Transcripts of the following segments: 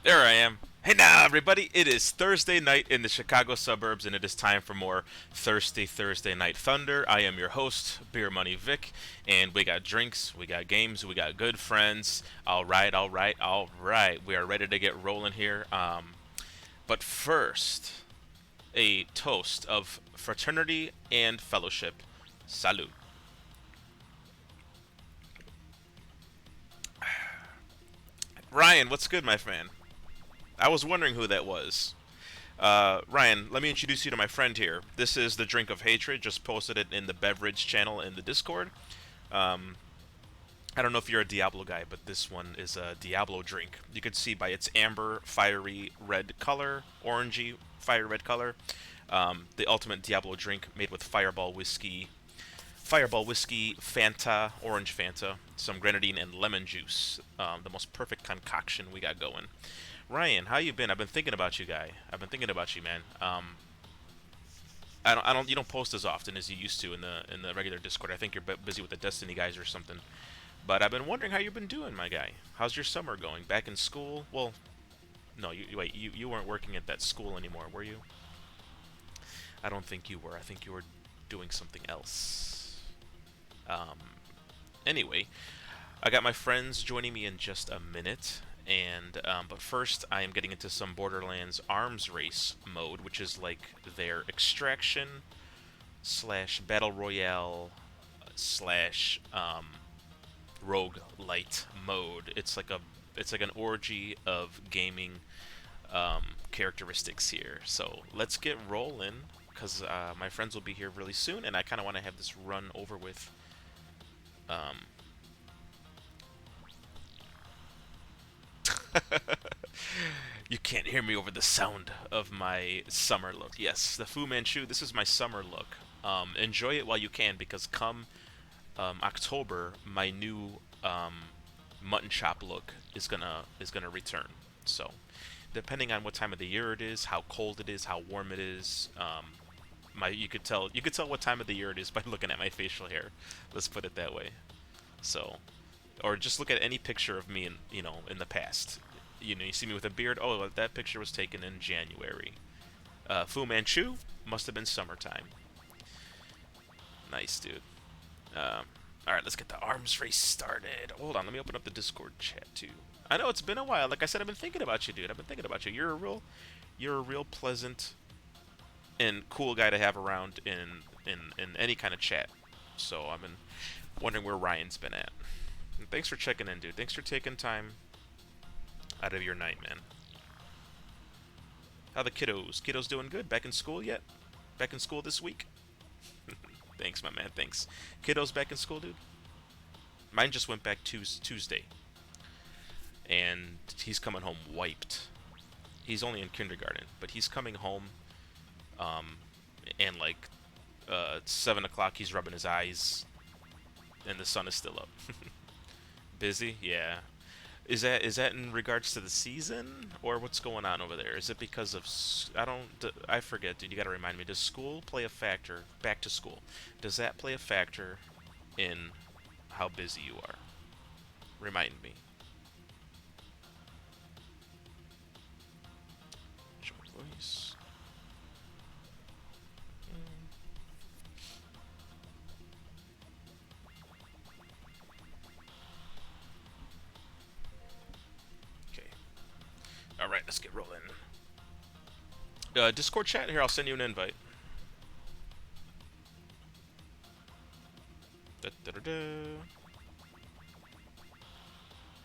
There I am. Hey now, everybody! It is Thursday night in the Chicago suburbs, and it is time for more Thirsty Thursday Night Thunder. I am your host, Beer Money Vic, and we got drinks, we got games, we got good friends. All right, all right, all right. We are ready to get rolling here. But first, a toast of fraternity and fellowship. Salud. Ryan, what's good, my friend? I was wondering who that was. Ryan, let me introduce you to my friend here. This is the Drink of Hatred. Just posted it in the beverage channel in the Discord. Um, I don't know if you're a Diablo guy, but this one is a Diablo drink. You can see by its amber, fiery red color, orangey, fiery red color. The ultimate Diablo drink made with Fireball whiskey, Fanta, orange Fanta, some grenadine, and lemon juice. The most perfect concoction we got going. Ryan, how you been? I've been thinking about you, guy. I've been thinking about you, man. You don't post as often as you used to in the regular Discord. I think you're busy with the Destiny guys or something. But I've been wondering how you've been doing, my guy. How's your summer going? Back in school? Well, no, you weren't working at that school anymore, were you? I don't think you were. I think you were doing something else. Um, anyway, I got my friends joining me in just a minute, and but first I am getting into some Borderlands arms race mode, which is like their extraction slash battle royale slash rogue light mode. It's like an orgy of gaming characteristics here. So let's get rolling, because my friends will be here really soon, and I kind of want to have this run over with. Um, You can't hear me over the sound of my summer look. Yes, the Fu Manchu. This is my summer look. Enjoy it while you can, because come October, my new mutton chop look is gonna return. So, depending on what time of the year it is, how cold it is, how warm it is, my you could tell what time of the year it is by looking at my facial hair. Let's put it that way. So, or just look at any picture of me in the past. You see me with a beard. Oh, that picture was taken in January. Fu Manchu must have been summertime. Nice, dude. All right, let's get the arms race started. Hold on, let me open up the Discord chat too. I know it's been a while. Like I said, I've been thinking about you, dude. I've been thinking about you. You're a real pleasant and cool guy to have around in any kind of chat. So I've been wondering where Ryan's been at. And thanks for checking in, dude. Thanks for taking time out of your night, man. How the kiddos? Kiddos doing good? Back in school yet? Back in school this week? Thanks, my man. Thanks. Kiddos back in school, dude? Mine just went back Tuesday. And he's coming home wiped. He's only in kindergarten, but he's coming home, um, and like 7 o'clock, he's rubbing his eyes, and the sun is still up. Busy? Yeah. Is that in regards to the season, or what's going on over there? Is it because of I forget, dude. You got to remind me. Does school play a factor? Back to school. Does that play a factor in how busy you are? Remind me. Join voice. Okay. All right, let's get rolling. Discord chat here. I'll send you an invite. Da, da, da, da.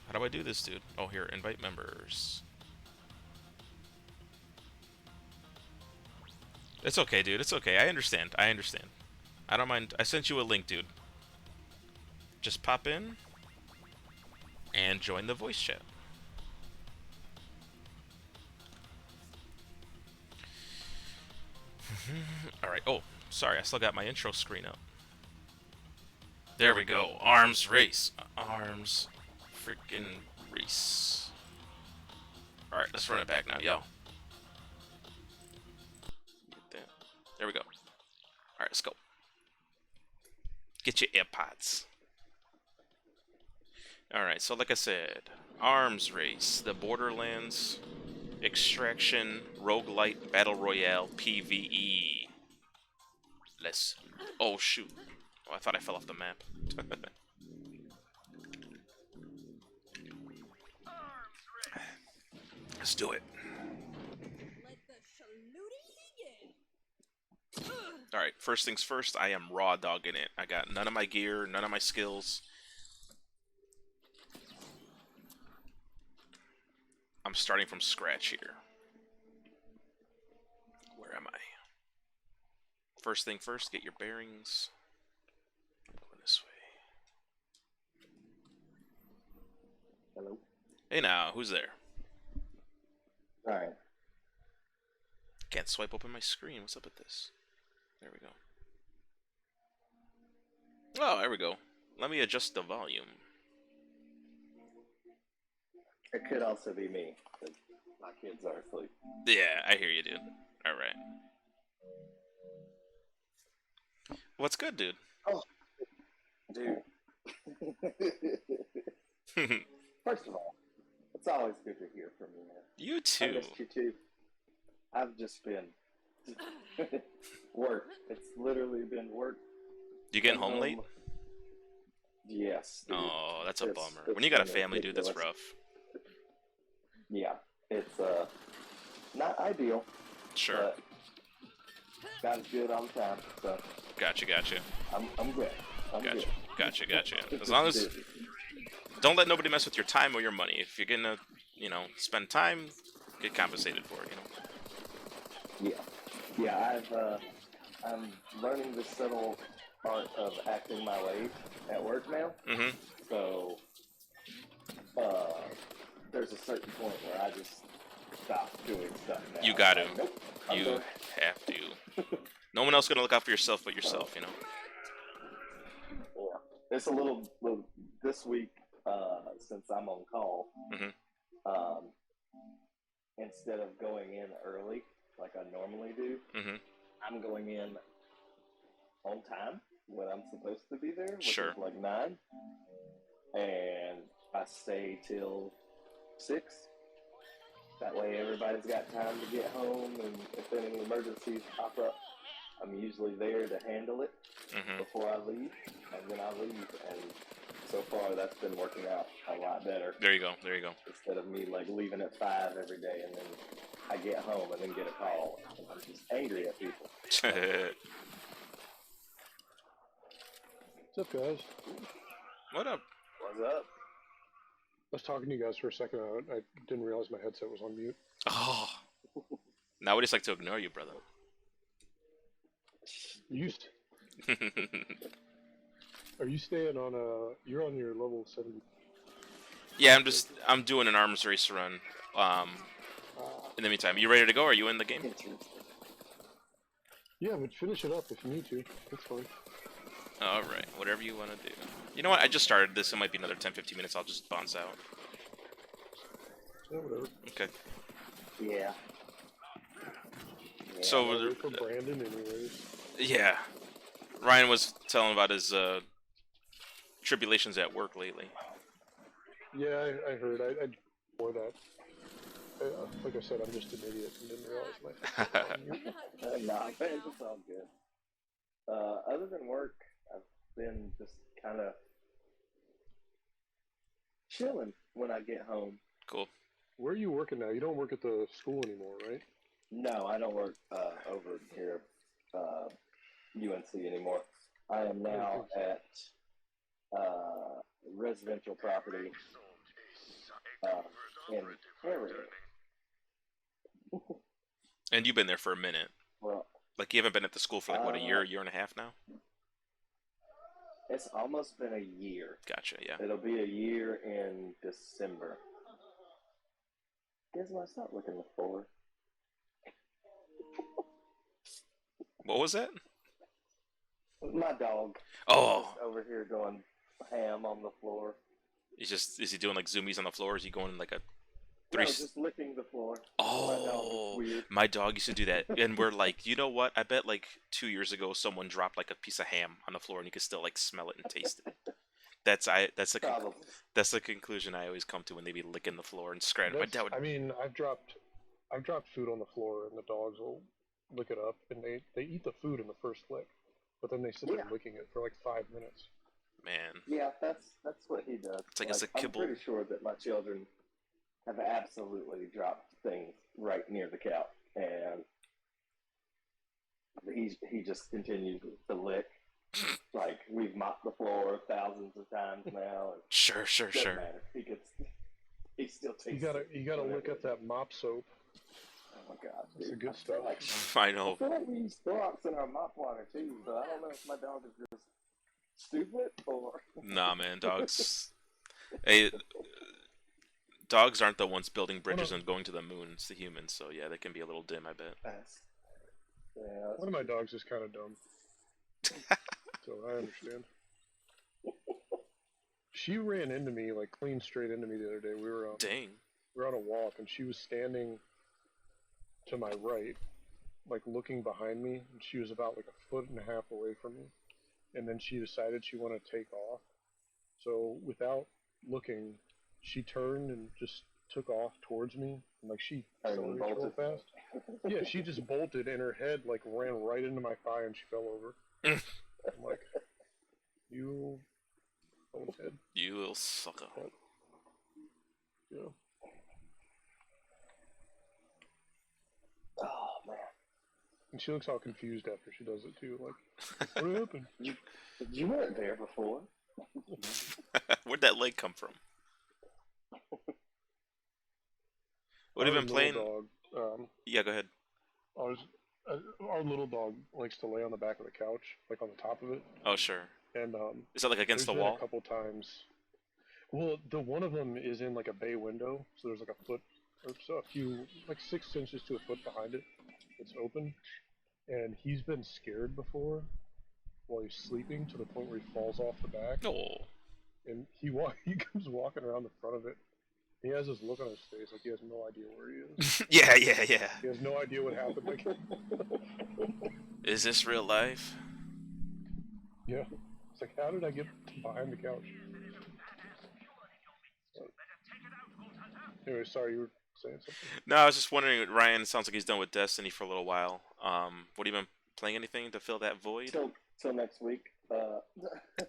How do I do this, dude? Oh, here, invite members. It's okay, dude. It's okay. I understand. I understand. I don't mind. I sent you a link, dude. Just pop in and join the voice chat. All right. Oh, sorry. I still got my intro screen up. There we go. Arms race. Arms freaking race. All right, let's run it back now, yo. Get that. There we go. All right, let's go. Get your AirPods. Alright, so like I said, Arms Race, the Borderlands, Extraction, Roguelite, Battle Royale, PvE. Let's... Oh, shoot. Oh, I thought I fell off the map. Let's do it. Alright, first things first, I am raw dogging it. I got none of my gear, none of my skills. I'm starting from scratch here. Where am I? First thing first, get your bearings. I'm going this way. Hello. Hey now, who's there? Alright. Can't swipe open my screen. What's up with this? There we go. Oh, there we go. Let me adjust the volume. It could also be me, but my kids are asleep. Yeah, I hear you, dude. Alright. What's good, dude? Oh, dude. First of all, it's always good to hear from you, man. You too. I missed you too. I've just been work. It's literally been work. You getting home late? Yes. Dude. Oh, that's a bummer. When you got a family, dude, that's rough. Yeah, it's not ideal. Sure. But God's good all the time, so. Gotcha. I'm good. Gotcha. As long as don't let nobody mess with your time or your money. If you're gonna, spend time, get compensated for it. Yeah. I'm learning the subtle art of acting my way at work now. Mm-hmm. So, there's a certain point where I just stop doing stuff now. You got to. Nope, you have to. No one else gonna look out for yourself but yourself, Yeah. It's a little this week, since I'm on call. Mm-hmm. Instead of going in early like I normally do, mm-hmm. I'm going in on time when I'm supposed to be there, which Sure. is like 9, and I stay till 6. That way everybody's got time to get home, and if any emergencies pop up, I'm usually there to handle it before I leave, and then I leave, and so far that's been working out a lot better. There you go. Instead of me like leaving at 5 every day, and then I get home and then get a call. I'm just angry at people. What's up, guys? What up? What's up? I was talking to you guys for a second. I didn't realize my headset was on mute. Oh. Now we just like to ignore you, brother. Used. Are you staying on you're on your level 7? Yeah, I'm doing an arms race run. In the meantime, you ready to go? Are you in the game? Yeah, but finish it up if you need to. That's fine. Alright, whatever you want to do. You know what? I just started this. It might be another 10-15 minutes. I'll just bounce out. Yeah, whatever. Okay. Yeah. So, I'll wait for Brandon anyways. Yeah. Ryan was telling about his tribulations at work lately. Yeah, I heard. I before that. Like I said, I'm just an idiot and didn't realize my headset was on mute. Nah, it's all good. Other than work, I've been just kind of chilling when I get home. Cool. Where are you working now? You don't work at the school anymore, right? No, I don't work over here, UNC anymore. I am now at residential property in Harriet. And you've been there for a minute. Well, like you haven't been at the school for like what, a year and a half now? It's almost been a year. Gotcha, yeah. It'll be a year in December. Guess what? Stop looking the floor. What was that? My dog. Oh. Just over here going ham on the floor. Is he doing like zoomies on the floor? Or is he going like a No, just licking the floor. Oh, my dog used to do that, and we're like, you know what? I bet like 2 years ago someone dropped like a piece of ham on the floor, and you could still like smell it and taste it. Probably. That's the conclusion I always come to when they be licking the floor and scratching. My dad would. I mean, I've dropped food on the floor, and the dogs will lick it up, and they eat the food in the first lick, but then they sit there Yeah. licking it for like 5 minutes. Man, Yeah, that's what he does. it's like Like, it's a I'm kibble. pretty sure that my children have absolutely dropped things right near the couch, and he just continues to lick. Like, we've mopped the floor thousands of times now, and Sure, it doesn't matter. He still takes. You gotta lick up that mop soap. Oh my god, That's the dude. good stuff. I I know. feel like we use Clorox in our mop water too, but I don't know if my dog is just stupid or. Nah, man, dogs. Hey, dogs aren't the ones building bridges and going to the moon. It's the humans, so yeah, they can be a little dim, I bet. Yeah, One of my dogs is kind of dumb, so I understand. She ran into me, like clean straight into me the other day. Dang. We were on a walk, and she was standing to my right, like looking behind me, and she was about like a foot and a half away from me. And then she decided she wanted to take off. So without looking, she turned and just took off towards me. And like she accelerated real fast. Yeah, she just bolted, and her head like ran right into my thigh, and she fell over. I'm like, you old head. You little sucker. But, yeah. Oh man. And she looks all confused after she does it too. Like, what happened? You weren't there before. Where'd that leg come from? What have you been playing? Dog, Yeah, go ahead. Our little dog likes to lay on the back of the couch, like on the top of it. Oh, sure. And is that like against the wall? A couple times. Well, the one of them is in like a bay window, so there's like a foot, or so a few, like 6 inches to a foot behind it. It's open, and he's been scared before while he's sleeping to the point where he falls off the back. Oh. And he comes walking around the front of it. He has this look on his face like he has no idea where he is. Yeah. He has no idea what happened. Like, is this real life? Yeah. It's like, how did I get behind the couch? Anyway, sorry, you were saying something. No, I was just wondering. Ryan, sounds like he's done with Destiny for a little while. What have you been playing? Anything to fill that void? Till next week.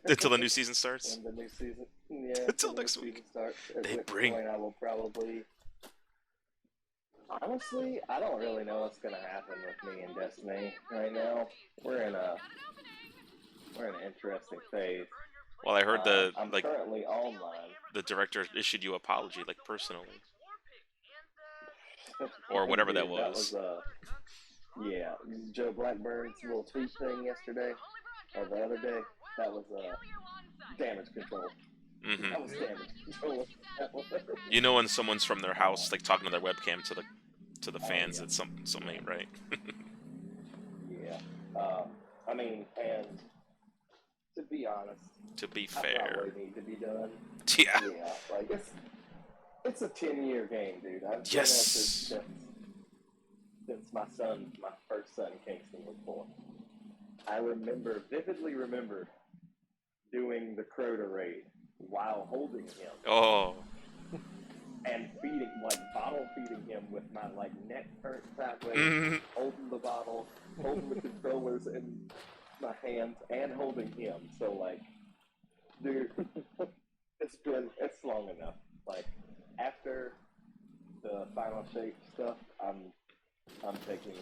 Until the new season starts. And the new season, yeah. Until next week. Starts, at they which bring. Point I will probably. Honestly, I don't really know what's gonna happen with me and Destiny right now. We're in an interesting phase. Well, I heard I'm currently online. The director issued you an apology, like personally, or whatever that was. Yeah, Joe Blackburn's little tweet thing yesterday, or the other day. That was damage control. Mm-hmm. That was damage control. You know when someone's from their house, like talking to their webcam to the fans, yeah. It's something ain't right. Yeah. I mean, and to be honest, to be I fair, probably need to be done. Yeah. Yeah, like it's a 10-year game, dude. I've been yes. at this since my first son Kingston was born. I vividly remember doing the Crota raid while holding him. Oh. And bottle feeding him with my neck turned sideways, holding the bottle, holding the controllers in my hands, and holding him. So dude, it's long enough. After the final shape stuff, I'm taking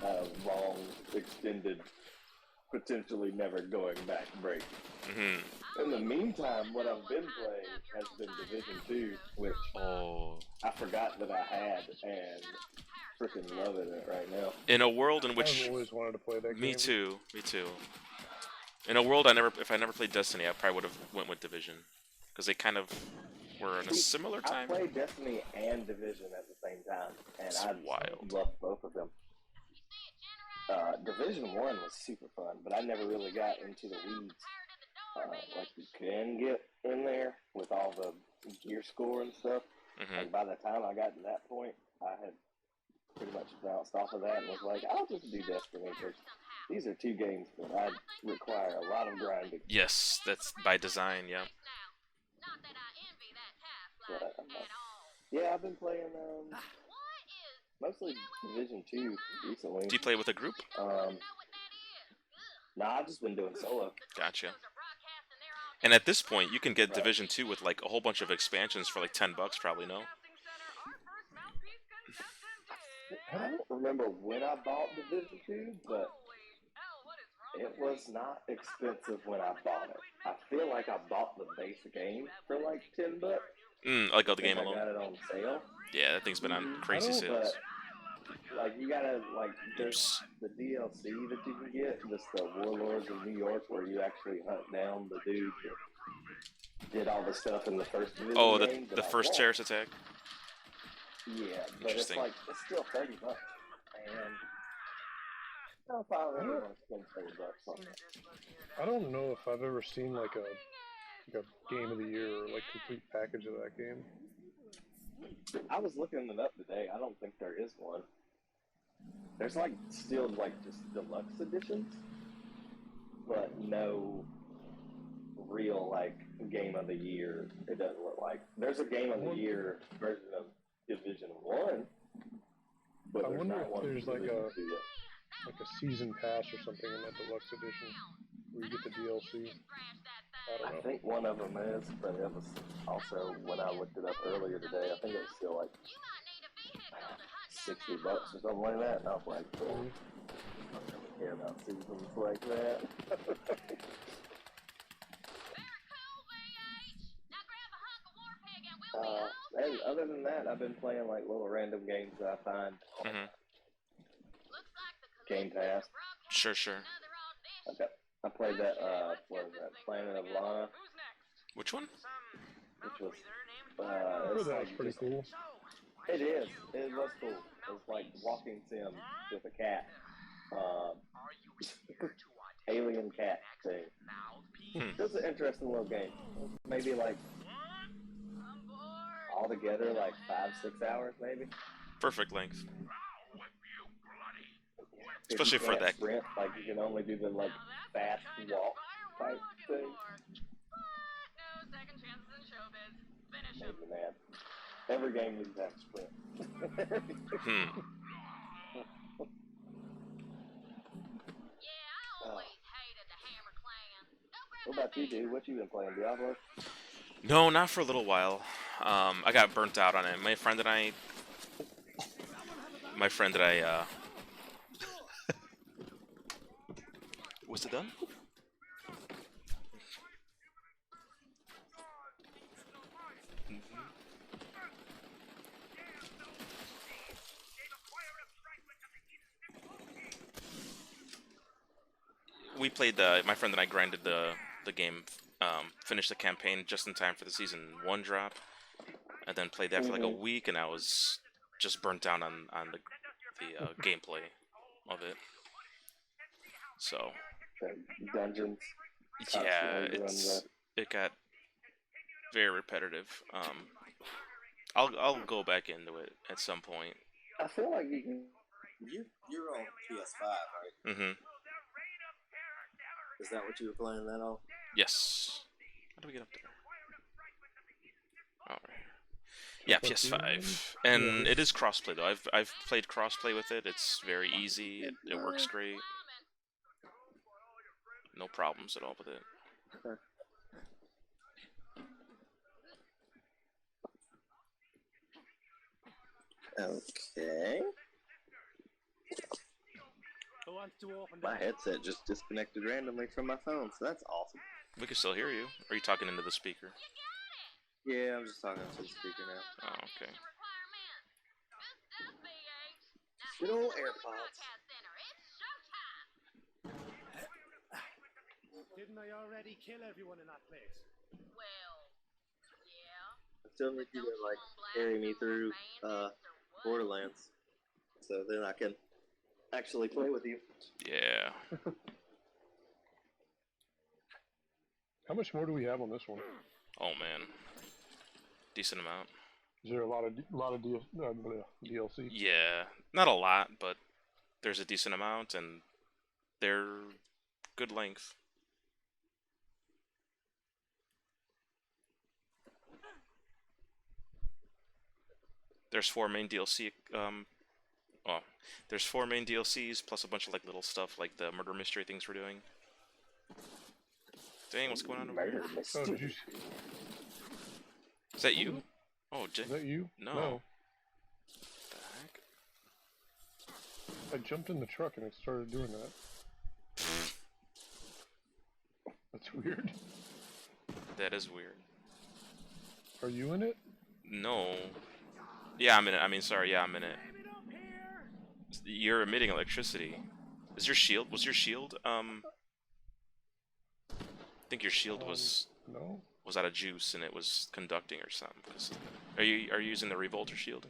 a long, extended, potentially never going back break. Mm-hmm. In the meantime, what I've been playing has been Division 2, which I forgot that I had, and freaking loving it right now. In a world in which I've always wanted to play that game. Me too. In a world if I never played Destiny, I probably would have went with Division, because they kind of were in a similar time. I played Destiny and Division at the same time, and I loved both of them. Division 1 was super fun, but I never really got into the weeds. You can get in there with all the gear score and stuff. Mm-hmm. And by the time I got to that point, I had pretty much bounced off of that and was like, I'll just do Destiny, because these are two games that I require a lot of grinding. Yes, that's by design, yeah. But, yeah, I've been playing mostly Division 2 recently. Do you play with a group? Nah, I've just been doing solo. Gotcha. And at this point, you can get Division 2 with like a whole bunch of expansions for like $10, probably, no? I don't remember when I bought Division 2, but it was not expensive when I bought it. I feel like I bought the base game for like $10. Like the game I alone. got it on sale. Yeah, that thing's been on crazy sales. But, like, you gotta, like, there's the DLC that you can get, just the Warlords of New York, where you actually hunt down the dude that did all the stuff in the first Division game. The first terrorist attack? Yeah, but it's like, it's still $30. And I don't know if I really want to spend $30 on it. I don't know if I've ever seen like a game of the year or like complete package of that game. I was looking it up today. I don't think there is one. There's like still like just deluxe editions, but no real like game of the year. It doesn't look like there's a game of the year version of Division 1, but I wonder not if one there's like a season pass or something in that deluxe edition where you get the DLC. I don't know. I think one of them is, but it was also when I looked it up earlier today. I think it was still like $60 or something like that. And I was like, I don't really care about seasons like that. And other than that, I've been playing like little random games that I find on Game Pass. Sure. Okay. I played that, what is that, Planet of Lana. Which one? Which was, that was pretty cool. It is. It was cool. It was like walking sim with a cat. Alien cat thing. It was an interesting little game. Maybe like altogether like 5-6 hours maybe. Perfect length. Especially for that. Sprint, like you can only do the like fast walk type thing. Made me mad. Every game needs that sprint. What about you, dude? What you been playing, Diablo? No, not for a little while. I got burnt out on it. My friend and I was it done? We played my friend and I grinded the game, finished the campaign just in time for the season 1 drop, and then played that for like a week, and I was just burnt down on the gameplay of it. So dungeons. Yeah, it got very repetitive. I'll go back into it at some point. I feel like you're on PS5, right? Mm-hmm. Is that what you were playing that on? Yes. How do we get up there? All right. Yeah, PS5, and it is crossplay though. I've played crossplay with it. It's very easy. It works great. No problems at all with it. Okay. My headset just disconnected randomly from my phone, so that's awesome. We can still hear you. Are you talking into the speaker? Yeah, I'm just talking to the speaker now. Oh, okay. Good old AirPods. Didn't I already kill everyone in that place? I still need you to like carry me through Borderlands, so then I can actually play with you. Yeah. How much more do we have on this one? Oh man, decent amount. Is there a lot of DLC? Yeah, not a lot, but there's a decent amount, and they're good length. There's 4 main DLC. Oh, there's 4 main DLCs plus a bunch of like little stuff like the murder mystery things we're doing. Dang, what's going on over here? Murder Oh, mystery. did you? Is that you? Oh, Is that you? No. No. What the heck? I jumped in the truck and it started doing that. That's weird. That is weird. Are you in it? No. Yeah, I'm in it. I mean, sorry. Yeah, I'm in it. You're emitting electricity. Is your shield? Was your shield? I think your shield was No. out of juice and it was conducting or something. Are you using the revolter shield?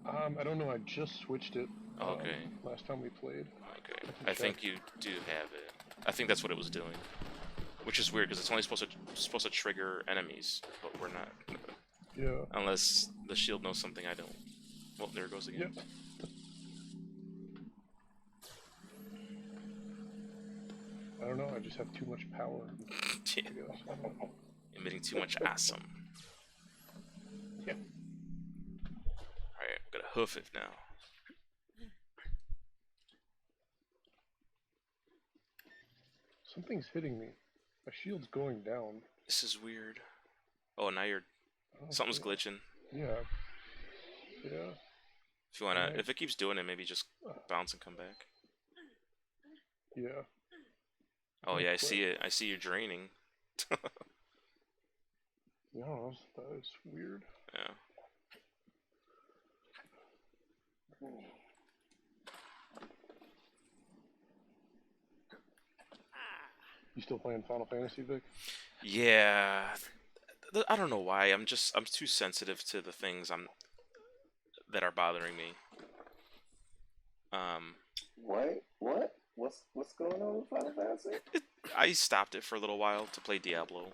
I don't know. I just switched it. Okay. Last time we played. Okay. I I think you do have it. I think that's what it was doing. Which is weird because it's only supposed to trigger enemies, but we're not. Yeah. Unless the shield knows something I don't. Well, there it goes again. Yep. I don't know. I just have too much power. I guess. I don't know. Emitting too much awesome. Yeah. Alright, I'm gonna hoof it now. Something's hitting me. My shield's going down. This is weird. Oh, now you're. Oh, Something's yeah. glitching. Yeah. Yeah. If you wanna, Alright. if it keeps doing it, maybe just bounce and come back. Yeah. Oh yeah, I Quit. see it. I see you draining. Yeah, that is weird. Yeah. You still playing Final Fantasy, Vic? Yeah. I don't know why. I'm too sensitive to the things that are bothering me. What? What's going on with Final Fantasy? I stopped it for a little while to play Diablo.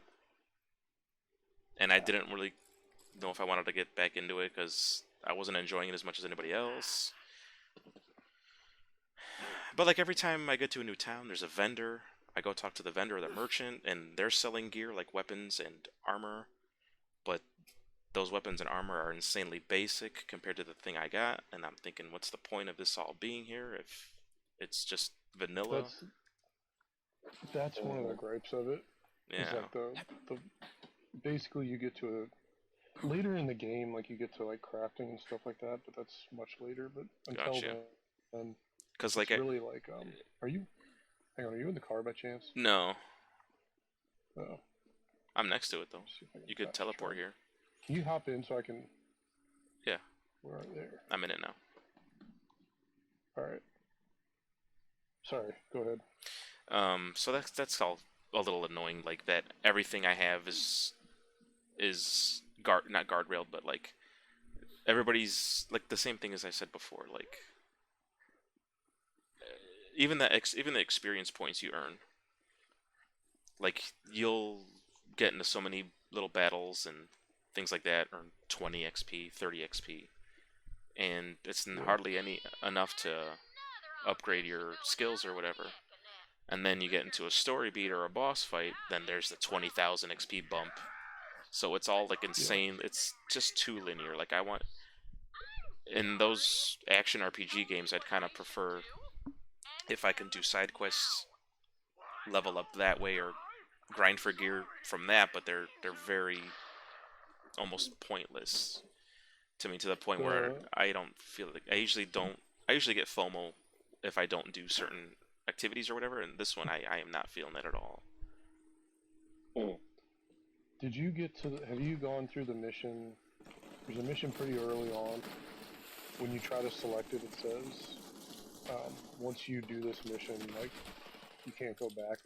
And I didn't really know if I wanted to get back into it because I wasn't enjoying it as much as anybody else. But like every time I get to a new town, there's a vendor. I go talk to the vendor or the merchant, and they're selling gear like weapons and armor. But those weapons and armor are insanely basic compared to the thing I got. And I'm thinking, what's the point of this all being here if it's just vanilla? That's one of the gripes of it. Yeah. Is like the basically you get to a later in the game, like you get to like crafting and stuff like that, but that's much later. But until Gotcha. then, Because it's like really like are you? Hang on, are you in the car by chance? no, Oh, I'm next to it though. let's see if I can You could fast teleport travel. here. Can you hop in so I can? Yeah. We're right there. I'm in it now. All right. Sorry. Go ahead. So that's all a little annoying. Like that, everything I have is not guardrailed, but like everybody's like the same thing as I said before. Like even the experience points you earn. Like you'll get into so many little battles and things like that, earn 20 XP, 30 XP, and it's hardly enough to upgrade your skills or whatever. And then you get into a story beat or a boss fight, then there's the 20,000 XP bump. So it's all like insane. Yeah. It's just too linear. Like in those action RPG games, I'd kind of prefer if I can do side quests, level up that way, or grind for gear from that. But they're very almost pointless to me, to the point where I don't feel like I usually get FOMO if I don't do certain activities or whatever, and this one I am not feeling that at all. Did you get to have you gone through the mission? There's a mission pretty early on. When you try to select it, it says once you do this mission, like you can't go back.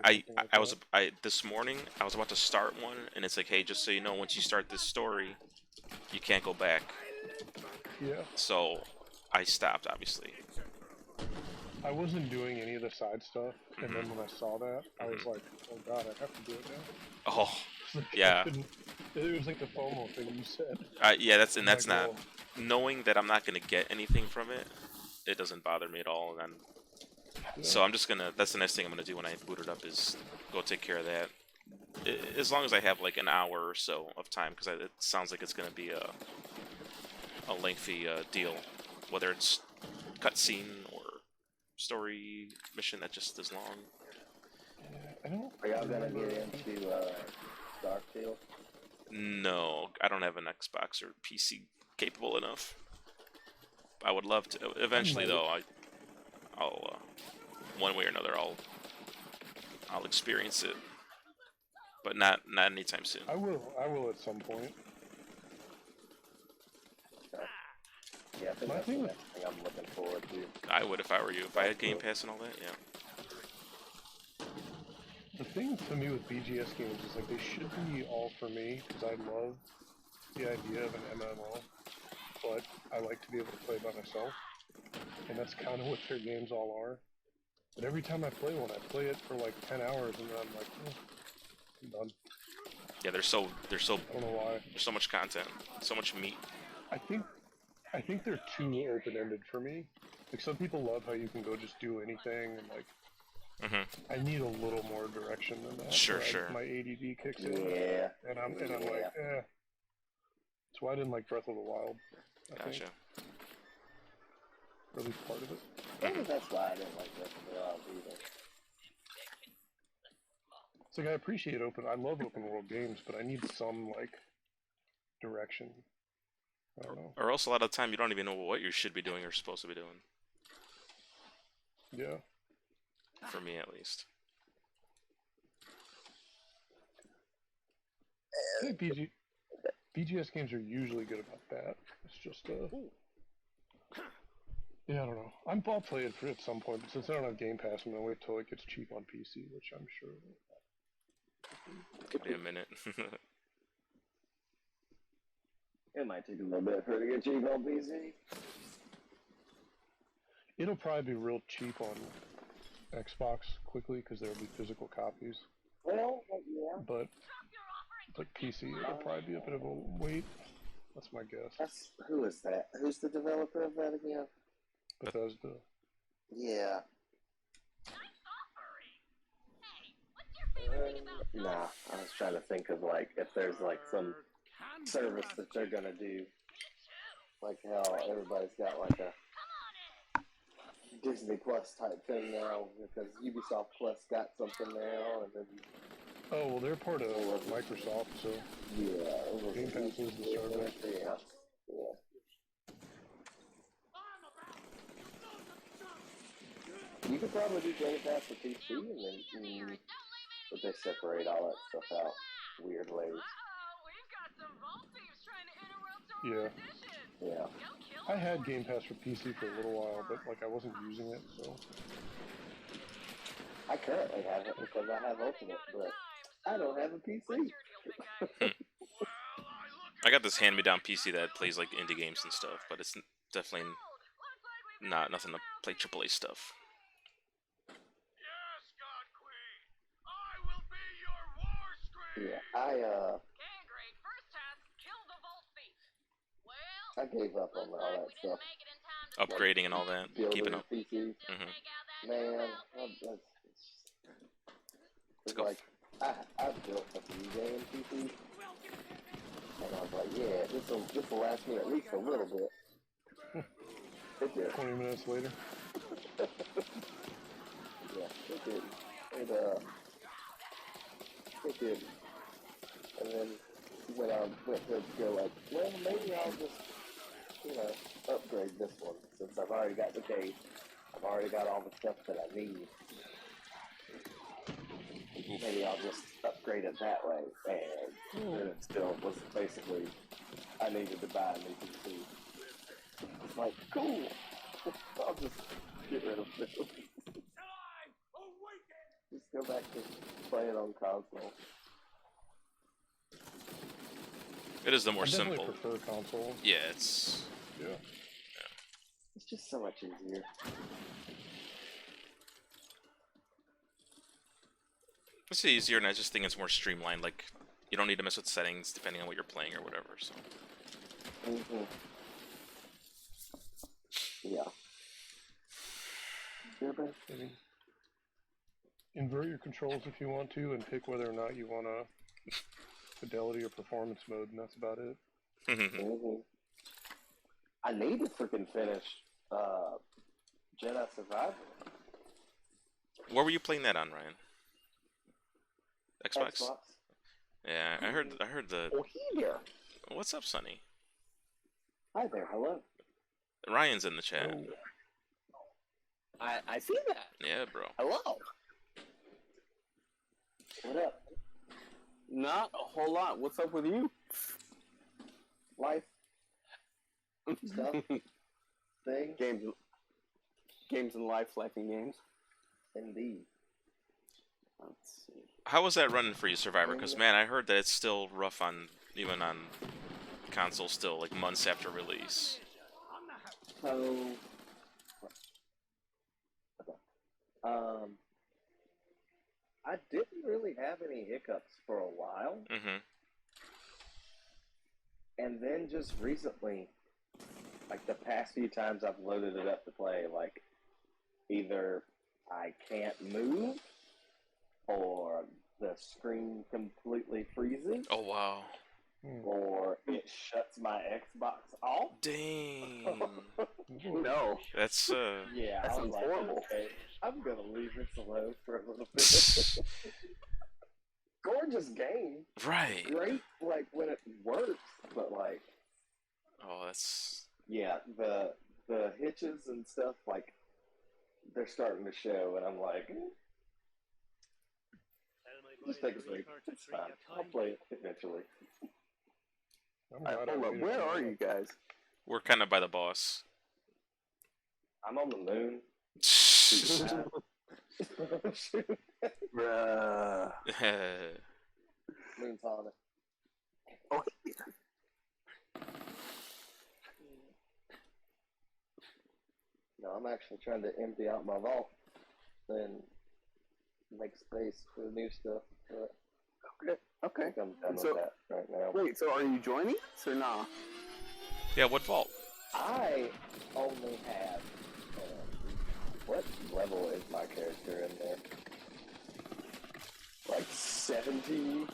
This morning I was about to start one, and it's like, hey, just so you know, once you start this story, you can't go back. Yeah. So I stopped, obviously. I wasn't doing any of the side stuff, and then when I saw that, I was like, oh god, I have to do it now. Oh, yeah. It was like the FOMO thing you said. Yeah, that's not... Knowing that I'm not going to get anything from it, it doesn't bother me at all. And so I'm just going to... That's the next thing I'm going to do when I boot it up, is go take care of that. As long as I have like an hour or so of time, because it sounds like it's going to be a lengthy deal, whether it's cutscene or story mission that just is long. I don't. Are y'all gonna remember. get into Starfield? No, I don't have an Xbox or PC capable enough. I would love to. Eventually, though, I'll one way or another, I'll experience it, but not anytime soon. I will at some point. Yeah, I think My that's thing the with- next thing I'm looking forward to. I would if I were you. If I had Game Pass and all that, yeah. The thing to me with BGS games is like they should be all for me because I love the idea of an MMO, but I like to be able to play by myself, and that's kind of what their games all are. But every time I play one, I play it for like 10 hours, and then I'm like, I'm done. Yeah, there's I don't know why. so much content, so much meat. I think they're too open-ended for me. Like some people love how you can go just do anything, and like I need a little more direction than that. Sure, where sure. My ADD kicks in, Yeah. and I'm like, eh. That's why I didn't like Breath of the Wild. I think, Gotcha. or at least part of it. Maybe that's why I didn't like Breath of the Wild either. It's like I love open world games, but I need some like direction. I don't know. Or else a lot of the time you don't even know what you should be doing or supposed to be doing. Yeah. For me, at least. I think BGS games are usually good about that. It's just yeah, I don't know. I'll play it at some point, but since I don't have Game Pass, I'm gonna wait till it gets cheap on PC, which I'm sure. Could be a minute. It might take a little bit for it to get cheap on PC. It'll probably be real cheap on Xbox quickly because there'll be physical copies. Well, yeah. But like PC, it'll probably be a bit of a wait. That's my guess. Who is that? Who's the developer of that again? Bethesda. Yeah. Nah, I was trying to think of like if there's like some service that they're gonna do, like how everybody's got like a Disney Plus type thing now because Ubisoft Plus got something now, and then Oh well, they're part of Microsoft, so yeah, Game Pass is the server. Yeah. You could probably do Game Pass for PC, and then but they separate all that stuff out weird ways. Yeah. Yeah. I had Game Pass for PC for a little while, but like I wasn't using it, so. I currently have it because I have Ultimate, but I don't have a PC. I got this hand-me-down PC that plays like indie games and stuff, but it's definitely nothing to play AAA stuff. Yeah, I gave up on all that stuff. Upgrading and all that, keeping up. PCs. Man, it's like I built a few game PC, and I was like, yeah, this will last me at least a little bit. It did. 20 minutes later. Yeah, it did. It did. And then when I went to go like, well, maybe I'll just, upgrade this one since I've already got the case. I've already got all the stuff that I need. Maybe I'll just upgrade it that way. And then it still was basically, I needed to buy a new PC. It's like, cool. I'll just get rid of this. Just go back to playing on console. It is the more I definitely simple. prefer console. Yeah, it's. Yeah. It's just so much easier. It's easier, and I just think it's more streamlined. Like, you don't need to mess with settings depending on what you're playing or whatever. So. Yeah. I mean, invert your controls if you want to, and pick whether or not you want a fidelity or performance mode, and that's about it. I need to freaking finish Jedi Survivor. Where were you playing that on, Ryan? Xbox. Xbox. Yeah, I heard the. Oh, he there. What's up, Sonny? Hi there. Hello. Ryan's in the chat. I see that. Yeah, bro. Hello. What up? Not a whole lot. What's up with you? Life stuff. Thing. Games and life, and games. Indeed. Let's see. How was that running for you, Survivor? Because man, I heard that it's still rough on even on console, still like months after release. So, I didn't really have any hiccups for a while, Mm-hmm. and then just recently, like the past few times I've loaded it up to play, like either I can't move or the screen completely freezes, Oh wow. or it shuts my Xbox off. Dang. No. That's Yeah, That I was sounds like, horrible. okay, I'm gonna leave this alone for a little bit. Gorgeous game, right. great, like when it works, but like, Oh, that's yeah, the hitches and stuff, like they're starting to show, and I'm like, just take a break. It's fine. I'll play it eventually. Hold up. Where are you guys? we're kind of by the boss. I'm on the moon. Bruh. Moon's on it. Oh, No, I'm actually trying to empty out my vault and make space for the new stuff. But I okay. think I'm done So- with that right now. Wait, so are you joining us or not? Yeah, what vault? I only have what level is my character in there? Like 17.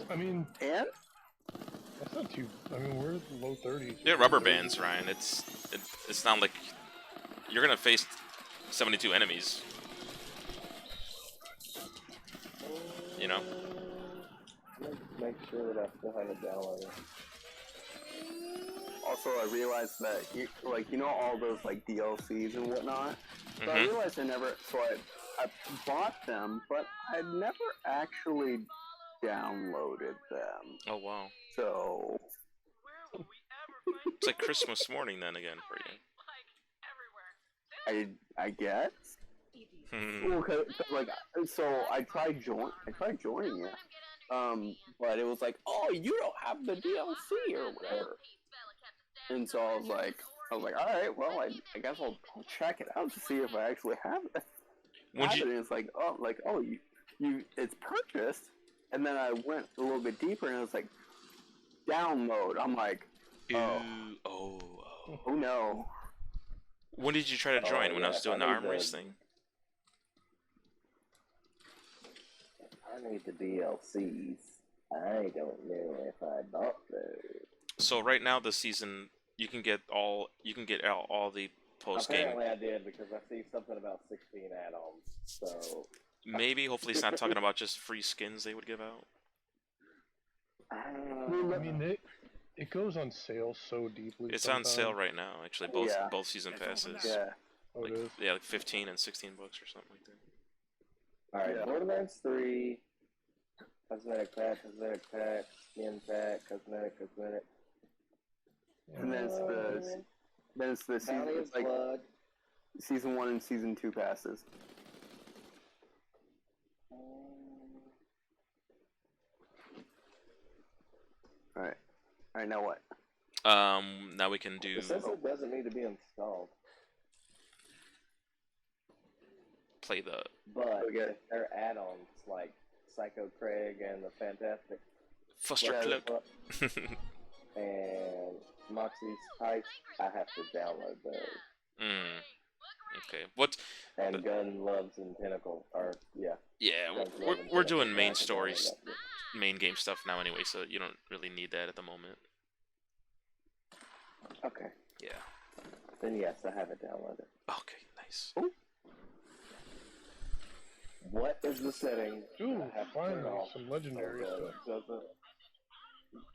I mean, And? that's not too. I mean, we're low 30s. Yeah, rubber bands, Ryan. It's not like you're gonna face 72 enemies. You know. Make sure that I still have it downloaded. Also, I realized that you know all those like DLCs and whatnot. So I Mhm. realized I bought them, but I never actually downloaded them. Oh wow. So It's like Christmas morning then again for you. I guess. Hmm. Well, 'cause, like, so I tried joining it, but it was like, oh, you don't have the DLC or whatever. And so I was like, all right, well, I guess I'll check it out to see if I actually have it. Would you? And it's like, you, it's purchased, and then I went a little bit deeper, and it was like, download. I'm like, oh, Oh. oh no. When did you try to join? Oh, When I was yeah, doing the I need arm race the- thing? I need the DLCs. I don't know if I bought those. So right now this season you can get all the post game. Apparently I did because I see something about 16 add-ons. So Maybe hopefully it's not talking about just free skins they would give out. I mean, it goes on sale so deeply. It's on sale sometimes. right now, actually. Yeah. Both season passes. Yeah. Oh, Like, it is. yeah, like 15 and 16 bucks or something like that. Alright, Yeah. Borderlands 3, cosmetic pack, skin pack, cosmetic. And then it's the season. Valley of It's like Blood. season 1 and season 2 passes. All right. Now what? Now we can do It says it doesn't need to be installed, play the but Okay. if they're add-ons like Psycho Craig and the Fantastic Foster Yeah, Cloak. and Moxie's Heist, I have to download those. Mm. Okay. What? And Gun Loves and Pinnacle are Yeah, Guns, we're Love, and we're Pinnacle, doing so I main have to download stories, that. main game stuff now anyway, so you don't really need that at the moment. Okay. Yeah. Then yes, I have it downloaded. Okay, nice. What is the setting Ooh, I have to finally, turn off some legendary so that stuff. it doesn't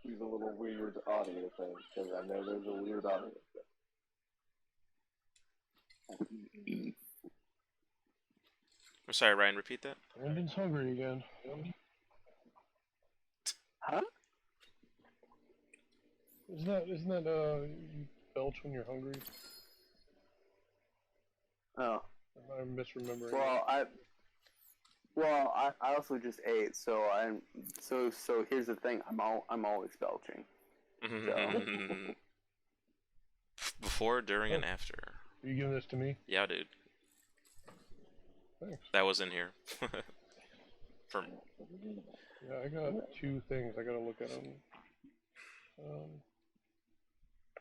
use a little weird audio thing? Because I know there's a weird audio thing. I'm sorry, Ryan. Repeat that. Brandon's hungry again. Huh? Isn't that you belch when you're hungry? Oh. I'm misremembering. Well, I also just ate, so so here's the thing. I'm always belching. So. Before, during, and after. Are you giving this to me? Yeah, dude. Thanks. That was in here. From. Yeah, I got two things. I gotta look at them.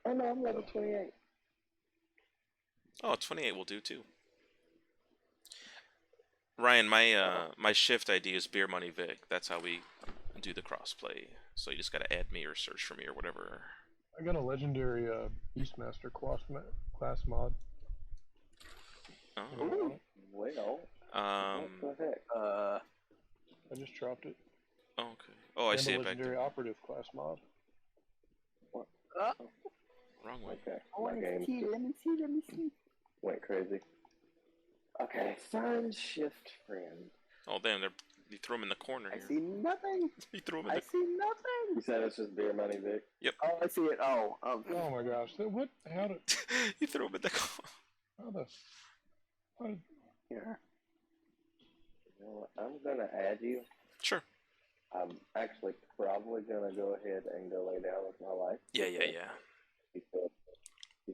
Oh no, I'm level 28. Oh, 28 will do too. Ryan, my shift ID is Beer Money Vic. That's how we do the crossplay. So you just gotta add me or search for me or whatever. I got a legendary Beastmaster class mod. Oh. Well, what the heck? I just dropped it. Okay. Oh, I see And a it back legendary there. Operative class mod. Wrong way. Okay, my game Let me see. went crazy. Okay, find shift friend. Oh damn! You threw him in the corner I here. see nothing. You threw him in I the. see nothing. You said it's just beer money, Vic? Oh, I see it. Oh, Oh my gosh! What? How did? You threw him in the corner. How did? here. You know what? I'm gonna add you. Sure. I'm actually probably gonna go ahead and go lay down with my life. Yeah. He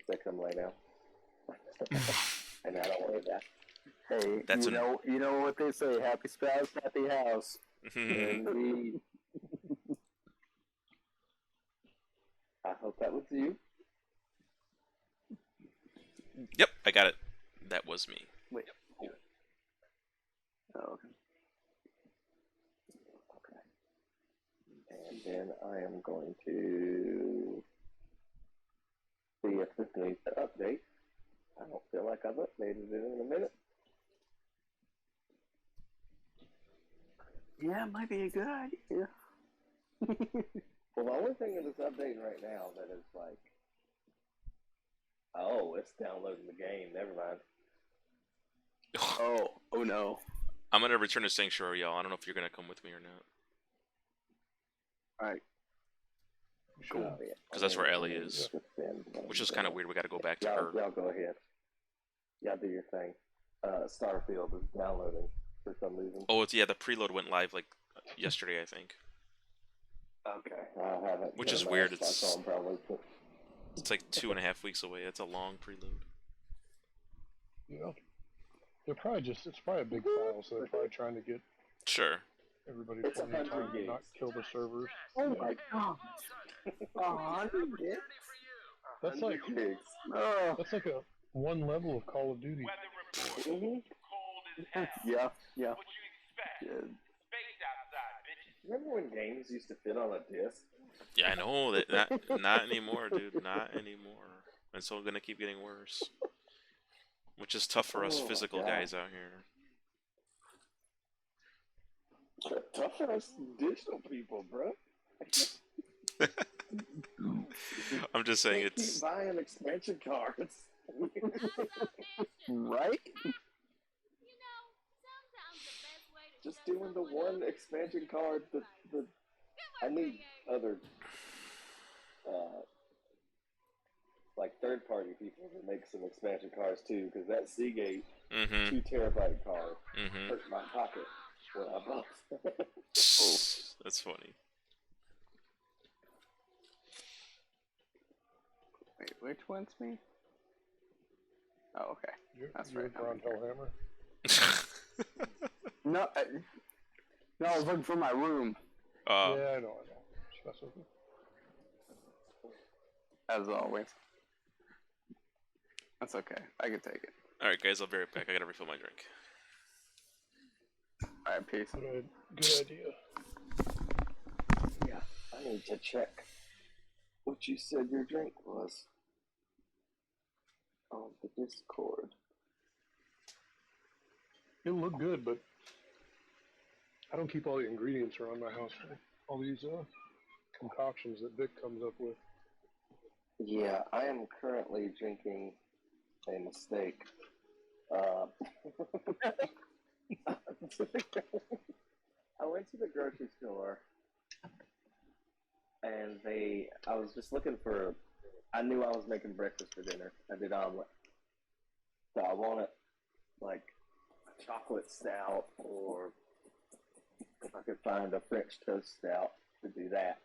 said come lay down. And I don't want that. Hey, That's you know what they say? Happy spouse, happy house. Indeed. I hope that was you. Yep, I got it. That was me. Wait. Oh, Okay. And then I am going to see if this needs to update. I don't feel like I've updated it in a minute. yeah, it might be a good idea. Well, the only thing that is updating right now that is like, oh, it's downloading the game. Never mind. Oh no. I'm gonna return to Sanctuary, y'all. I don't know if you're gonna come with me or not. Alright. Cool. Because that's where Ellie is. Which is kind of weird. We gotta go back to her. Y'all go ahead. Y'all do your thing. Starfield is downloading for some reason. Oh, the preload went live like yesterday, I think. Okay. I haven't. Which is done weird. that, so I'm probably It's like 2.5 weeks away. It's a long preload. Yeah. They're probably it's probably a big file, so they're probably trying to get Sure. everybody It's plenty of 100 time to gigs. not kill the servers. Oh my god. 100 gigs? That's like gigs. Oh. that's like a one level of Call of Duty. Mm-hmm. Yeah. Remember when games used to fit on a disc? Yeah, I know that. Not anymore, dude. Not anymore. It's all gonna keep getting worse. Which is tough for us Oh, physical God. guys out here. Tough for us digital people, bro. I'm just saying Can't it's. keep buying expansion cards. Right? Just doing the one expansion card. I need other, like third-party people to make some expansion cards too, because that Seagate 2 terabyte card hurt my pocket when I bought. That's funny. Wait, which one's me? Oh, okay. That's You're right. Ron Hellhammer. No, I was looking for my room. Yeah, I know. Just mess with me. As always. That's okay. I can take it. Alright, guys, I'll be right back. I gotta refill my drink. Alright, peace. Good idea. Yeah, I need to check what you said your drink was. on the Discord. It'll look good, but I don't keep all the ingredients around my house for all these concoctions that Vic comes up with. Yeah, I am currently drinking a mistake. I went to the grocery store and I was just looking for, I knew I was making breakfast for dinner. I did omelet. So I wanted like a chocolate stout, or if I could find a French toast stout to do that,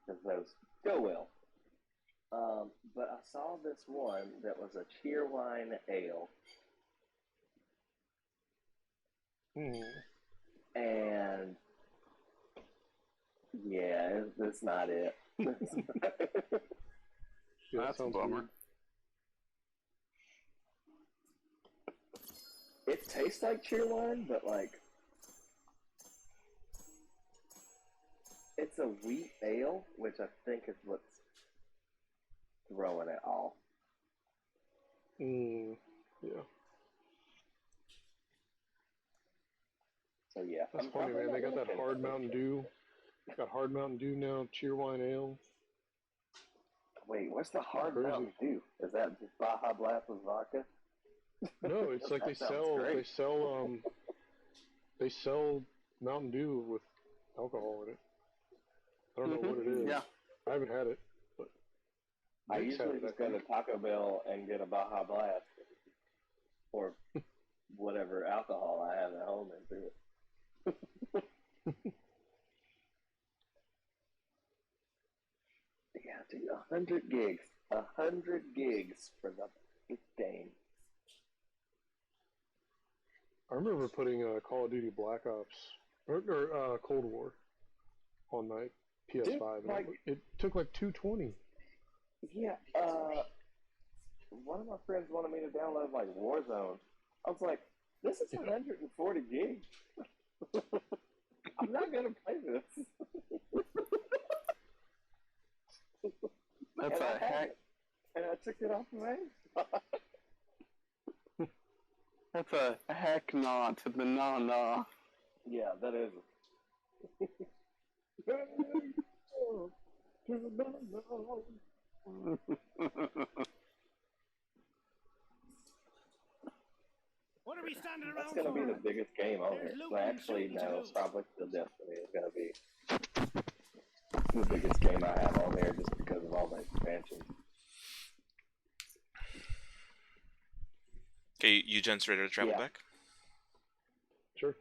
because those go well. But I saw this one that was a Cheerwine ale, and yeah, that's not it. Yeah, That's a bummer. It tastes like Cheerwine, but like it's a wheat ale, which I think is what's throwing it off. Yeah. So yeah, That's I'm funny, probably man. They not got that gonna hard finish Mountain it. Dew. Got hard Mountain Dew now, Cheerwine Ale. Wait, what's the hard Crazy. Mountain Dew? Is that just Baja Blast with vodka? No, it's like That sounds great. they sell Mountain Dew with alcohol in it. I don't know what it is. Yeah. I haven't had it, but I Vic's had usually it, just I go to think. Taco Bell and get a Baja Blast or whatever alcohol I have at home and do it. Yeah, dude, 100 gigs. 100 gigs for the game. I remember putting Call of Duty Black Ops or Cold War on my PS5, Dude, and like, it took like 220. yeah, one of my friends wanted me to download like Warzone. I was like, this is 140 gigs. I'm not gonna play this. That's And I a had heck. it. And I took it off my Xbox. That's a heck no to the no. Yeah, that is. What are we standing That's around gonna be for? the biggest game on There's here. looting Well, and actually, shooting to no, do. probably still Destiny is gonna be the biggest game I have on there just because of all the expansions. Okay, you gents ready to travel Yeah. back? Sure.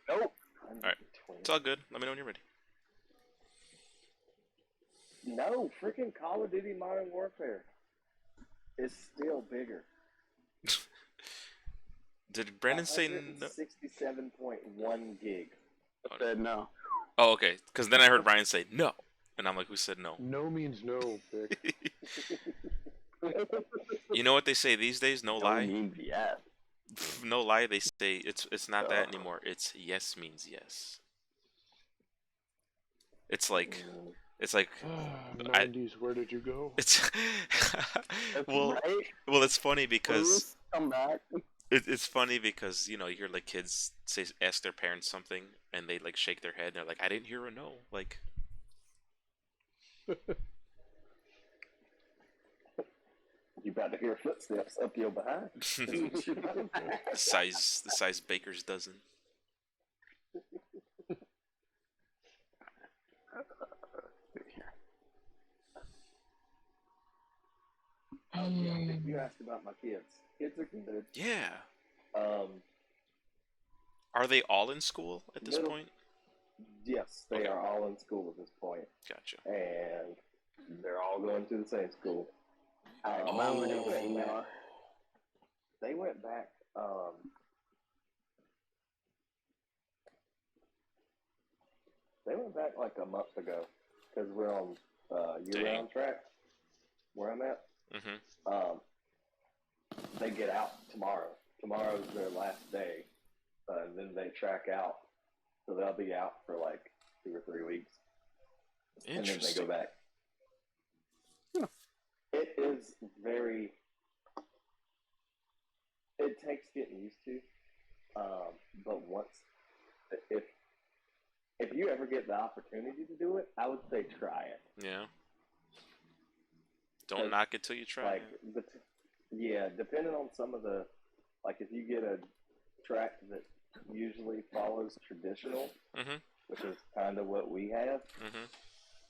Nope. Alright. It's all good. Let me know when you're ready. No, freaking Call of Duty Modern Warfare is still bigger. Did Brandon say no? 167.1 gig. I said no. Oh, okay. Because then I heard Ryan say no. And I'm like, who said no? No means no, Vic. You know what they say these days? No No lie. means yes. No lie. They say it's not that anymore. It's yes means yes. It's like 90s, where did you go? it's well Right? well it's funny because Please come back. it's funny because you know you hear like kids ask their parents something and they like shake their head and they're like, I didn't hear a no. Like You about to hear footsteps up your behind. the size baker's dozen. Yeah, I think you asked about my kids. Kids are good. Yeah. Um, Are they all in school at this Middle- point? yes, they Okay. are all in school at this point, Gotcha. and they're all going to the same school. Oh. They went back. They went back like a month ago because we're on year-round track where I'm at. Mm-hmm. They get out tomorrow. Tomorrow's their last day, and then they track out. So they'll be out for like 2 or 3 weeks, and then they Interesting. go back. is very. It takes getting used to, but once if you ever get the opportunity to do it, I would say try it. Yeah. Don't knock it till you try Like, it. yeah, depending on some of the, like if you get a track that usually follows traditional, which is kind of what we have,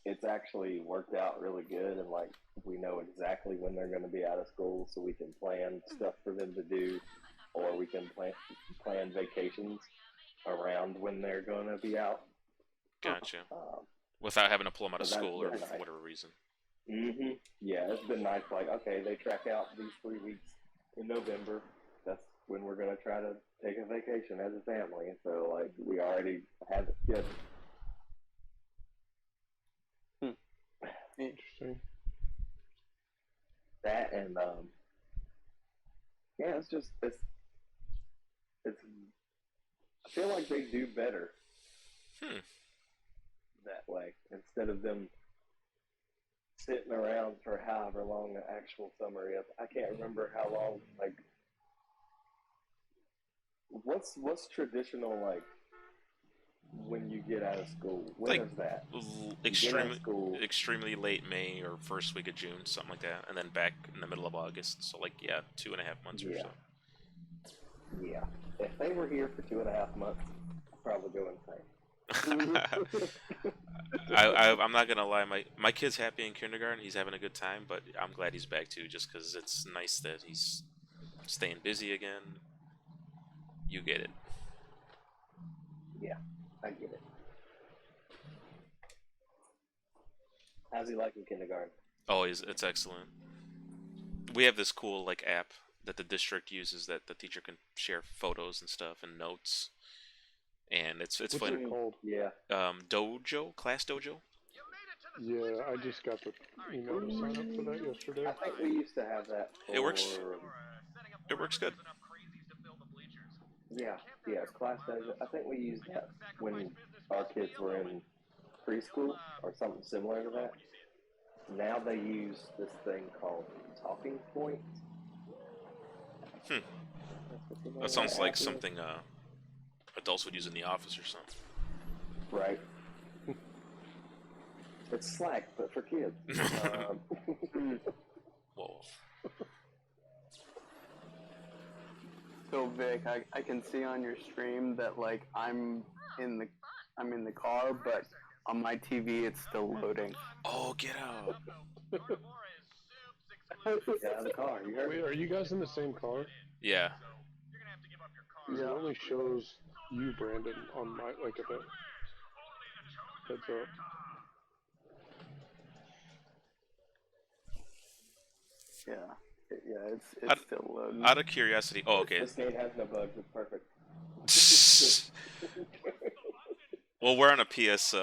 it's actually worked out really good, and like we know exactly when they're going to be out of school, so we can plan stuff for them to do, or we can plan vacations around when they're going to be out. Gotcha. Without having to pull them out of school or nice. for whatever reason. Yeah, it's been nice. Like, okay, they track out these 3 weeks in November. That's when we're going to try to take a vacation as a family. So, like, we already have it scheduled. Interesting. That and, yeah, it's I feel like they do better that way instead of them sitting around for however long the actual summer is. I can't remember how long. Like, what's traditional like when you get out of school? When is that? Extremely late May or first week of June, something like that, and then back in the middle of August. So like 2.5 months or so. Yeah. If they were here for 2.5 months, I'd probably go insane. I'm not gonna lie, my kid's happy in kindergarten. He's having a good time, but I'm glad he's back too, just because it's nice that he's staying busy again. You get it. Yeah, I get it. How's he liking kindergarten? Oh, it's excellent. We have this cool like app that the district uses that the teacher can share photos and stuff and notes. And it's What's fun. it called? Yeah. Dojo? Class Dojo? Yeah, I just got the email to sign up for that yesterday. I think we used to have that. It works. It works good. Yeah, it's Class Dojo. I think we used that when our kids were in preschool or something similar to that. Now they use this thing called Talking Point. That sounds like something adults would use in the office or something. Right. It's Slack, but for kids. Whoa. So Vic, I can see on your stream that like I'm in the car, but on my TV it's still loading. Oh, get out! Get out of the car. You heard me? Wait, are you guys in the same car? Yeah. It only shows you, Brandon, on my like a bit. Heads up. Yeah, it's still loading. Out of curiosity, oh okay. This game has no bugs. It's perfect. Well, we're on a PS.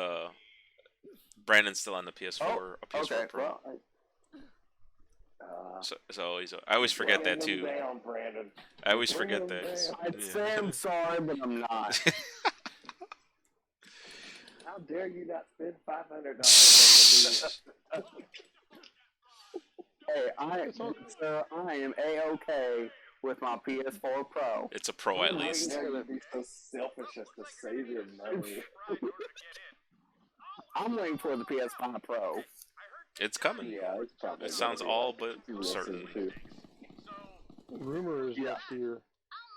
Brandon's still on the PS4. A PS4 okay, Pro. well, So he's. I always forget that too. Down, Brandon. I always forget that. I'd say I'm sorry, but I'm not. How dare you not spend $500 on the Hey, I am A-okay with my PS4 Pro. It's a Pro at least. How dare you be so selfish as to save your money? I'm waiting for the PS5 Pro. It's coming. Yeah, it's probably. It sounds all but certain. Rumor is next year.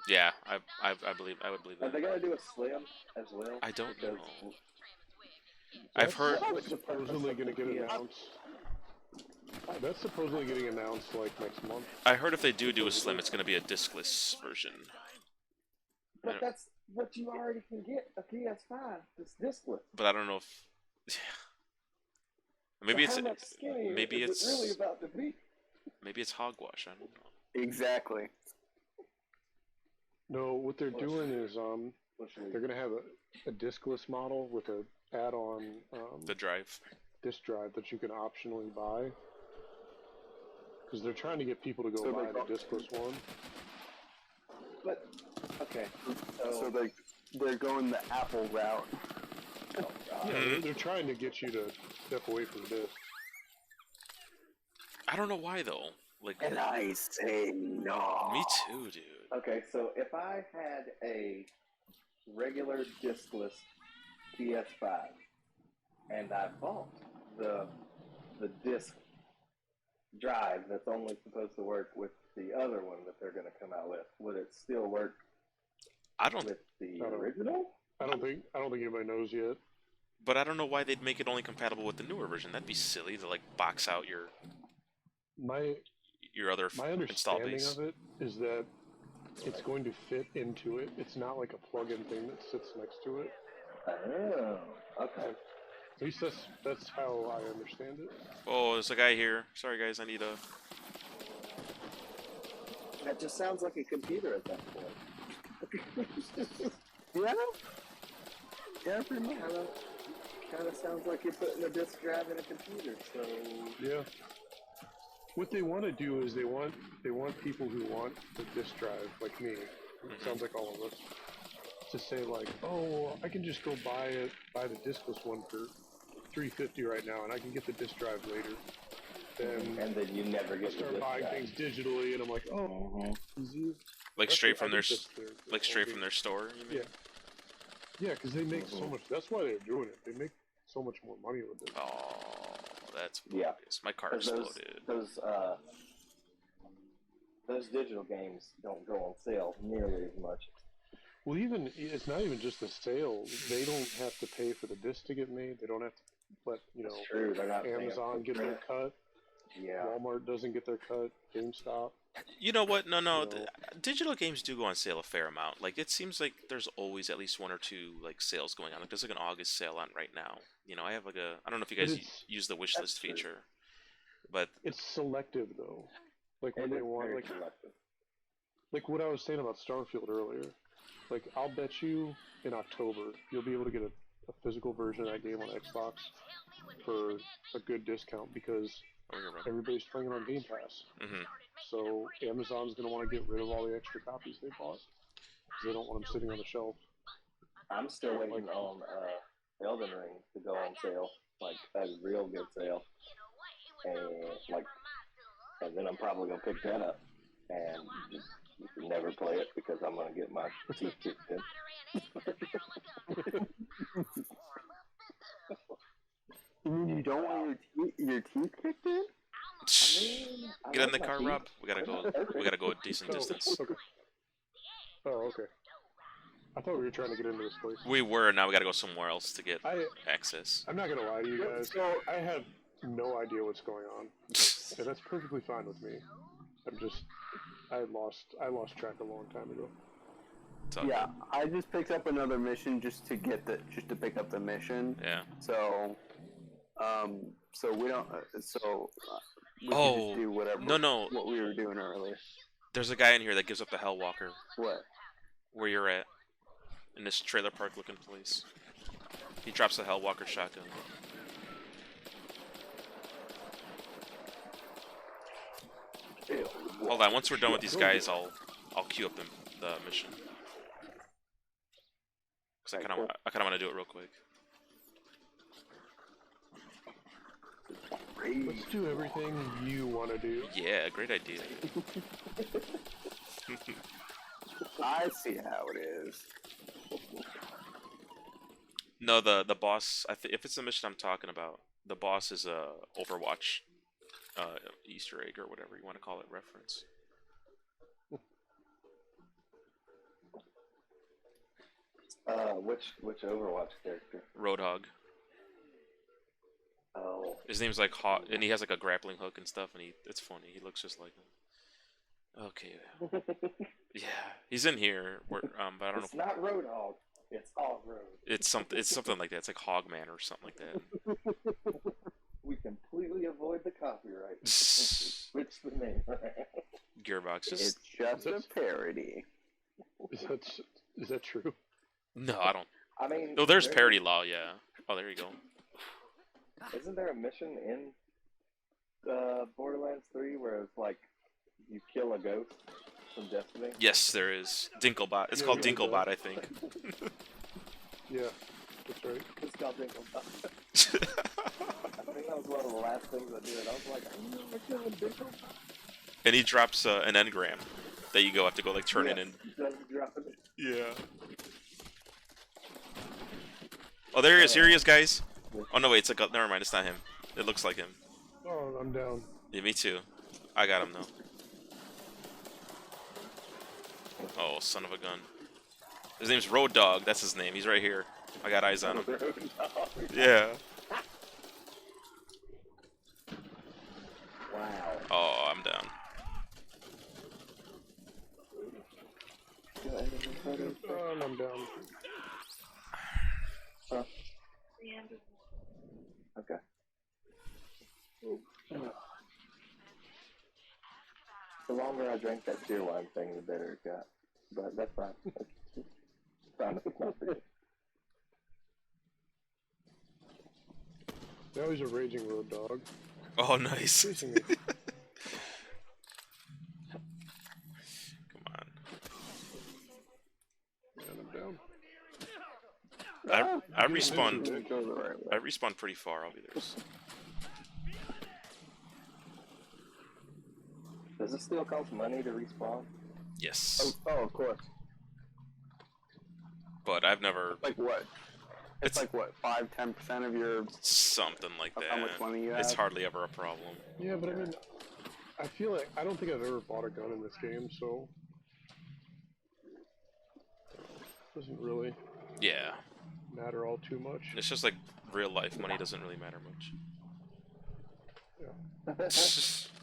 Yeah, I would believe Are they that. gonna do a Slim as well? I don't know. That's I've heard. supposedly going to get announced. That's supposedly getting announced like next month. I heard if they do a Slim, it's going to be a discless version. But that's what you already can get a PS5. It's discless. But I don't know if. Maybe So it's. how much skinnier Maybe is it's. it really about to be? Maybe it's hogwash. I don't know. Exactly. No, what they're doing is they're going to have a discless model with a add-on The drive. disk drive that you can optionally buy. Because they're trying to get people to go buy the discless one. But okay, So they're going the Apple route. oh God. Yeah, they're trying to get you to step away from this. I don't know why though. Like, And I say no. me too, dude. Okay, so if I had a regular discless PS5 and I bought the disc drive that's only supposed to work with the other one that they're going to come out with, would it still work I don't, with the I don't- original? I don't think anybody knows yet. but I don't know why they'd make it only compatible with the newer version. That'd be silly to like box out your My other my install understanding base. of it is that it's going to fit into it. It's not like a plug-in thing that sits next to it. Oh, okay. At least that's how I understand it. Oh, there's a guy here. Sorry guys, I need a. That just sounds like a computer at that point. Yeah. Yeah, pretty much. Kind of sounds like you're putting a disk drive in a computer. So Yeah. What they want to do is they want people who want the disk drive, like me. It sounds like all of us. To say like, oh, I can just go buy the diskless one for $350 right now, and I can get the disk drive later. Then and then you never I get the start disk buying drive. things digitally, and I'm like, oh, easy. Like straight from their like straight from their store. You mean? Yeah, because they make so much. That's why they're doing it. They make so much more money with it. Oh, that's Yeah. bogus. My car 'Cause exploded. Those digital games don't go on sale nearly as much. Well, even it's not even just the sale. They don't have to pay for the disc to get made. They don't have to let That's true. They're not paying Amazon for get their print. cut. Yeah. Walmart doesn't get their cut. GameStop. You know what? No. You know. Digital games do go on sale a fair amount. Like, it seems like there's always at least one or two like sales going on. Like, there's like an August sale on right now. You know, I have like I don't know if you But guys it's- use the wish That's list true. feature, but It's selective though. Like when It they is want very like selective. what I was saying about Starfield earlier. Like I'll bet you in October you'll be able to get a physical version of that game on Xbox for a good discount because over here, bro. everybody's playing it on Game Pass. Mm-hmm. So Amazon's going to want to get rid of all the extra copies they bought because they don't want them sitting on the shelf. I'm still waiting on Elden Ring to go on sale, like a real good sale, and then I'm probably gonna pick that up and just never play it because I'm gonna get my teeth kicked in. You mean you don't want your teeth kicked in? I Get in like the my car, teeth. Rob. We gotta go. We gotta go a decent distance. Okay. Oh, okay. I thought we were trying to get into this place. We were. Now we gotta go somewhere else to get I'm access. not gonna lie to you guys. I have no idea what's going on, and that's perfectly fine with me. I lost track a long time ago. It's all Yeah, I just picked up another mission just to pick up the mission. good. Yeah. So, we don't. We can Oh, just do whatever. no. What we were doing earlier. There's a guy in here that gives up the Hellwalker. What? Where you're at, in this trailer park looking place. He drops the Hellwalker shotgun. Hold on. Once we're done with these guys, I'll queue up the mission. Cause I kind of want to do it real quick. Let's do everything you want to do. Yeah, great idea. I see how it is. No, the boss. If it's the mission I'm talking about, the boss is a Overwatch Easter egg or whatever you want to call it reference. Which Overwatch character? Roadhog. Oh, His name's like Hawk, and he has like a grappling hook and stuff, and it's funny. He looks just like him. Okay. Yeah, he's in here. But I don't know. it's not Roadhog. It's Hog Road. It's something like that. It's like Hogman or something like that. We completely avoid the copyright. Switch the name. Gearbox. It's just a parody. Is that true? No, I don't. I mean, Oh, there's parody law. Yeah. Oh, there you go. Isn't there a mission in Borderlands 3 where it's like you kill a ghost from Destiny? Yes, there is. Dinklebot. It's Yeah, called yeah, Dinklebot, I think. Yeah. That's right. This guy thinking about it. I think that was one of the last things I did. I was like, I never killing Dinkel. And he drops an engram that you have to go like turn it in. Just dropping it. Yeah. Oh, there he is. Here he is, guys. Oh no, wait. It's like never mind. It's not him. It looks like him. Oh, I'm down. Yeah, me too. I got him though. Oh, son of a gun. His name's Road Dog. That's his name. He's right here. I got eyes on him. Yeah. Wow. Oh, I'm down. Oh, I'm down. Huh? Okay. The longer I drink that beer wine thing, the better it got. But that's fine. That's fine if it's not for you. Now he's a raging road dog. Oh, nice. Chasing me. Come on. And I'm down. I respawned. Go the right way. I respawned pretty far. I'll be there. Does it still cost money to respawn? Yes, Oh, of course. but I've never Like what? It's It's- like what, 5-10% of your something like of that. how much money you have. It's hardly ever a problem. Yeah, but I mean, I feel like I don't think I've ever bought a gun in this game, so it doesn't really Yeah, matter all too much. it's just like real life. Money doesn't really matter much.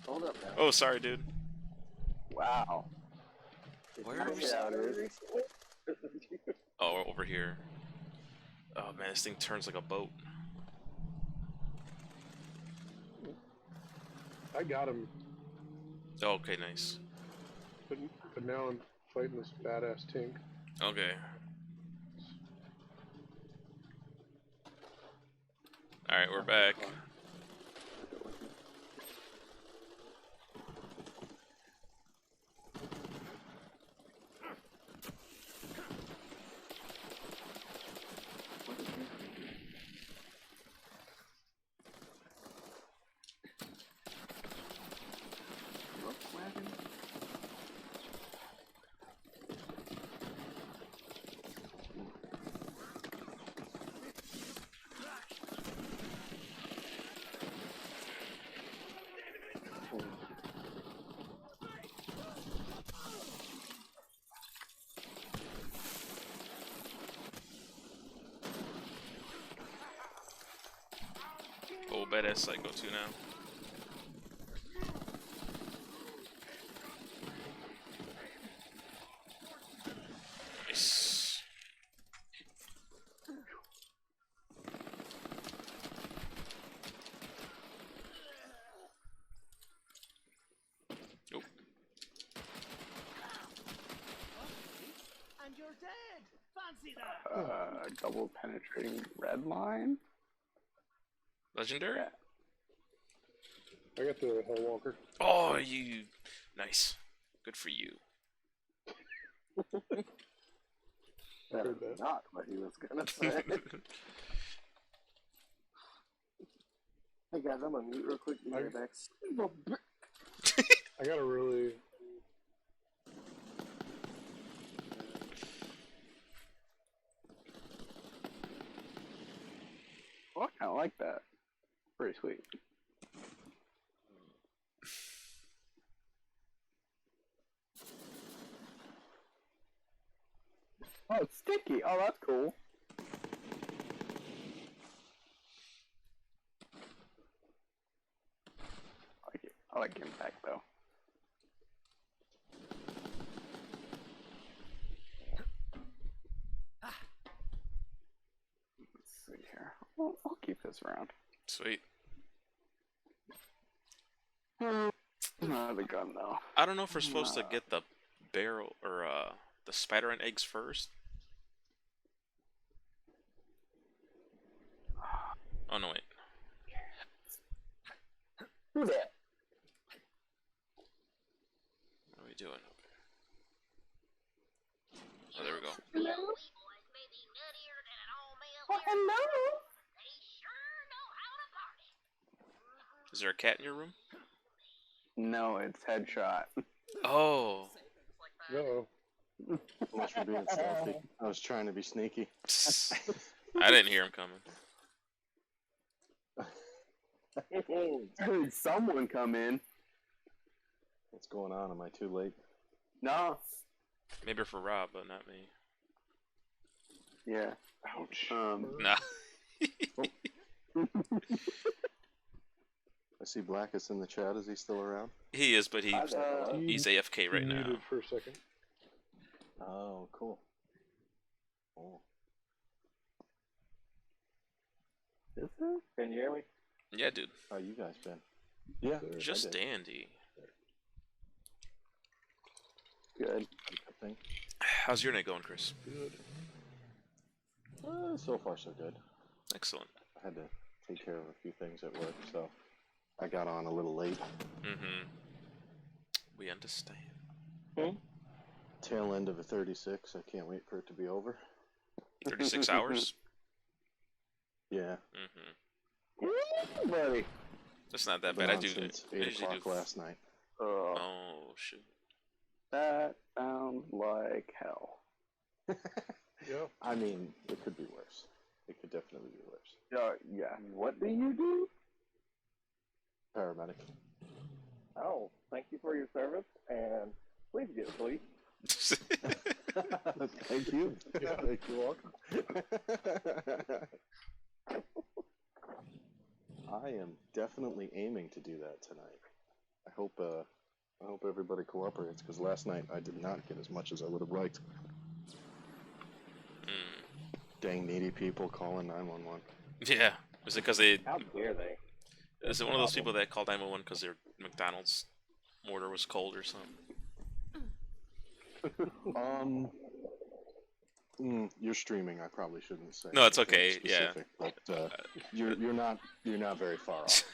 Hold up now. Oh, sorry, dude. Wow. Where are we? Yeah, it is. Oh, over here. Oh man, this thing turns like a boat. I got him, Oh, okay, nice. but now I'm fighting this badass Tink. Okay. All right, we're back. Oh, badass Psycho 2 now. Nice. Oh, And you're dead. Fancy that. Double penetrating red line? legendary. I got the Hellwalker. Oh, you. Nice. Good for you. That Heard was that. not what he was gonna say. Hey guys, I'm gonna mute real quick. Be right back. I got a really. Oh, I kind of like that. Pretty sweet. Oh, it's sticky. Oh, that's cool. I like it. I like impact though. Let's see here. I'll keep this around. Sweet. Not the gun though. I don't know if we're supposed to get the barrel or the spider and eggs first. Oh no, wait. Who that? What are we doing? Oh, there we go. Oh, Hello. Is there a cat in your room? No, it's Headshot. Oh. No. Much for being stealthy. I was trying to be sneaky. I didn't hear him coming. Heard someone come in. What's going on? Am I too late? No. Maybe for Rob, but not me. Yeah. Ouch. Nah. I see Blackus in the chat. Is he still around? He is, but he's AFK right now. Muted for a second. Oh, cool. Oh. Is there? Can you hear me? Yeah, dude. How you guys been? Yeah, Just I did. dandy. Good. I think. How's your night going, Chris? Good. So far, so good. Excellent. I had to take care of a few things at work, so I got on a little late. Mm-hmm. We understand. Tail end of a 36. I can't wait for it to be over. 36 hours? Yeah. Mm-hmm. Buddy. That's not that I've been bad. on since 8 o'clock last night. Oh, shoot. That sounds like hell. Yeah. I mean, it could be worse. It could definitely be worse. Yeah. What do you do? Paramedic. Oh, thank you for your service, and please get sleep. Thank you. Yeah. You're welcome. I am definitely aiming to do that tonight. I hope everybody cooperates, because last night I did not get as much as I would have liked. Dang needy people calling 911. Yeah. Is it because they... How dare they? Is it one of those people that called 911 because their McDonald's order was cold or something? You're streaming. I probably shouldn't say. No, it's anything okay, yeah. specific, but you're not very far off.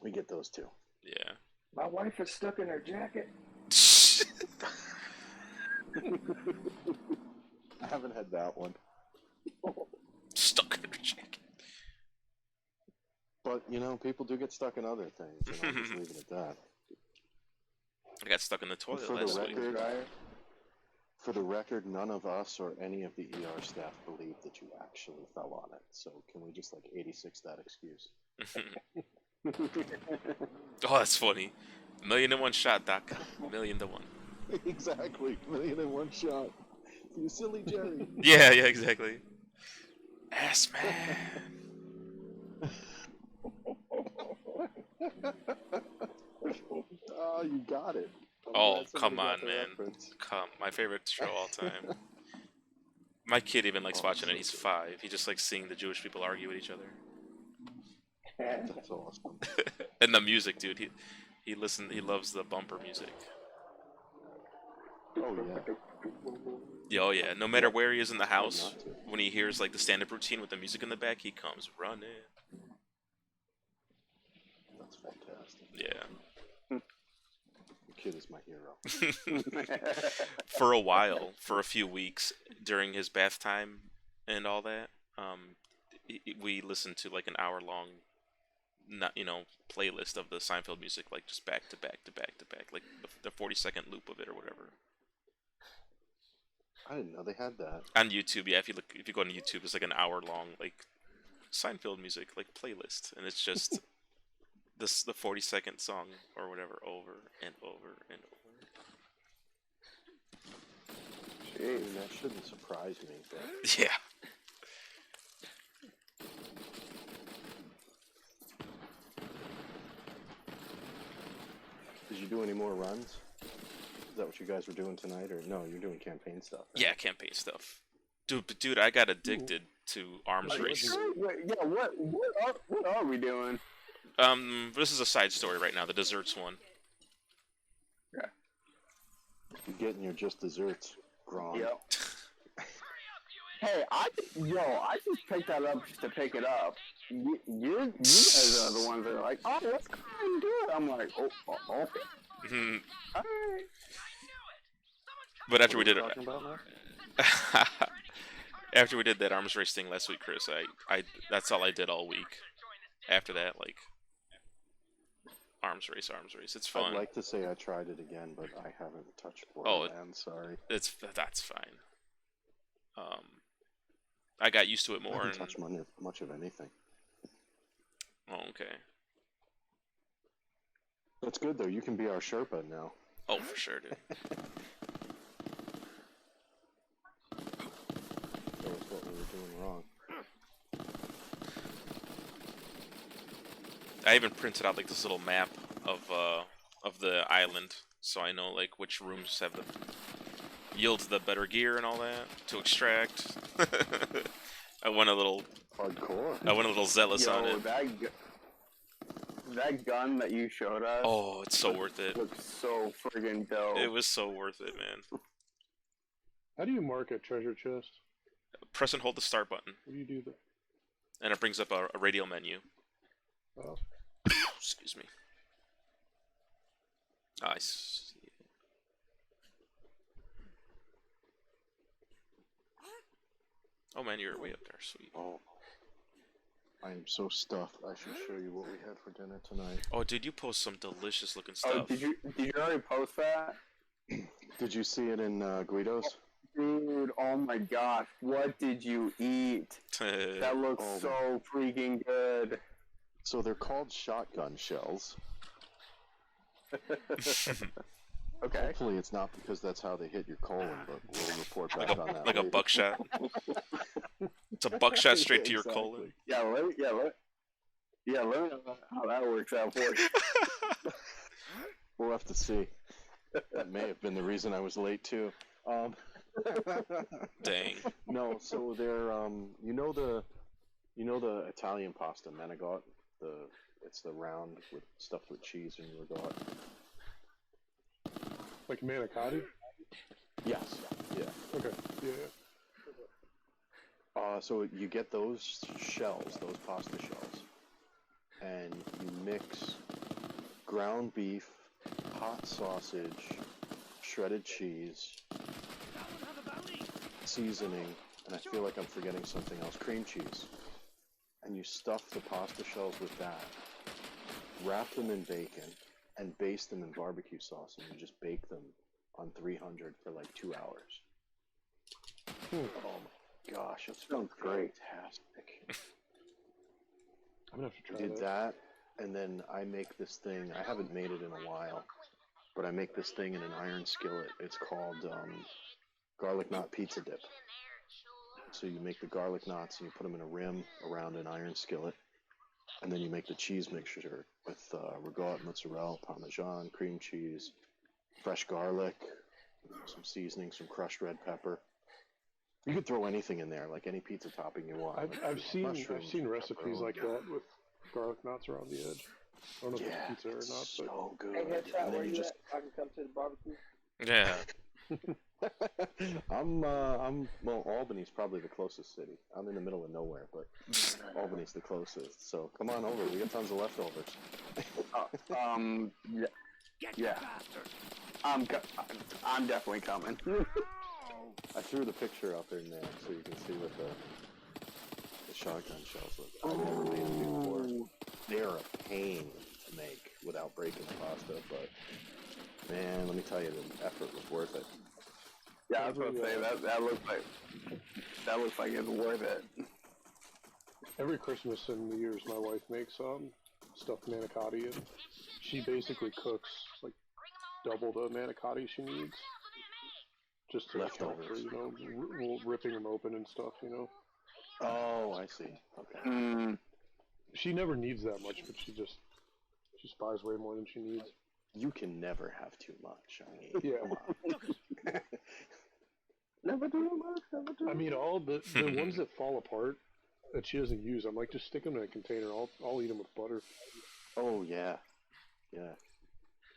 We get those too. Yeah. My wife is stuck in her jacket. I haven't had that one. Stuck in her jacket. But, people do get stuck in other things, and I'll just leave it at that. I got stuck in the toilet For last the week. record, For the record, none of us or any of the ER staff believe that you actually fell on it. So can we just 86 that excuse? Oh, that's funny. 1,000,001shot.com. 1,000,001. Exactly. 1,000,001 shot. You silly Jerry. Yeah, exactly. Ass man. Oh, you got it. Oh, come on, man. My favorite show all time. My kid even likes watching it. He's 5. He just likes seeing the Jewish people argue with each other. That's awesome. And the music, dude. He loves the bumper music. Oh, yeah. Yeah, oh yeah. No matter where he is in the house, when he hears the stand-up routine with the music in the back, he comes running. That's fantastic. Yeah. The kid is my hero. For a while, for a few weeks, during his bath time and all that, we listened to an hour-long, playlist of the Seinfeld music, just back to back to back to back, the 40-second loop of it or whatever. I didn't know they had that. On YouTube, yeah. If you go on YouTube, it's an hour-long Seinfeld music playlist, and it's just the 40-second song or whatever over and over and over. Jeez, that shouldn't surprise me. But... Yeah. Did you do any more runs? Is that what you guys were doing tonight, or no? You're doing campaign stuff. Right? Yeah, campaign stuff. Dude, I got addicted to Arms Race. Yeah, what are we doing? This is a side story right now, the desserts one. Yeah. You're getting your just desserts, Grom. Yep. Hey, I just picked that up just to pick it up. You guys are the ones that are like, oh, let's go ahead and do it. I'm like, oh okay. Mhm. All right. But after we did it, Talking about now? After we did that arms race thing last week, Chris, I that's all I did all week. After that, like arms race. It's fun. I'd like to say I tried it again, but I haven't touched Oh, Borderlands. Sorry. That's fine. I got used to it I more. haven't touched much of anything. Oh, okay. That's good though. You can be our Sherpa now. Oh, for sure, dude. Show us what we were doing wrong. I even printed out like this little map of the island, so I know like which rooms have the yield the better gear and all that to extract. I went a little hardcore. I went a little zealous on Yo, it. that gun that you showed us. Oh, it's so worth it. Looks so friggin' dope. It was so worth it, man. How do you mark a treasure chest? Press and hold the start button, What do you do there? and it brings up a radial menu. Oh. Excuse me. I see. Oh man, you're way up there. Sweet. Oh, I am so stuffed. I should show you what we had for dinner tonight. Oh, dude, you post some delicious looking Oh, stuff. did you already post that? Did you see it in Guido's? Dude, oh my gosh, what did you eat? That looks Oh, so freaking good. So they're called shotgun shells. Okay. Hopefully it's not because that's how they hit your colon, but we'll report back on that like a later. buckshot. It's a buckshot straight to your Exactly. colon. Yeah, let me know how that works out for you. We'll have to see. That may have been the reason I was late too. Dang. No, so they're you know the Italian pasta manigot, it's the round with stuffed with cheese and rigot. Like manicotti? Yes. Yeah. Okay. Yeah. So you get those shells, those pasta shells, and you mix ground beef, hot sausage, shredded cheese, seasoning, and I feel like I'm forgetting something else, cream cheese. And you stuff the pasta shells with that, wrap them in bacon, and baste them in barbecue sauce, and you just bake them on 300 for like 2 hours. Oh my gosh, it sounds fantastic. I'm gonna have to I try did that, and then I make this thing. I haven't made it in a while, but I make this thing in an iron skillet. It's called garlic knot pizza dip. So you make the garlic knots and you put them in a rim around an iron skillet, and then you make the cheese mixture with ricotta, mozzarella, parmesan, cream cheese, fresh garlic, some seasoning, some crushed red pepper. You could throw anything in there, like any pizza topping you want. I've seen mushrooms, recipes pepperoni. like that with garlic knots around the edge. I don't know if Yeah, it's pizza or it's not, but so good. Hey, Headshot, And where then you just at? I can come to the barbecue. Yeah. I'm well, Albany's probably the closest city. I'm in the middle of nowhere, but Albany's the closest. So come on over. We got tons of leftovers. Yeah. I'm definitely coming. I threw the picture up in there so you can see what the shotgun shells look. I've never made them before. They are a pain to make without breaking the pasta, but man, let me tell you, the effort was worth it. Yeah, I was gonna say that looks like it's worth it. every Christmas and New Year's, my wife makes stuffed manicotti, and she basically cooks like double the manicotti she needs, just to account for ripping them open and stuff. Oh, I see. Okay. Mm, She never needs that much, but she buys way more than she needs. You can never have too much. I mean, Yeah. come on. never do much. Never do. I mean, all the ones that fall apart that she doesn't use, I'm like, just stick them in a container. I'll eat them with butter. Oh yeah, yeah.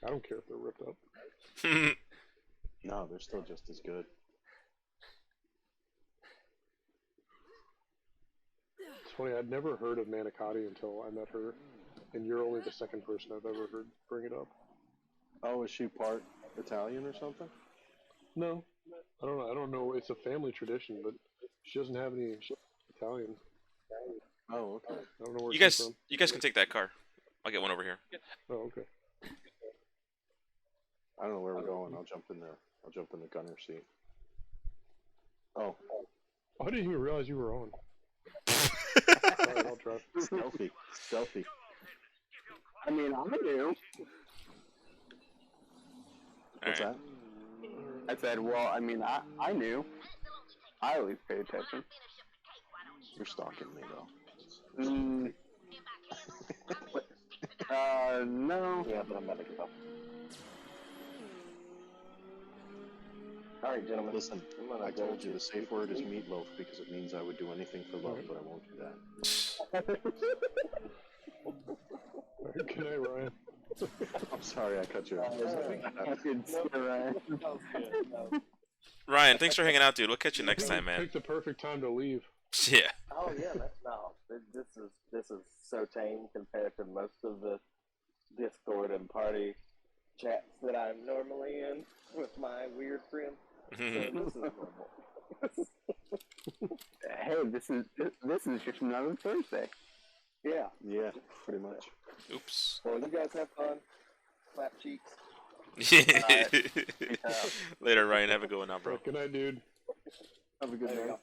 I don't care if they're ripped up. No, they're still just as good. It's funny, I'd never heard of manicotti until I met her, and you're only the second person I've ever heard bring it up. Oh, is she part Italian or something? No, I don't know. It's a family tradition, but She doesn't have any Italian. Oh, okay. I don't know where You she's guys, from. you guys can take that car. I'll get one over here. Oh, okay. I don't know where we're going. I'll jump in the gunner seat. Oh, I didn't even realize you were on. Alright, I'll try. stealthy. I mean, I'm new. What's Alright. that? I said, well, I mean, I knew. I at least paid attention. You're stalking me though. Mm, no. Yeah, but I'm about to get off. All right, gentlemen. Listen, I'm gonna I go told you to the safe word is meatloaf because it means I would do anything for love, but I won't do that. Good night, Ryan. I'm sorry I cut you off. Fucking Ryan. That was good. That was... Ryan, thanks for hanging out, dude. We'll catch you next time, man. Pick the perfect time to leave. Yeah. Oh yeah, no. This is so tame compared to most of the Discord and party chats that I'm normally in with my weird friends. So this is normal. Hey, this is just another Thursday. Yeah. Yeah, pretty much. Oops. Well, you guys have fun. Clap cheeks. Later, Ryan. Have a good one now, bro. Good night, dude. Have a good There you night.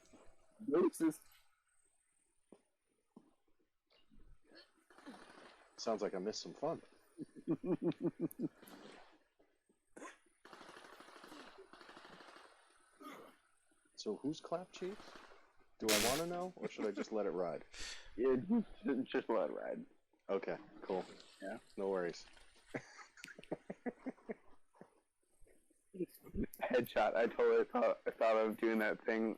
go. Deuces. Sounds like I missed some fun. So who's Clap Cheeks? Do I want to know, or should I just let it ride? Yeah, just let it ride. Okay, cool. Yeah. No worries. Headshot. I totally thought of doing that thing.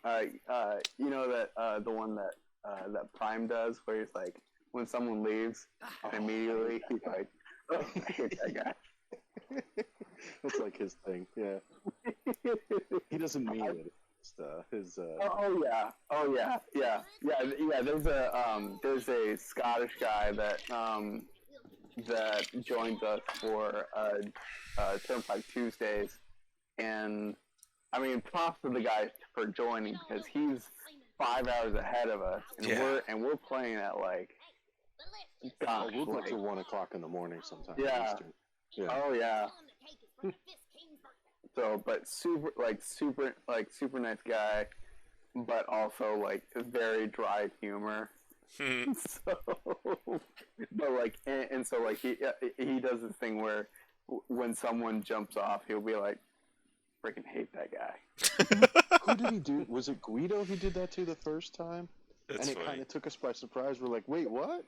You know that the one that that Prime does, where he's like, when someone leaves, immediately he's like, oh, I hate that guy. That's like his thing. Yeah. He doesn't mean it. It's Oh yeah. There's a Scottish guy that joins us for Turnpike Tuesdays, and I mean, props to the guy for joining because he's 5 hours ahead of us, and Yeah. we're playing at like, gosh, we'll get like, to 1 o'clock in the morning sometimes. Yeah. Yeah. oh yeah. So, but super nice guy, but also like very dry humor. So, but like, and so like he does this thing where when someone jumps off, he'll be like, "Freaking hate that guy." Who did he do? Was it Guido he did that to the first time? That's and it funny. kind of took us by surprise. We're like, wait, what?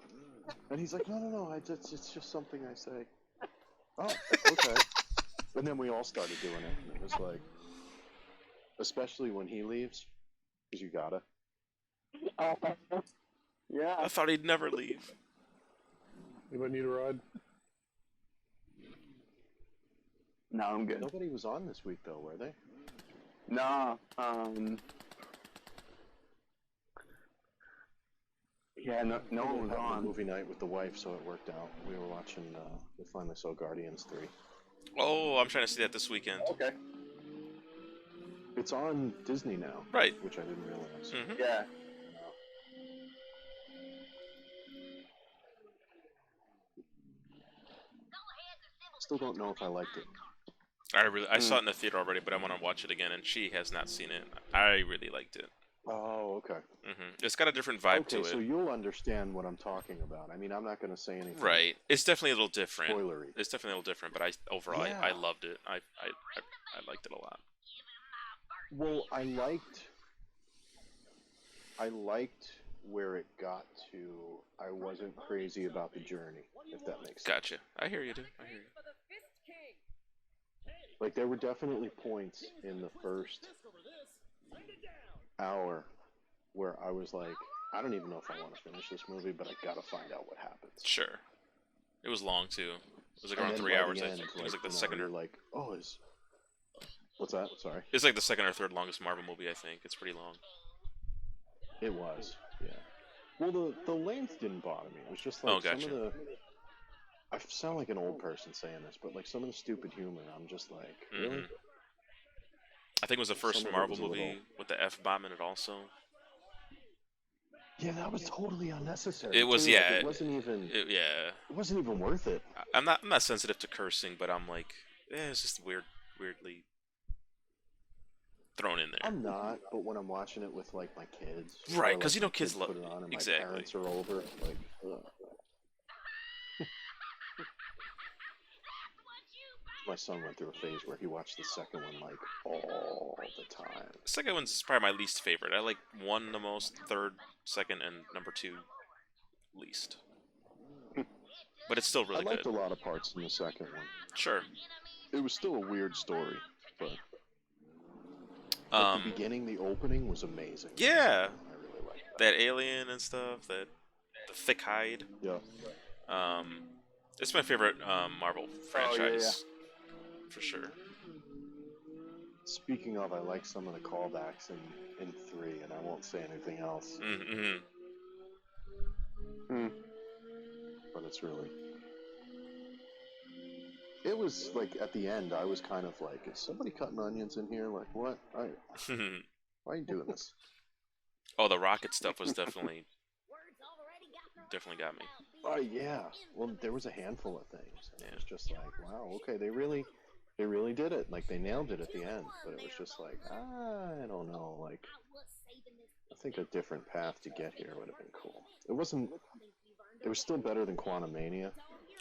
And he's like, no, it's just something I say. Oh, okay. And then we all started doing it. And it was like, especially when he leaves, because you gotta. Yeah. I thought he'd never leave. Anybody need a ride? No, I'm good. Nobody was on this week, though, were they? No. Yeah, no one was Having a on. movie night with the wife, so it worked out. We were watching, we finally saw Guardians 3. Oh, I'm trying to see that this weekend. Okay. It's on Disney now. Right. Which I didn't realize. Hmm. Yeah. Still don't know if I liked it. I saw it in the theater already, but I want to watch it again, and she has not seen it. I really liked it. Oh, okay. It's got a different vibe Okay, to it. so you'll understand what I'm talking about. I mean, I'm not going to say anything. Right. It's definitely a little different. Spoilery. It's definitely a little different, but overall, Yeah. I loved it. I liked it a lot. Well, I liked where it got to. I wasn't crazy about the journey, if that makes sense. Gotcha. I hear you, dude. I hear you. Like, there were definitely points in the first hour where I was like, I don't even know if I want to finish this movie, but I gotta find out what happens. Sure. It was long, too. It was like And around then 3 by hours, the I end, think. It was like the second you're or... like, oh, what's that? Sorry. It's like the second or third longest Marvel movie, I think. It's pretty long. It was, yeah. Well, the length didn't bother me. It was just like gotcha. some of the... I sound like an old person saying this, but like some of the stupid humor, I'm just like, really? I think it was the first Some of it Marvel was a movie little- with the F-bomb in it also. Yeah, that was totally unnecessary. It was, too. Like, yeah. it wasn't even. Yeah. It wasn't even worth it. I'm not sensitive to cursing, but I'm like, it's just weirdly thrown in there. I'm not, but when I'm watching it with like my kids, Right, or, because like, you know my kids love put it on and exactly. my parents are over, like. Ugh. My son went through a phase where he watched the second one like all the time. The second one's probably my least favorite. I like 1 the most, third, second, and number 2 least. But it's still really I liked good. a lot of parts in the second one. Sure. It was still a weird story, but the beginning, the opening was amazing. Yeah. I really liked That alien and stuff, the thick hide. Yeah. It's my favorite Marvel franchise. yeah. For sure. Speaking of, I like some of the callbacks in 3, and I won't say anything else. Mm-hmm. But it's really... It was, like, at the end, I was kind of like, is somebody cutting onions in here? Like, what? Why are you doing this? Oh, the rocket stuff was definitely got me. Oh, yeah. Well, there was a handful of things. And it was just like, wow, okay, they really did it. Like, they nailed it at the end. But it was just like, I don't know. Like, I think a different path to get here would have been cool. It wasn't... It was still better than Quantumania.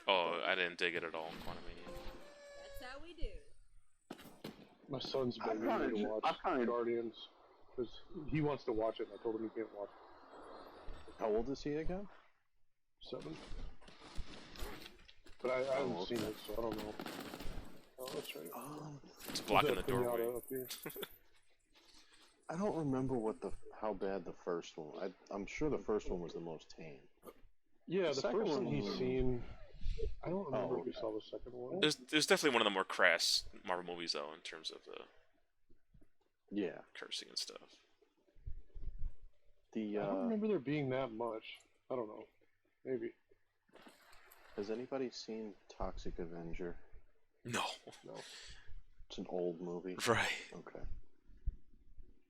Oh, I didn't dig it at all in Quantumania. That's how we do. My son's been meaning to watch Guardians because he wants to watch it. And I told him he can't watch it. How old is he again? 7. But I haven't seen it, so I don't know. Oh, that's right. It's blocking the doorway. I don't remember how bad the first one. I'm sure the first one was the most tame. Yeah, the first one he's seen. I don't remember if okay. we saw the second one. It was definitely one of the more crass Marvel movies, though, in terms of the cursing and stuff. I don't remember there being that much. I don't know. Maybe. Has anybody seen Toxic Avenger? No. No. It's an old movie. Right. Okay.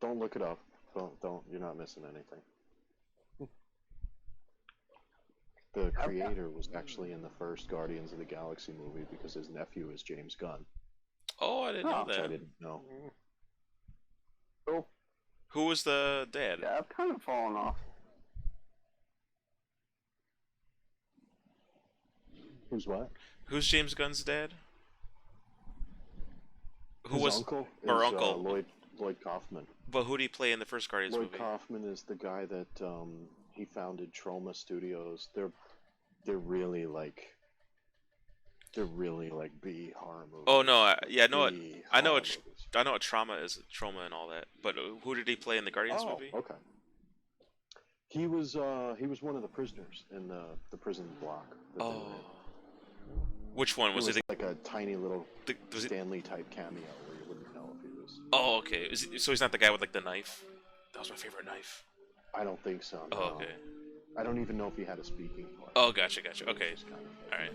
Don't look it up. Don't. You're not missing anything. The creator was actually in the first Guardians of the Galaxy movie because his nephew is James Gunn. Oh, I didn't know Which that. I didn't know. Cool. Who was the dad? Yeah, I've kind of fallen off. Who's what? Who's James Gunn's dad? His uncle? Or is, uncle? Lloyd Kaufman. But who did he play in the first Guardians Lloyd movie? Kaufman is the guy that he founded Troma Studios. They're really like B horror movies. Oh no, I know what trauma and all that. But who did he play in the Guardians movie? Okay. He was one of the prisoners in the prison block. That they were in. Which one was it? Like a tiny little Stanley type cameo where you wouldn't know if he was. Oh, okay. So he's not the guy with like the knife? That was my favorite knife. I don't think so. No. Oh, okay. I don't even know if he had a speaking part. Oh, gotcha. Okay. Kind of All right.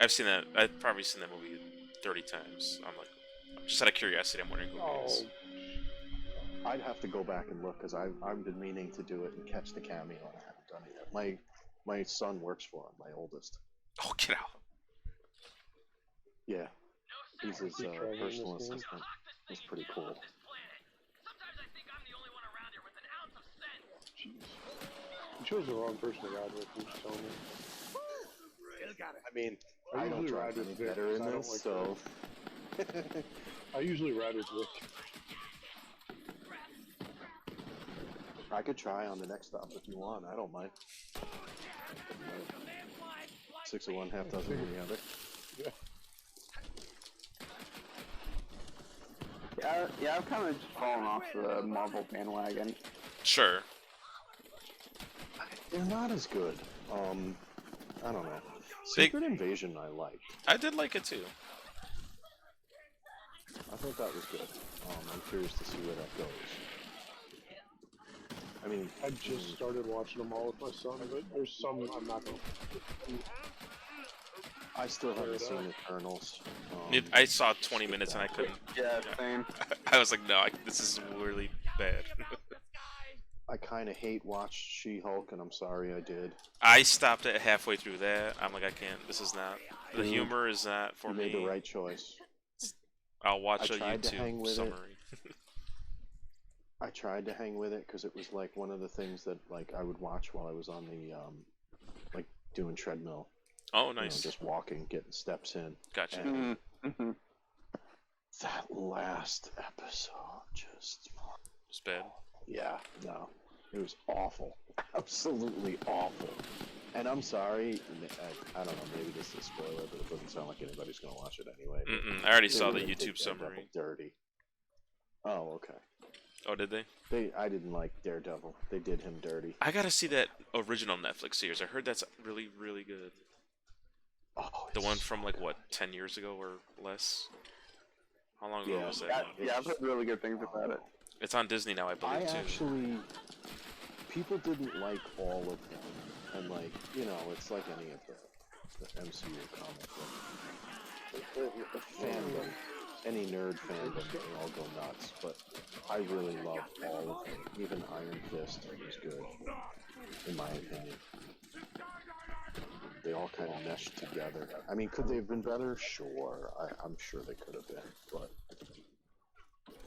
I've seen that. I've probably seen that movie 30 times. I'm like, just out of curiosity, I'm wondering who he is. I'd have to go back and look because I've been meaning to do it and catch the cameo and I haven't done it yet. My son works for him, my oldest. Oh, get out. Yeah. He's his personal assistant. It's pretty cool. Jeez. You chose the wrong person to ride with, you just told me. I mean, I don't usually try ride to with be Vic, better in I don't this, like so... I usually ride with Vic. I could try on the next stop if you want. I don't mind. 6 of one, half dozen of the other. Yeah, I've kind of just fallen off the Marvel bandwagon. Sure. They're not as good. I don't know. Secret Invasion I liked. I did like it too. I thought that was good. I'm curious to see where that goes. I mean, I just started watching them all with my son, but there's some I'm not going to. I still haven't seen Eternals. I saw 20 minutes and I couldn't. Yeah, same. I was like, no, this is really bad. I kind of hate watched She-Hulk, and I'm sorry I did. I stopped it halfway through that. I'm like, I can't. This is not. The Dude, humor is not for You me. made the right choice. I'll watch I a tried to hang YouTube with it. summary. I tried to hang with it because it was like one of the things that like I would watch while I was on the like doing treadmill. Oh, You know, nice. just walking, getting steps in. Gotcha. And Mm-hmm. that last episode just It's bad. yeah, no. It was awful. Absolutely awful. And I'm sorry, I don't know, maybe this is a spoiler, but it doesn't sound like anybody's going to watch it anyway. I already They saw the really did YouTube summary. Daredevil dirty. Oh, okay. Oh, did they? I didn't like Daredevil. They did him dirty. I gotta see that original Netflix series. I heard that's really, really good. Oh, The one it's from so like good. what, 10 years ago or less? How long ago Yeah. was that? Yeah, I've heard really good things about it. It's on Disney now, I I believe too. actually, people didn't like all of them, and like it's like any of the MCU comic book. The fandom, any nerd fandom, they all go nuts. But I really loved all of them. Even Iron Fist was good, in my opinion. They all kind of meshed together. I mean, could they have been better? Sure, I'm sure they could have been, but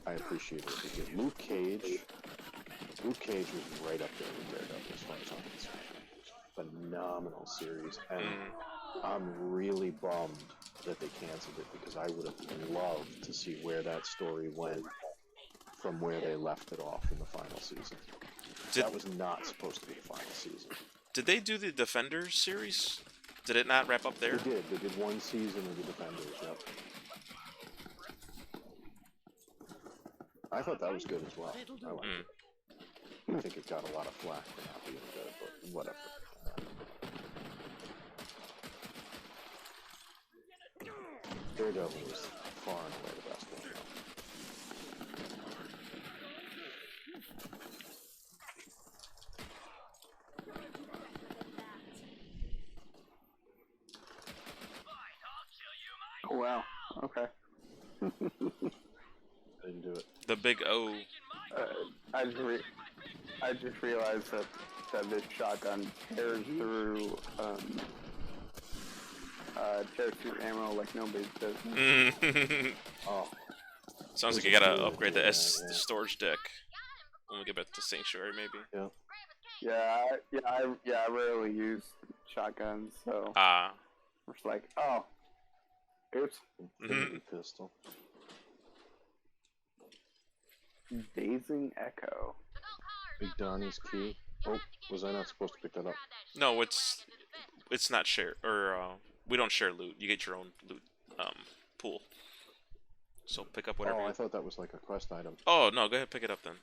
I appreciate what they did. Luke Cage was right up there with Daredevil as far as I'm concerned. Phenomenal series, and I'm really bummed that they canceled it because I would have loved to see where that story went from where they left it off in the final season. That was not supposed to be the final season. Did they do the Defenders series? Did it not wrap up there? They did. They did one season of the Defenders, yep. I thought that was good as well. I liked it. I think it got a lot of flack for not being good, but whatever. Daredevil was far and away the best one. Oh wow. Okay. I didn't do it. The big O. I just realized that this shotgun tears through ammo like nobody's business. Oh, Sounds like you gotta upgrade the storage deck when we get back to Sanctuary, maybe. yeah. I rarely use shotguns, so Ah. I'm just like, oh, oops. Infinity pistol. Dazing Echo. Big Donnie's key. Oh, was I not supposed to pick that up? No, it's not share or we don't share loot. You get your own loot pool. So pick up whatever. Oh, I you... thought that was like a quest item. Oh no, go ahead, pick it up then.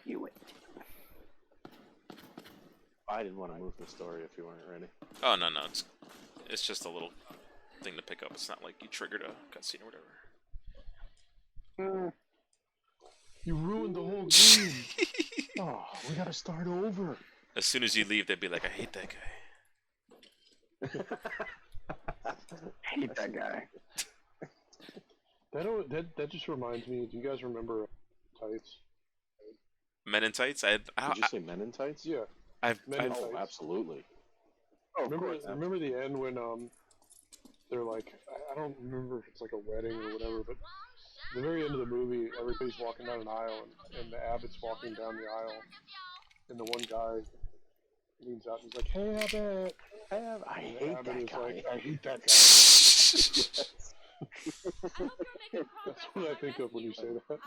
You it. I didn't want to move the story if you weren't ready. Oh no, it's just a little thing to pick up. It's not like you triggered a cutscene or whatever. You ruined the whole game. Oh, we gotta start over. As soon as you leave, they'd be like, "I hate that guy." Hate that guy. That just reminds me. Do you guys remember Tights? Men in Tights. Did you say Men in Tights? Yeah. I've Oh, absolutely. Oh, remember the end when they're like, I don't remember if it's like a wedding or whatever, but the very end of the movie, everybody's walking down an aisle, and the Abbott's walking down the aisle, and the one guy leans out and he's like, "Hey, Abbott." I hate Abbott that is guy. like, I hate that guy. That's what I think of when you say that.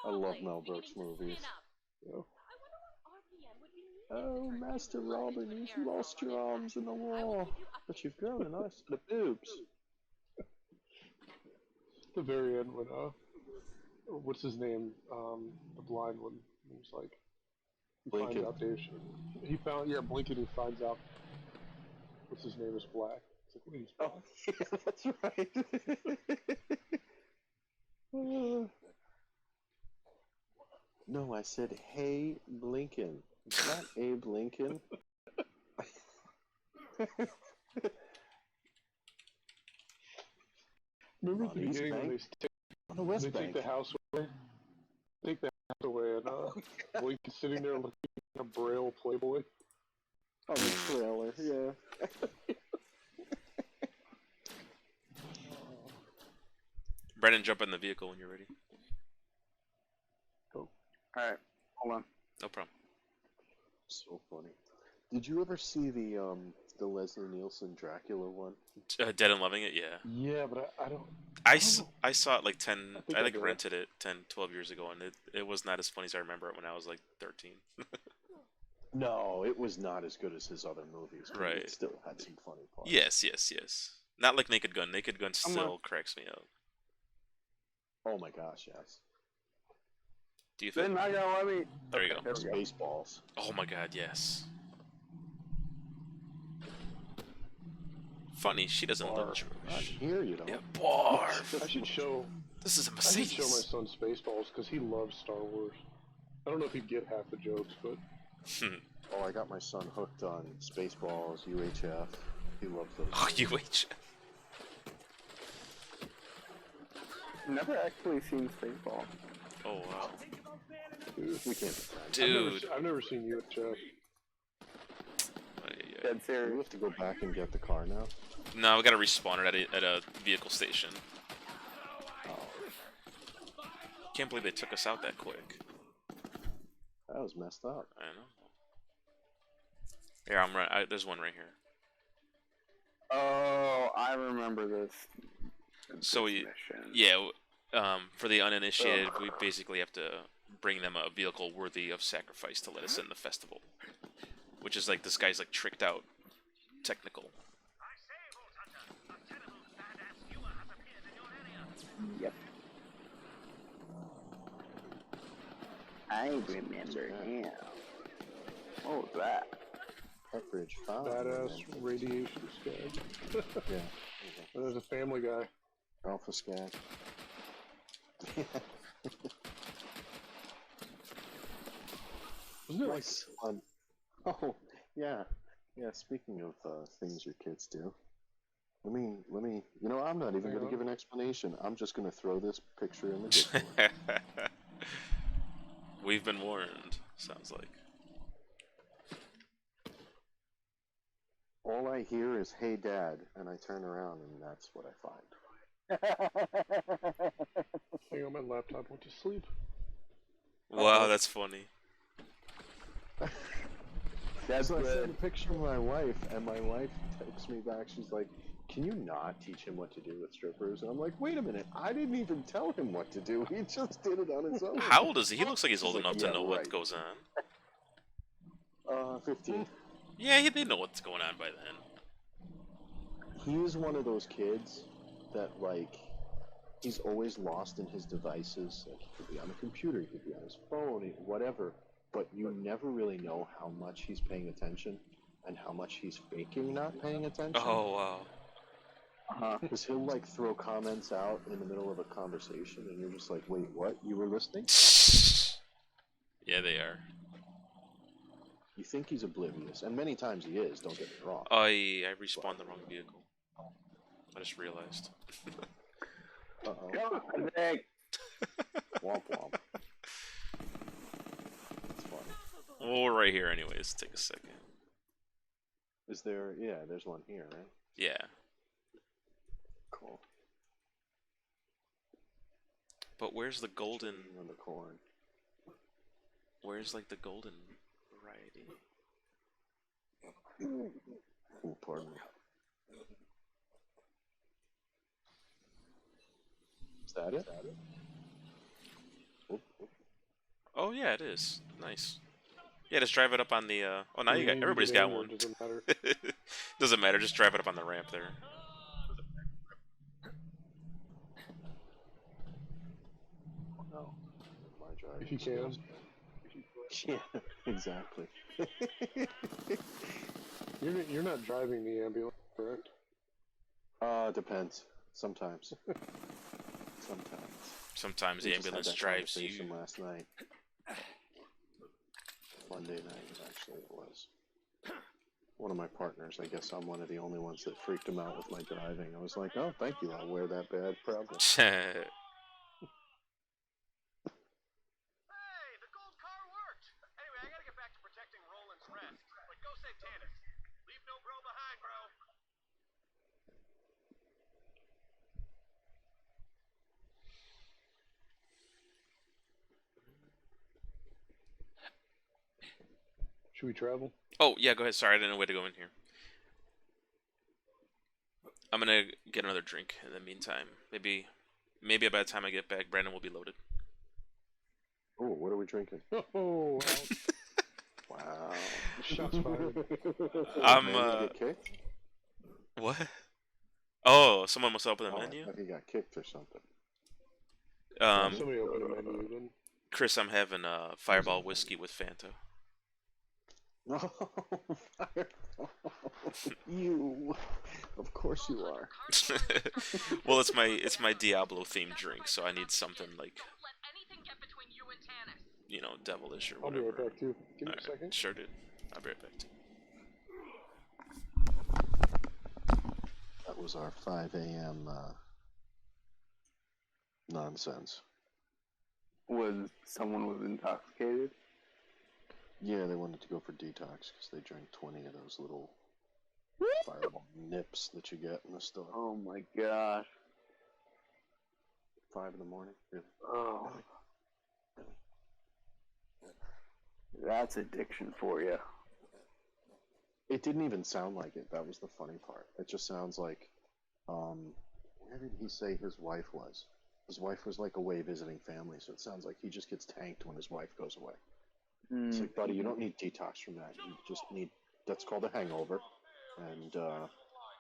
I love Mel Brooks movies. Yeah. Oh, Master Robin, you've lost your arms in the war, but you've grown a nice set of boobs. The very end when what's his name? The blind one. He was like, he finds Blinken. out he found Blinken. He finds out what's his name is black. It's like, wait, he's black. Oh, yeah, that's right. No, I said, hey, Blinken. Not Abe Lincoln. Remember at the Money's beginning when bank. they On the West They Bank. take the house away. Take the house away, and Lincoln's sitting there looking like a Braille Playboy. Oh, the trailer, yeah. Brennan, jump in the vehicle when you're ready. Cool. All right, hold on. No problem. So funny. Did you ever see the Leslie Nielsen Dracula one? Dead and Loving It, yeah. Yeah, but I don't. I saw it like 10, think I I like did. rented it 10, 12 years ago, and it was not as funny as I remember it when I was like 13. No, it was not as good as his other movies. But Right. It still had some funny parts. Yes. Not like Naked Gun. Naked Gun still cracks me up. Oh my gosh, yes. Do you think? Then I gotta let me. There you go. There we go. Spaceballs. Oh my god, yes. Funny, she doesn't look Not Jewish. here, you don't. Yeah, barf. I should show. This is a I should show my Mercedes. son Spaceballs because he loves Star Wars. I don't know if he'd get half the jokes, but Oh, I got my son hooked on Spaceballs, UHF. He loves those. Oh, UH. Never actually seen Spaceball. Oh wow. We can't be friends. Dude. I've never seen you at Jeff. Dead Do serious. we have to go back and get the car now? No, we gotta respawn it at a vehicle station. Can't believe they took us out that quick. That was messed up. I know. Here, I'm right. There's one right here. Oh, I remember this. So this we, mission. yeah, for the uninitiated, we basically have to bring them a vehicle worthy of sacrifice to let us in the festival. Which is like, this guy's like tricked out, technical. Yep. I remember him. What was that? Pepperidge Farm. Badass radiation skag. Yeah. And there's a Family Guy. Alpha Scat. Wasn't it like Nice. Oh, yeah. Yeah, speaking of things your kids do. Let me, I'm not even Hang going to on. give an explanation. I'm just going to throw this picture in the Discord. We've been warned, sounds like. All I hear is, "Hey, Dad," and I turn around, and that's what I find. hang on, my laptop went to sleep. Wow, that's funny. That's So I sent good. a picture of my wife, and my wife texts me back. She's like, "Can you not teach him what to do with strippers?" And I'm like, "Wait a minute, I didn't even tell him what to do. He just did it on his own." How old is he? He looks like he's old She's enough like, to "Yeah, know what right." goes on. 15. Yeah, they know what's going on by then. He is one of those kids that, like, he's always lost in his devices. Like, he could be on the computer, he could be on his phone, whatever. But you never really know how much he's paying attention and how much he's faking not paying attention. Oh, wow. Because he'll, like, throw comments out in the middle of a conversation, and you're just like, "Wait, what? You were listening?" Yeah, they are. You think he's oblivious, and many times he is, don't get me wrong. I respawned the wrong vehicle. I just realized. Uh-oh. God, Nick. Womp womp. That's funny. Well, we're right here anyways. Take a second. Is there... Yeah, there's one here, right? Yeah. Cool. But where's the golden... On the corn. Where's, like, the golden variety? Ooh, pardon me. Is that it? Oop, oop. Oh, yeah, it is. Nice. Yeah, just drive it up on the, Oh, now you got... Can Everybody's get got in, or one. does it matter? Doesn't matter, just drive it up on the ramp there. No. My driving If you can. skills. Yeah, exactly. You're not driving the ambulance, correct? Depends. Sometimes. Sometimes. Sometimes the We just had ambulance that drives conversation you. last night. Monday night, actually, it was. One of my partners, I guess I'm one of the only ones that freaked him out with my driving. I was like, "Oh, thank you, I'll wear that bad, probably." Should we travel? Oh, yeah, go ahead. Sorry, I didn't know where to go in here. I'm gonna get another drink in the meantime. Maybe by the time I get back, Brandon will be loaded. Oh, what are we drinking? Oh, Wow. shots fired. I'm, Man, get kicked? What? Oh, someone must open the Oh, menu? I thought he got kicked or something. Somebody open a menu then. Chris, I'm having Fireball whiskey with Fanta. No, Fireball. You. Of course you are. Well, it's my Diablo themed drink, so I need something like, devilish or I'll be whatever. right back too. Give me a Alright, second. sure, dude. I'll be right back. That was our 5 a.m. Nonsense. Someone was intoxicated? Yeah, they wanted to go for detox because they drank 20 of those little Fireball nips that you get in the store. Oh my gosh. 5 in the morning. Really? Oh. That's addiction for you. It didn't even sound like it. That was the funny part. It just sounds like, where did he say his wife was? His wife was like away visiting family, so it sounds like he just gets tanked when his wife goes away. It's like, buddy, you don't need detox from that. You just need, that's called a hangover, and you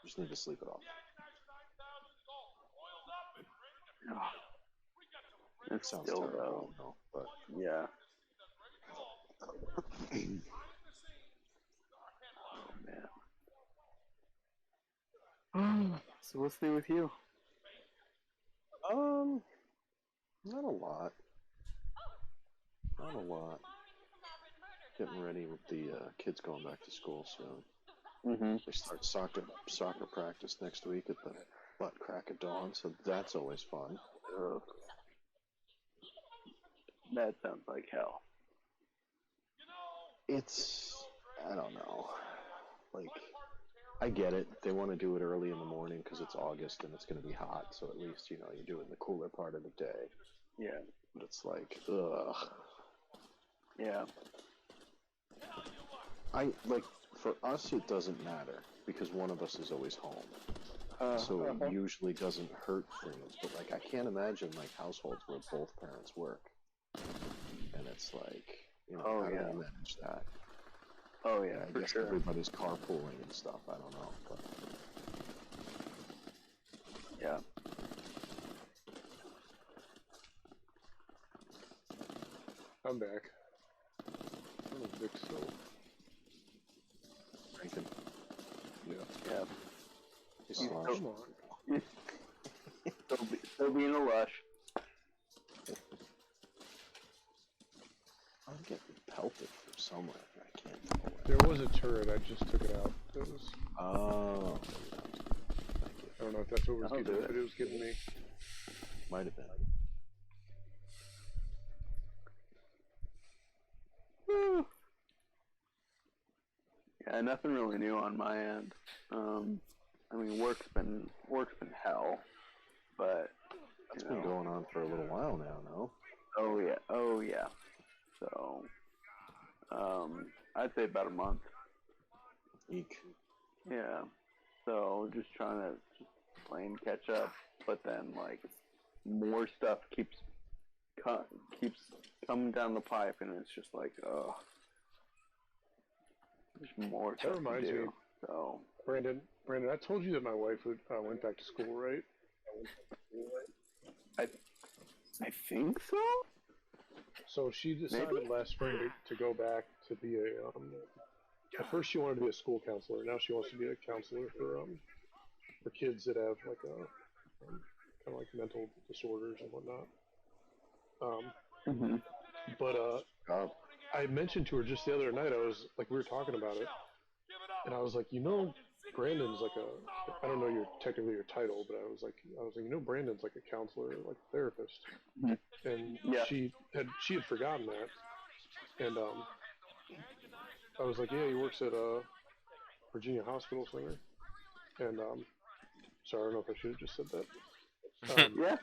just need to sleep it off. It Sounds still terrible, I know, but yeah. Oh man. So what's new with you? not a lot. Not a lot. Getting ready with the kids going back to school soon. Mm-hmm. They start soccer practice next week at the butt crack of dawn, so that's always fun. That sounds like hell. I don't know. Like, I get it. They want to do it early in the morning because it's August and it's going to be hot, so at least, you do it in the cooler part of the day. Yeah. But it's like, ugh. Yeah. For us, it doesn't matter because one of us is always home. So it usually doesn't hurt things. But, I can't imagine, households where both parents work. And it's like, how do you manage that? Oh, yeah, I for guess sure. everybody's carpooling and stuff. I don't know. But... Yeah. I'm back. I'm a Vic still. Drinking. Yeah. Yeah. He's Come sloshed. on. Still being a lush. I'm getting pelted from somewhere. I can't tell where. There was a turret. I just took it out. It was. Oh. I don't know if that's what was I'll getting do me, it. but it was getting me. Might have been. Yeah, nothing really new on my end. Work's been hell, but That's been going on for a little while now, no? Oh yeah. So, I'd say about a month. Eek. Yeah. So just trying to playing catch up, but then more stuff keeps coming down the pipe, and it's just like, oh, there's more That stuff to reminds me. do. So Brandon, I told you that my wife went back to school, right? I think so. So she decided Maybe? last spring to go back to be at first she wanted to be a school counselor. Now she wants to be a counselor for kids that have kind of like mental disorders and whatnot. But I mentioned to her just the other night. I was we were talking about it, and I was like, Brandon's I don't know technically your title, but I was like, Brandon's like a counselor, like a therapist, and Yeah. she had forgotten that, and I was like, yeah, he works at Virginia Hospital Center, and sorry, I don't know if I should have just said that. Yeah.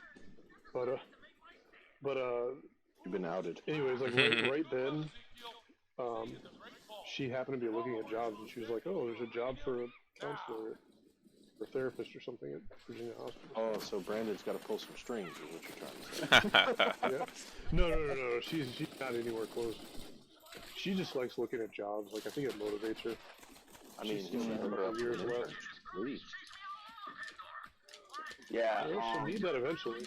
But You've been outed. anyways, right then, she happened to be looking at jobs, and she was like, "Oh, there's a job for a counselor or therapist or something at Virginia Hospital." Oh, so Brandon's got to pull some strings, is what you're trying to say. Yeah. No. She's not anywhere close. She just likes looking at jobs. Like, I think it motivates her. I mean, She's still she got a put couple up years an left. intern. Please. Yeah. Well, she'll need that eventually.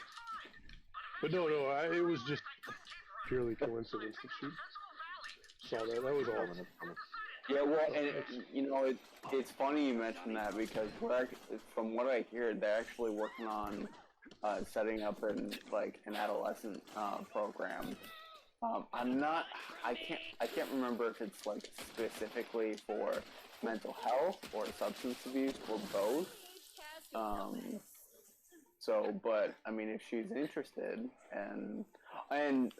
But no, it was just purely coincidence that she saw that. That was all. Yeah, well, and it's funny you mentioned that because from what I hear, they're actually working on setting up an adolescent program. I can't remember if it's like specifically for mental health or substance abuse or both. But I mean, if she's interested, and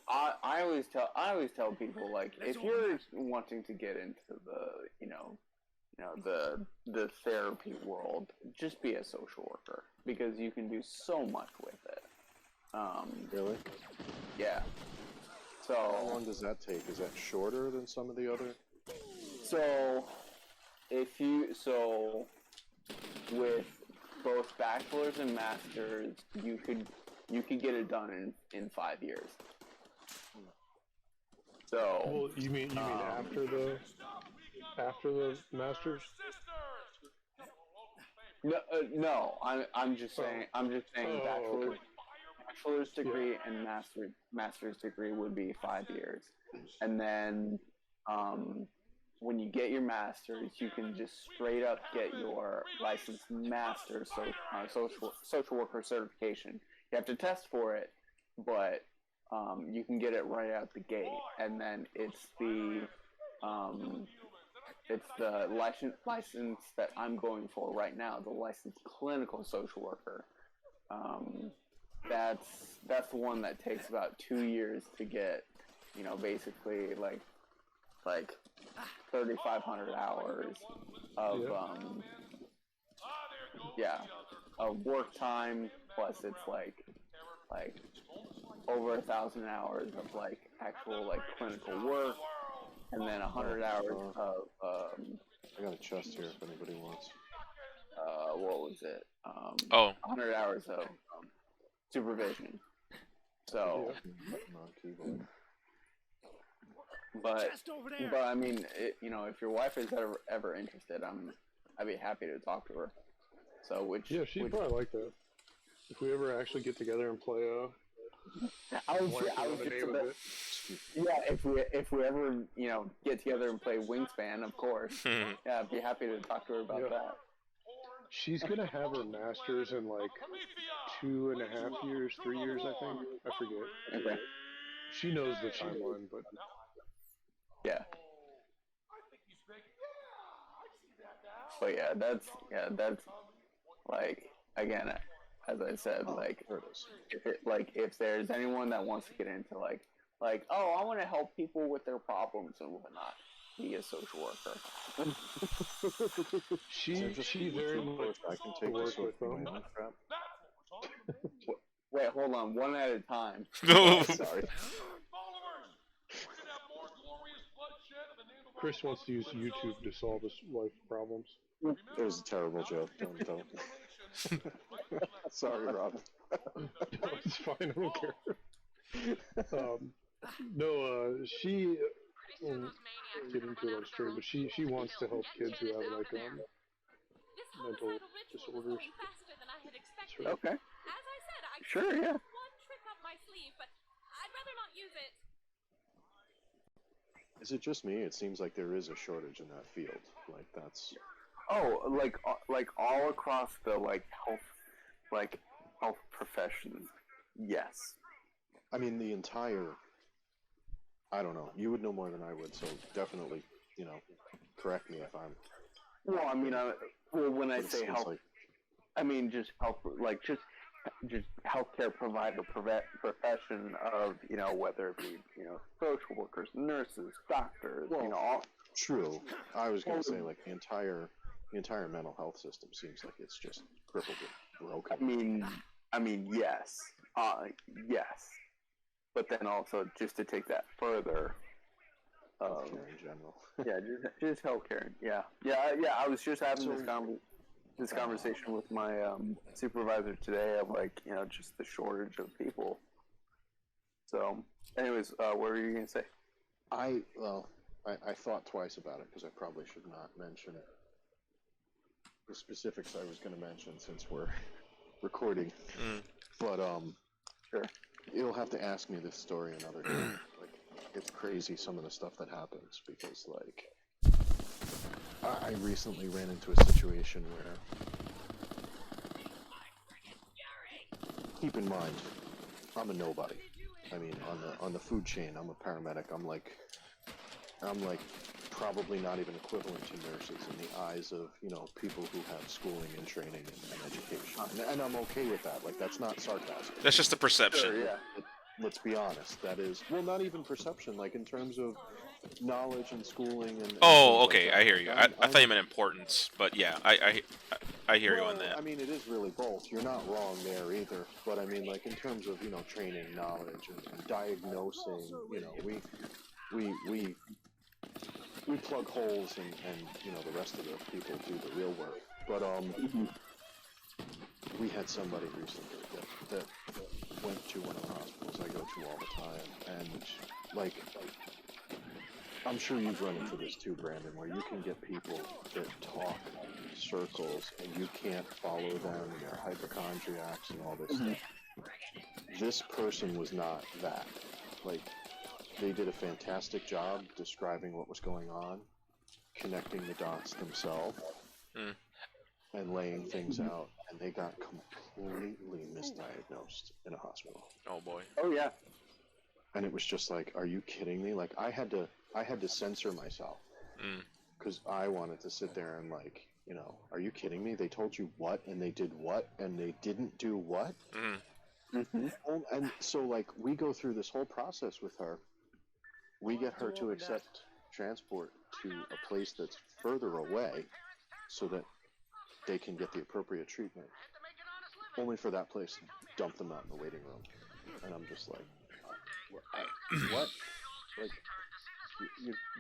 I always tell people, like, if you're wanting to get into the therapy world, just be a social worker because you can do so much with it. Really? Yeah. So how long does that take? Is that shorter than some of the other? So with both bachelor's and master's, you could get it done in 5 years. So Well, you mean after the masters? No. I'm just saying okay. bachelor's degree and master's degree would be 5 years, and then when you get your master's, you can just straight up get your licensed master's social worker certification. You have to test for it, but you can get it right out the gate, and then it's the license that I'm going for right now, the licensed clinical social worker. That's the one that takes about 2 years to get. Basically like 3,500 hours of of work time, plus it's like over 1,000 hours of like actual like clinical work, and then 100 hours of I got a chest here if anybody wants. what was it? 100 hours of supervision. So, but I mean, if your wife is ever interested, I'd be happy to talk to her. So she'd probably like that. If we ever actually get together and play if we ever get together and play Wingspan, of course. Yeah, I'd be happy to talk to her about that. She's gonna have her master's in like 2.5 years, 3 years, I think. I forget. Okay. She knows the timeline, but yeah. But that's like, again, as I said, if there's anyone that wants to get into like I want to help people with their problems and whatnot, be a social worker. she very much I can take this with my own crap. Wait, hold on, one at a time. Sorry. Chris wants to use YouTube to solve his life problems. It was a terrible joke. Don't. Sorry, Rob. No, it's fine. I don't care. She won't get into it on stream, but she wants to help kids who have like mental disorders. Okay. Sure, yeah. Is it just me? It seems like there is a shortage in that field. Like that's. Oh, like all across the health profession. Yes. I mean, the entire. I don't know. You would know more than I would, so definitely, correct me if I'm. Well, I mean, when I say health, I mean just health, just healthcare provider profession of whether it be social workers, nurses, doctors, all. True. I was going to say like the entire mental health system seems like it's just crippled and broken. I mean, yes, yes, but then also just to take that further, healthcare in general. Yeah, just healthcare. Yeah. I was just having this conversation with my supervisor today of like, just the shortage of people. So, anyways, what were you gonna say? I thought twice about it because I probably should not mention the specifics I was going to mention since we're recording. But Sure. you'll have to ask me this story another time. Like, it's crazy some of the stuff that happens because, like, I recently ran into a situation where, keep in mind, I'm a nobody. I mean, on the food chain, I'm a paramedic. I'm like probably not even equivalent to nurses in the eyes of, people who have schooling and training and education. And I'm okay with that. Like, that's not sarcasm. That's just the perception. Sure, yeah. Let's be honest. That is, well, not even perception. Like, in terms of knowledge and schooling and Oh, things okay, like that. I hear you. I thought you meant importance, but yeah, I hear you on that. I mean, it is really both. You're not wrong there either. But I mean, like, in terms of, training, knowledge, and diagnosing, we plug holes and the rest of the people do the real work. But we had somebody recently that went to one of the hospitals I go to all the time, and like I'm sure you've run into this too, Brandon, where you can get people that talk circles and you can't follow them, and they're hypochondriacs and all this stuff. This person was not that. Like, they did a fantastic job describing what was going on, connecting the dots themselves, and laying things out, and they got completely misdiagnosed in a hospital. Oh boy. Oh yeah. And it was just like, are you kidding me? Like, I had to censor myself because I wanted to sit there and like, are you kidding me? They told you what, and they did what, and they didn't do what. And so, like, we go through this whole process with her. We get her to accept transport to a place that's further away so that they can get the appropriate treatment, only for that place to dump them out in the waiting room. And I'm just like, what? Like,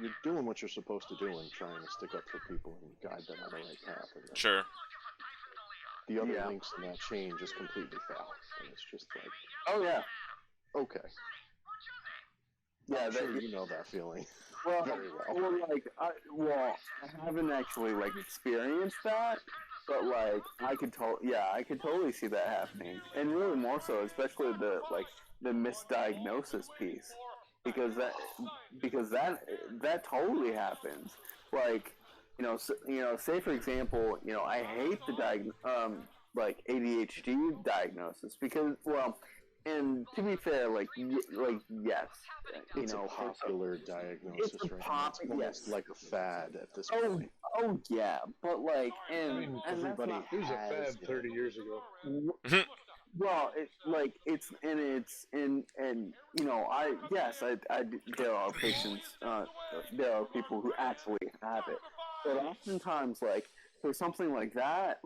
you're doing what you're supposed to do and trying to stick up for people and guide them on the right path. And Sure. the other links in that chain just completely fail. And it's just like, oh yeah. Okay. Yeah, I'm sure you know that feeling. Well, very well. I haven't actually like experienced that, but like I could totally see that happening, and really more so, especially the misdiagnosis piece, because that totally happens. Like, say for example, I hate the like ADHD diagnosis because, well. And to be fair, yes, it's a popular diagnosis right now. It's almost like a fad at this point. Oh yeah, but like, and everybody it was a fad 30 years ago. Well, there are patients, there are people who actually have it, but oftentimes, like, for something like that,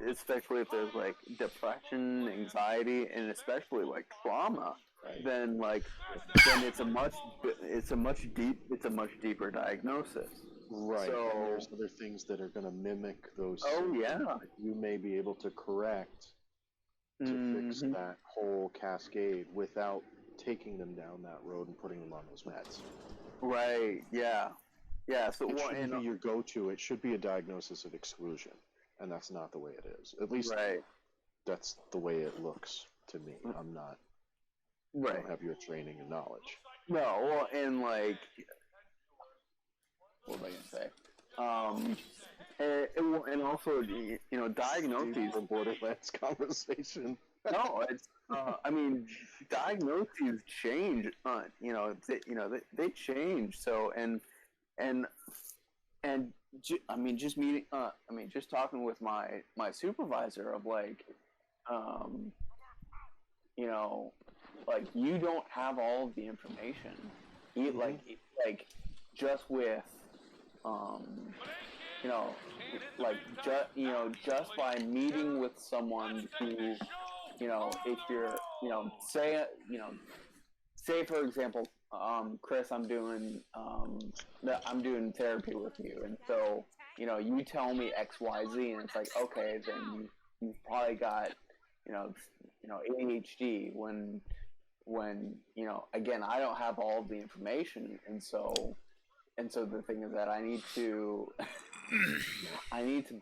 especially if there's like depression, anxiety, and especially like trauma, then it's a much deeper diagnosis. Right. So, and there's other things that are going to mimic those. Oh yeah. That you may be able to correct to fix that whole cascade without taking them down that road and putting them on those meds. Right. Yeah. Yeah. So it shouldn't be your go-to. It should be a diagnosis of exclusion. And that's not the way it is. At least that's the way it looks to me. I'm not. I don't have your training and knowledge. No, well, and like, what was I gonna say? And also, diagnoses. The Borderlands conversation. No, it's. I mean, diagnoses change. They change. So just talking with my supervisor of like, like, you don't have all of the information. Just with, just by meeting with someone who, if you're, say for example, Chris, I'm doing therapy with you, and so you tell me X, Y, Z, and it's like, okay, then you've probably got ADHD. When again, I don't have all of the information, and so the thing is that I need to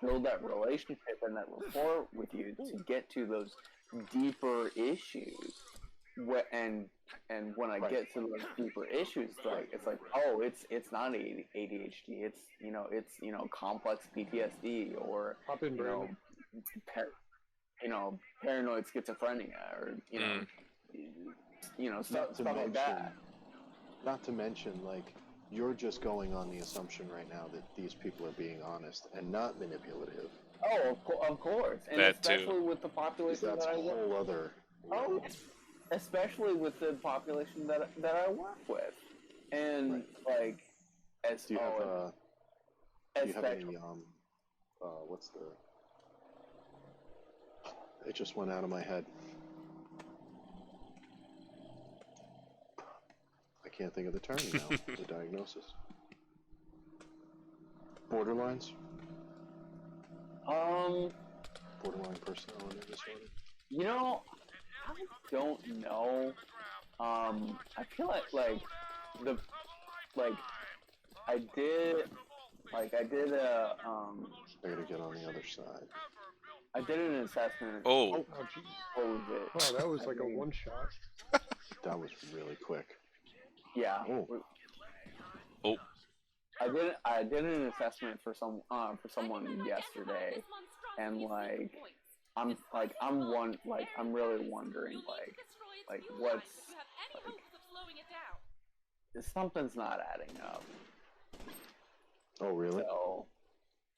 build that relationship and that rapport with you to get to those deeper issues. And when I get to those deeper issues, it's like oh, it's not ADHD. It's complex PTSD or Hop in, Brandon. paranoid schizophrenia or stuff like that. Not to mention, like, you're just going on the assumption right now that these people are being honest and not manipulative. Oh, of course, and That especially too. with the population That's that I a work. whole other. Oh, especially with the population that I work with, and like as Do you have especially. any what's the? It just went out of my head. I can't think of the term now. The diagnosis. Borderlines. Borderline personality disorder. I don't know. I feel like I did a I gotta get on the other side. I did an assessment. Oh, Oh, geez. What was it? Wow, that was I like a mean, one shot. That was really quick. Yeah. Oh. I did an assessment for someone yesterday, and I'm really wondering what's something's not adding up. Oh, really? So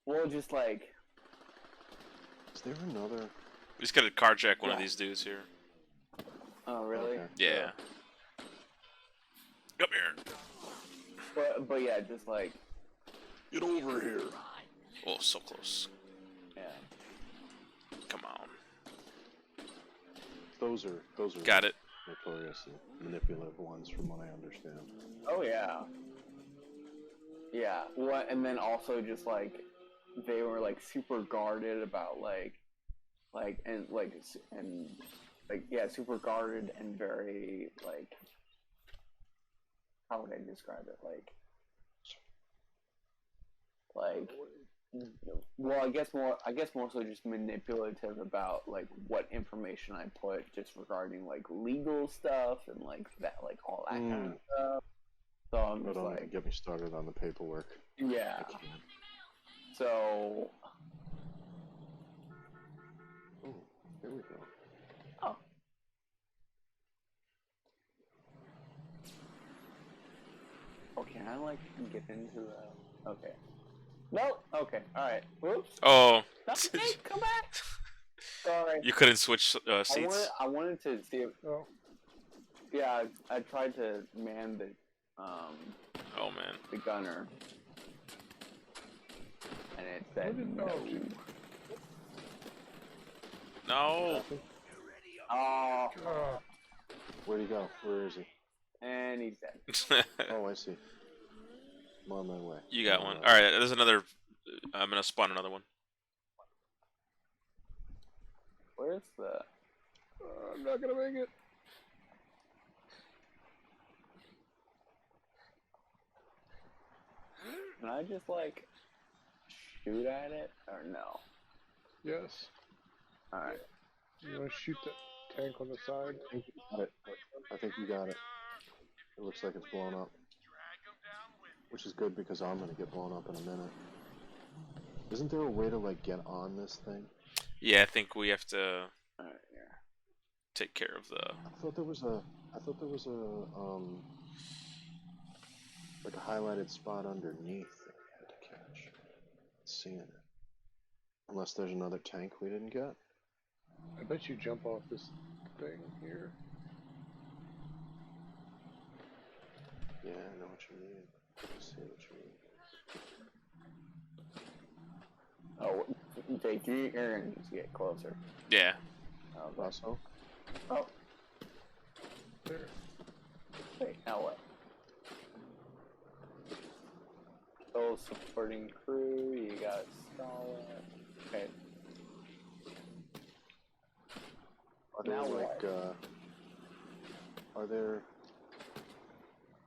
we'll just Is there another? we just gotta carjack one of these dudes here. oh really? Okay. Yeah. Come here. But yeah, just Get over here. Oh, so close. yeah. Come on. Those are Got it. notoriously manipulative ones, from what I understand. Oh yeah. Yeah. What? And then also just they were super guarded about super guarded and very how would I describe it well, I guess more so just manipulative about what information I put just regarding legal stuff and that all that kind of stuff. So I'm just Don't even get me started on the paperwork. yeah. I can't. So Oh, here we go. oh. Oh, can I get into the okay. No. Okay. All right. Whoops. Oh. No, hey, come back. Sorry. You couldn't switch seats. I wanted to see if. Oh, Yeah, I tried to man the Oh man. the gunner, and it said no. No. Oh, Where'd he go? Where is he? and he's dead. Oh, I see. I'm on my way. You got one. All right. There's another. I'm gonna spawn another one. Where's the? I'm not gonna make it. Can I just shoot at it or no? Yes. All right. You want to shoot the tank on the side? I think you got it. I think you got it. It looks like it's blown up. Which is good because I'm gonna get blown up in a minute. Isn't there a way to get on this thing? Yeah, I think we have to All right. Here. take care of the. I thought there was a like a highlighted spot underneath that we had to catch. Seeing it. Unless there's another tank we didn't get. I bet you jump off this thing here. Yeah, I know what you mean. I see what you mean. Oh, Jake, you're gonna need to get closer. Yeah. Okay. Also, Oh, There. wait. Now what? supporting crew. You got Stalin. Okay. Are there Now like what? are there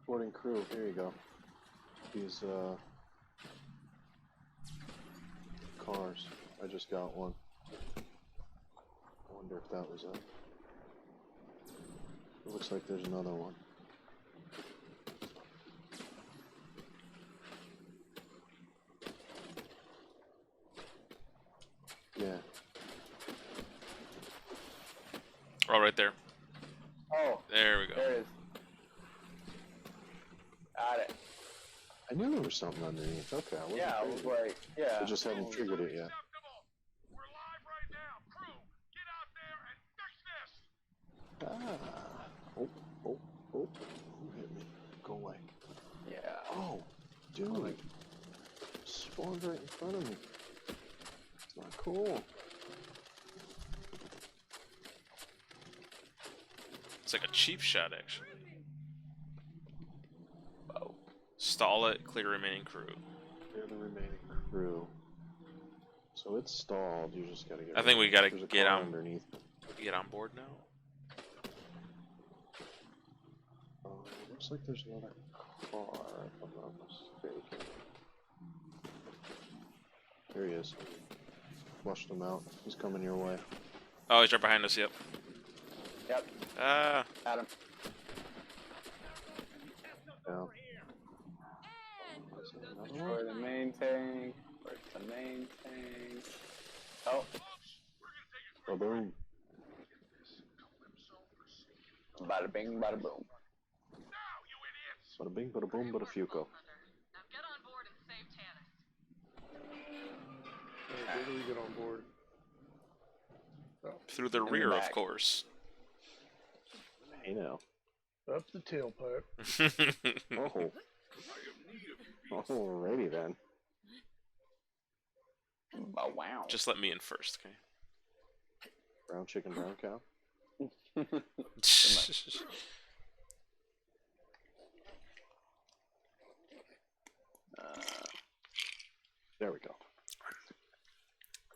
boarding crew? Here you go. These cars. I just got one. I wonder if that was it. It looks like there's another one. Yeah. Oh, right there. Oh, There we go. there it is. Got it. I knew there was something underneath. Okay, I wasn't Yeah, I was like, yeah. I just haven't triggered it yet. Ah. Oh, oh, oh. Who hit me? Go away. Yeah. Oh, dude. Spawned right in front of me. It's not cool. It's like a cheap shot, actually. Oh. Stall it, clear remaining crew. Clear the remaining crew. So it's stalled. You just gotta get. I think we gotta There's a get car on underneath. get on board now. Looks like there's another car, if I'm not mistaken. There he is. Flushed him out. He's coming your way. Oh, he's right behind us. Yep. Yep. Ah. Got him. Yeah. For the main tank. Where's the main tank? Oh. Oh, boom. Bada bing, bada boom. Bada bing, bada boom, bada fuco. Where do we get on board? Through the In the rear, of back. course. Hey now. Up the tailpipe. Oh. Alrighty then. Oh, wow. Just let me in first, okay? Brown chicken, brown cow. There we go.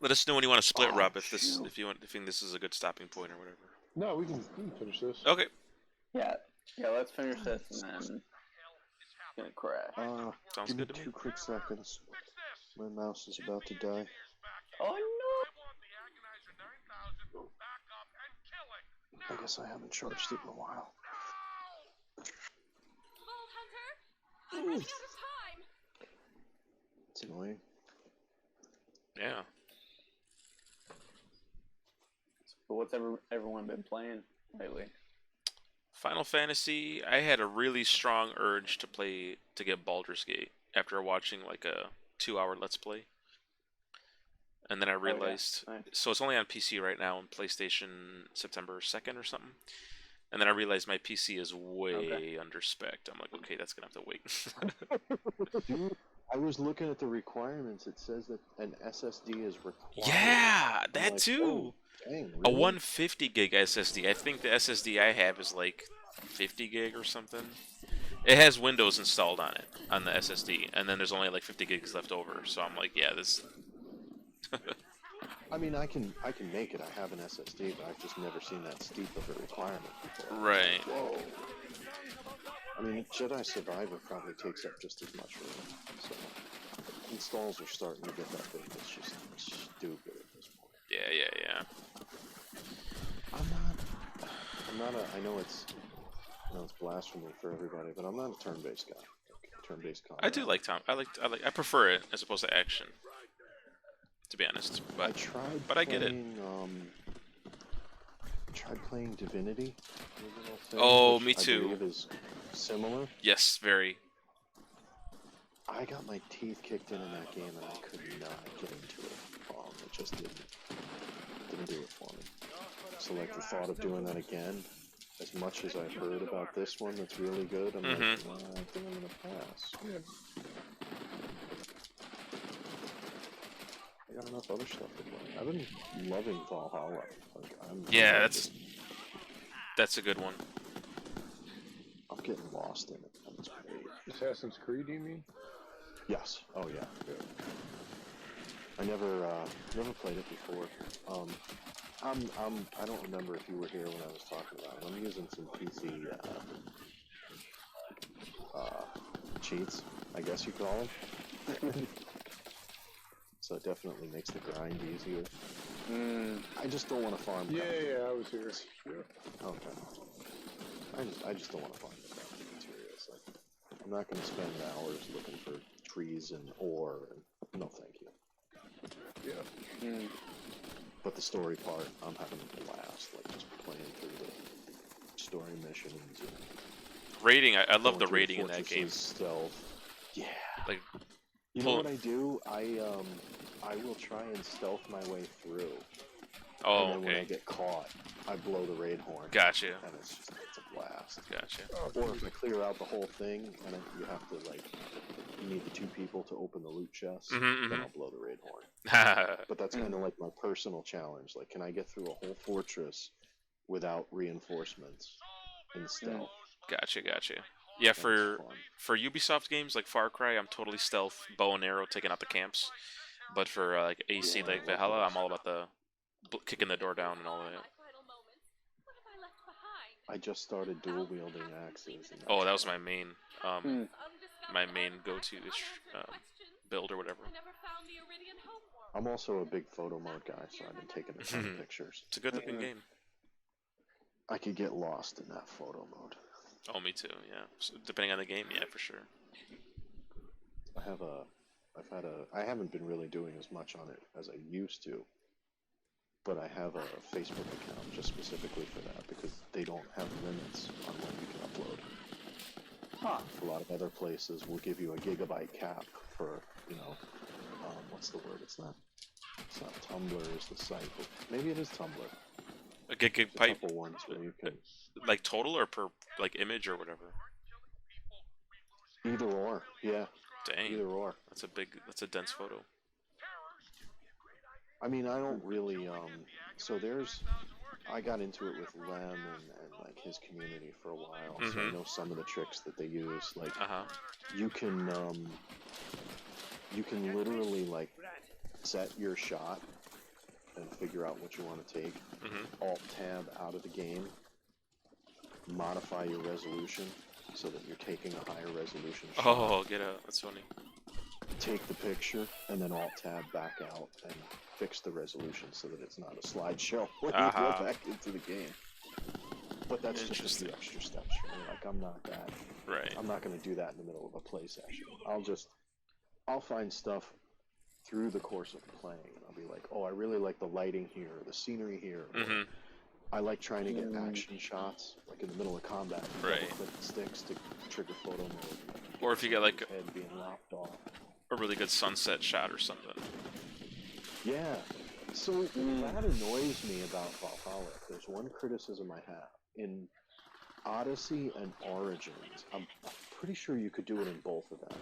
Let us know when you want to split, Oh, Rob. If this, shoot. if you think this is a good stopping point or whatever. No, we can finish this. Okay. Yeah. Yeah, let's finish this and then it's gonna crash. Sounds Give me good to me. 2 quick seconds. My mouse is about to die. Oh I guess I haven't charged it in a while. Bolt Hunter, I'm running out of time. It's annoying. Yeah. But what's everyone been playing lately? Final Fantasy. I had a really strong urge to get Baldur's Gate after watching like a 2-hour Let's Play. And then I realized, Nice. so it's only on PC right now, and PlayStation September 2nd or something. And then I realized my PC is way under spec'd. I'm like, okay, that's gonna have to wait. Dude, I was looking at the requirements. It says that an SSD is required. Yeah, I'm that like, too. oh, dang, A really? 150 gig SSD. I think the SSD I have is like 50 gig or something. It has Windows installed on it, on the SSD, and then there's only like 50 gigs left over. So I'm like, yeah, this. I mean, I can make it. I have an SSD, but I've just never seen that steep of a requirement before. Right. Whoa. I mean, Jedi Survivor probably takes up just as much room. So installs are starting to get that big. It's just stupid at this point. Yeah. I'm not a. I know it's blasphemy for everybody, but I'm not a turn-based guy. Turn-based combat. I do like Tom. I prefer it as opposed to action. To be honest, but I get it. Tried playing Divinity. Oh, me I too. believe is similar. Yes, very. I got my teeth kicked in that game, and I could not get into it. It just didn't do it for me. So, like, the thought of doing that again, as much as I've heard about this one that's really good, I'm like, well, I think I'm gonna pass. Yeah. I got enough other stuff to play. I've been loving Valhalla. Like, Yeah, that's a good one. I'm getting lost in it. That's great. Assassin's Creed, you mean? Yes. Oh yeah. I never played it before. I don't remember if you were here when I was talking about it. I'm using some PC cheats, I guess you call them. So it definitely makes the grind easier. I just don't want to farm. Yeah, I was here. Yeah. Okay. I just don't want to farm the crafting materials. Like, I'm not going to spend hours looking for trees and ore. And, no, thank you. Yeah. But the story part, I'm having a blast. Like just playing through the story missions. And Raiding, I love going the through raiding in that game. Stealth. Yeah. Like, You know what I do? I will try and stealth my way through. oh, And then when I okay. get caught, I blow the raid horn. Gotcha. And it's a blast. Gotcha. Or if I clear out the whole thing, and you have to, like, you need the 2 people to open the loot chest, then I'll blow the raid horn. But that's kind of like my personal challenge. Like, can I get through a whole fortress without reinforcements in stealth? Gotcha. Yeah, That's for Ubisoft games like Far Cry, I'm totally stealth, bow and arrow, taking out the camps. But for like AC, like Valhalla, I'm all about the kicking the door down and all of that. I just started dual wielding axes. And Oh, that was my main go-to build or whatever. I'm also a big photo mode guy, so I've been taking a ton of pictures. It's a good-looking game. I could get lost in that photo mode. Oh, me too. Yeah, so depending on the game, yeah, for sure. I haven't been really doing as much on it as I used to, but I have a Facebook account just specifically for that because they don't have limits on what you can upload. Huh. A lot of other places will give you a gigabyte cap for, what's the word? It's not Tumblr is the site, but maybe it is Tumblr. A gig There's a pipe, couple ones where you can like total or per like image or whatever. either or, yeah. Dang, Either or. That's a dense photo. I mean, I don't really, I got into it with Lem and like his community for a while, so I know some of the tricks that they use. Like, you can literally like set your shot and figure out what you want to take. Alt-tab out of the game, modify your resolution so that you're taking a higher resolution shot. Oh, get out. That's funny. Take the picture, and then Alt-tab back out and fix the resolution so that it's not a slideshow when you go back into the game. But that's just a few extra steps for me. Like, I'm not that... Right. I'm not going to do that in the middle of a play session. I'll find stuff through the course of playing, and I'll be like, oh, I really like the lighting here, or the scenery here. I like trying to get action shots, like in the middle of combat. Right. Click the sticks to trigger photo mode. Or if you get like head being lopped off. a really good sunset shot or something. Yeah. So that annoys me about Valhalla. There's one criticism I have. In Odyssey and Origins, I'm pretty sure you could do it in both of them.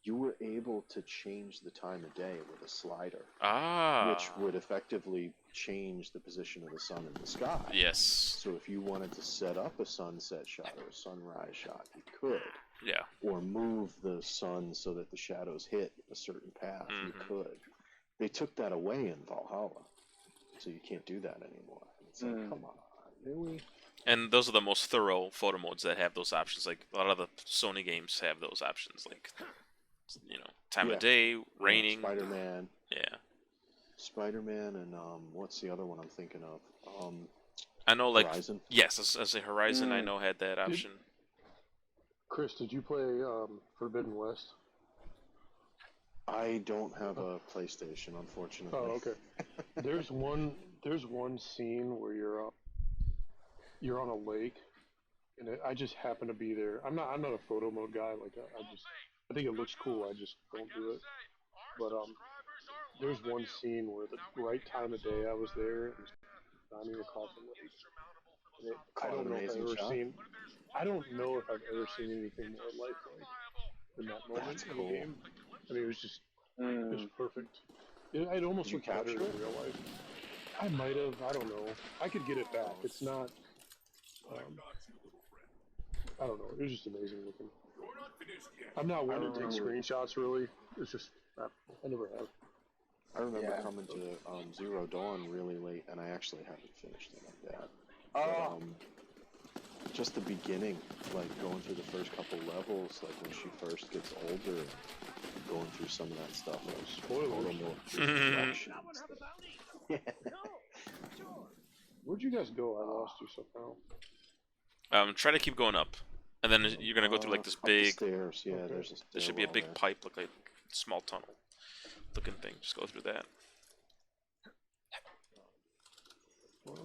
You were able to change the time of day with a slider, which would effectively change the position of the sun in the sky. Yes. So if you wanted to set up a sunset shot or a sunrise shot, you could. Yeah. Or move the sun so that the shadows hit a certain path, you could. They took that away in Valhalla, so you can't do that anymore. It's like, come on, really? And those are the most thorough photo modes that have those options. Like a lot of the Sony games have those options, like time of day, raining. Spider-Man. Yeah. Spider-Man and what's the other one I'm thinking of? I know, like Horizon. Yes, as a Horizon, I know had that option. Chris, did you play Forbidden West? I don't have a PlayStation, unfortunately. Oh, okay. There's one scene where you're on a lake, and I just happen to be there. I'm not a photo mode guy. Like I think it looks cool. I just don't do it. But there's one scene where the right time of day I was there, and I don't recall from lake. I don't know if I've ever seen anything more lifelike than that moment in the game. I mean, it was just it was perfect. I'd almost looked better in real life. I might have. I don't know. I could get it back. It's not. I don't know. It was just amazing looking. I'm not one to take remember- screenshots, really. It's just, I never have. I remember Yeah. coming to Zero Dawn really late, and I actually haven't finished it like that. Oh, Just the beginning, like going through the first couple levels, like when she first gets older, and going through some of that stuff. It was Spoilers. introduction and stuff. Where'd you guys go? I lost you somehow. Try to keep going up, and then you're gonna go through like this Up the big. stairs. Yeah, Okay. there's a There should be a stairwell big pipe, look like a small tunnel looking thing. Just go through that. there.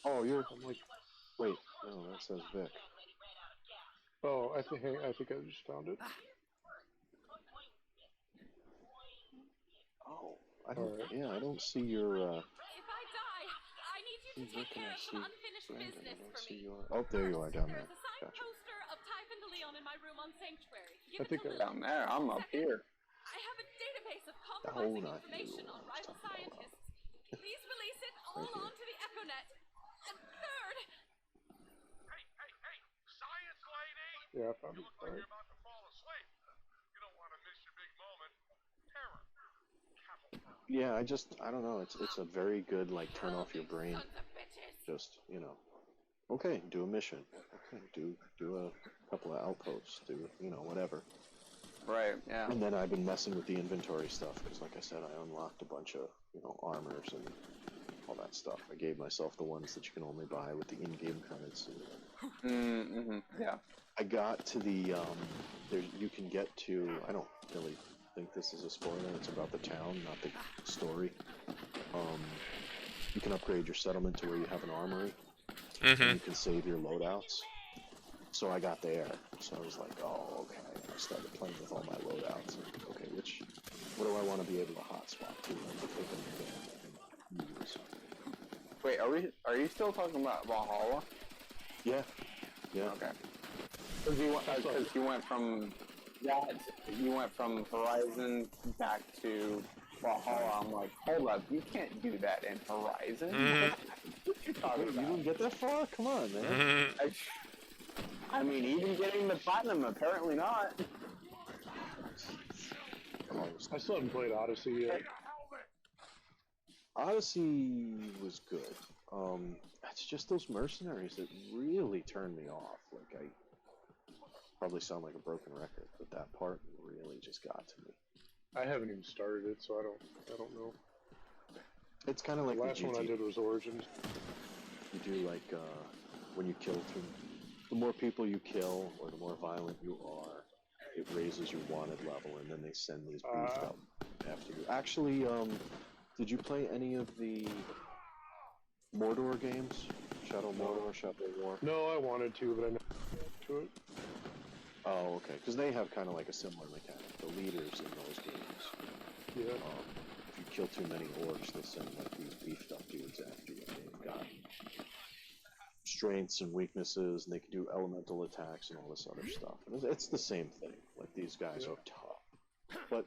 Oh, I'm like, wait, no, that says Vic. Oh, I think I just found it. Oh, I don't. Alright. Yeah, I don't see your. If I die, I need you to Where take can care I of see some unfinished Brandon? I business don't for see me. your. Oh, there you are down there. There's a signed Gotcha. poster of Typhon de Leon in my room on Sanctuary. Give I it think to I- Lily. down there. I'm up here. I have a database of Oh, compromising not you. information on I was rival talking about, scientists. Please release it all Right here. onto the Echonet. And third, Yeah, I found it. Alright. Yeah, I don't know. It's a very good like turn off your brain. sons of bitches. Just okay, do a mission. Okay, do a couple of outposts. Do whatever. Right, yeah. And then I've been messing with the inventory stuff because, like I said, I unlocked a bunch of armors and all that stuff. I gave myself the ones that you can only buy with the in-game currency. Mm-hmm. Yeah. I got to the you can get to. I don't really think this is a spoiler. It's about the town, not the story. You can upgrade your settlement to where you have an armory, and you can save your loadouts. So I got there. So I was like, oh, okay. I started playing with all my loadouts. And, okay, what do I want to be able to hotspot to? And pick and use. Wait, are you still talking about Valhalla? Yeah. Okay. Because you went from Horizon back to Valhalla. I'm like, hold up, you can't do that in Horizon. What you talking You about? didn't get that far? Come on, man. I mean, even getting the platinum, apparently not. I still haven't played Odyssey yet. Odyssey was good. It's just those mercenaries that really turned me off. Like I probably sound like a broken record, but that part really just got to me. I haven't even started it, so I don't know. It's kind of like The last one I did was Origins. You do like when you kill the more people you kill or the more violent you are, it raises your wanted level, and then they send these beefed up after you. Actually, did you play any of the Mordor games? Shadow Mordor, Shadow War? No, I wanted to, but I never got to it. Oh, okay. Because they have kind of like a similar mechanic. The leaders in those games. Yeah. If you kill too many orcs, they send like these beefed up dudes after you. They've got strengths and weaknesses, and they can do elemental attacks and all this other stuff. And it's the same thing. Like these guys are tough. But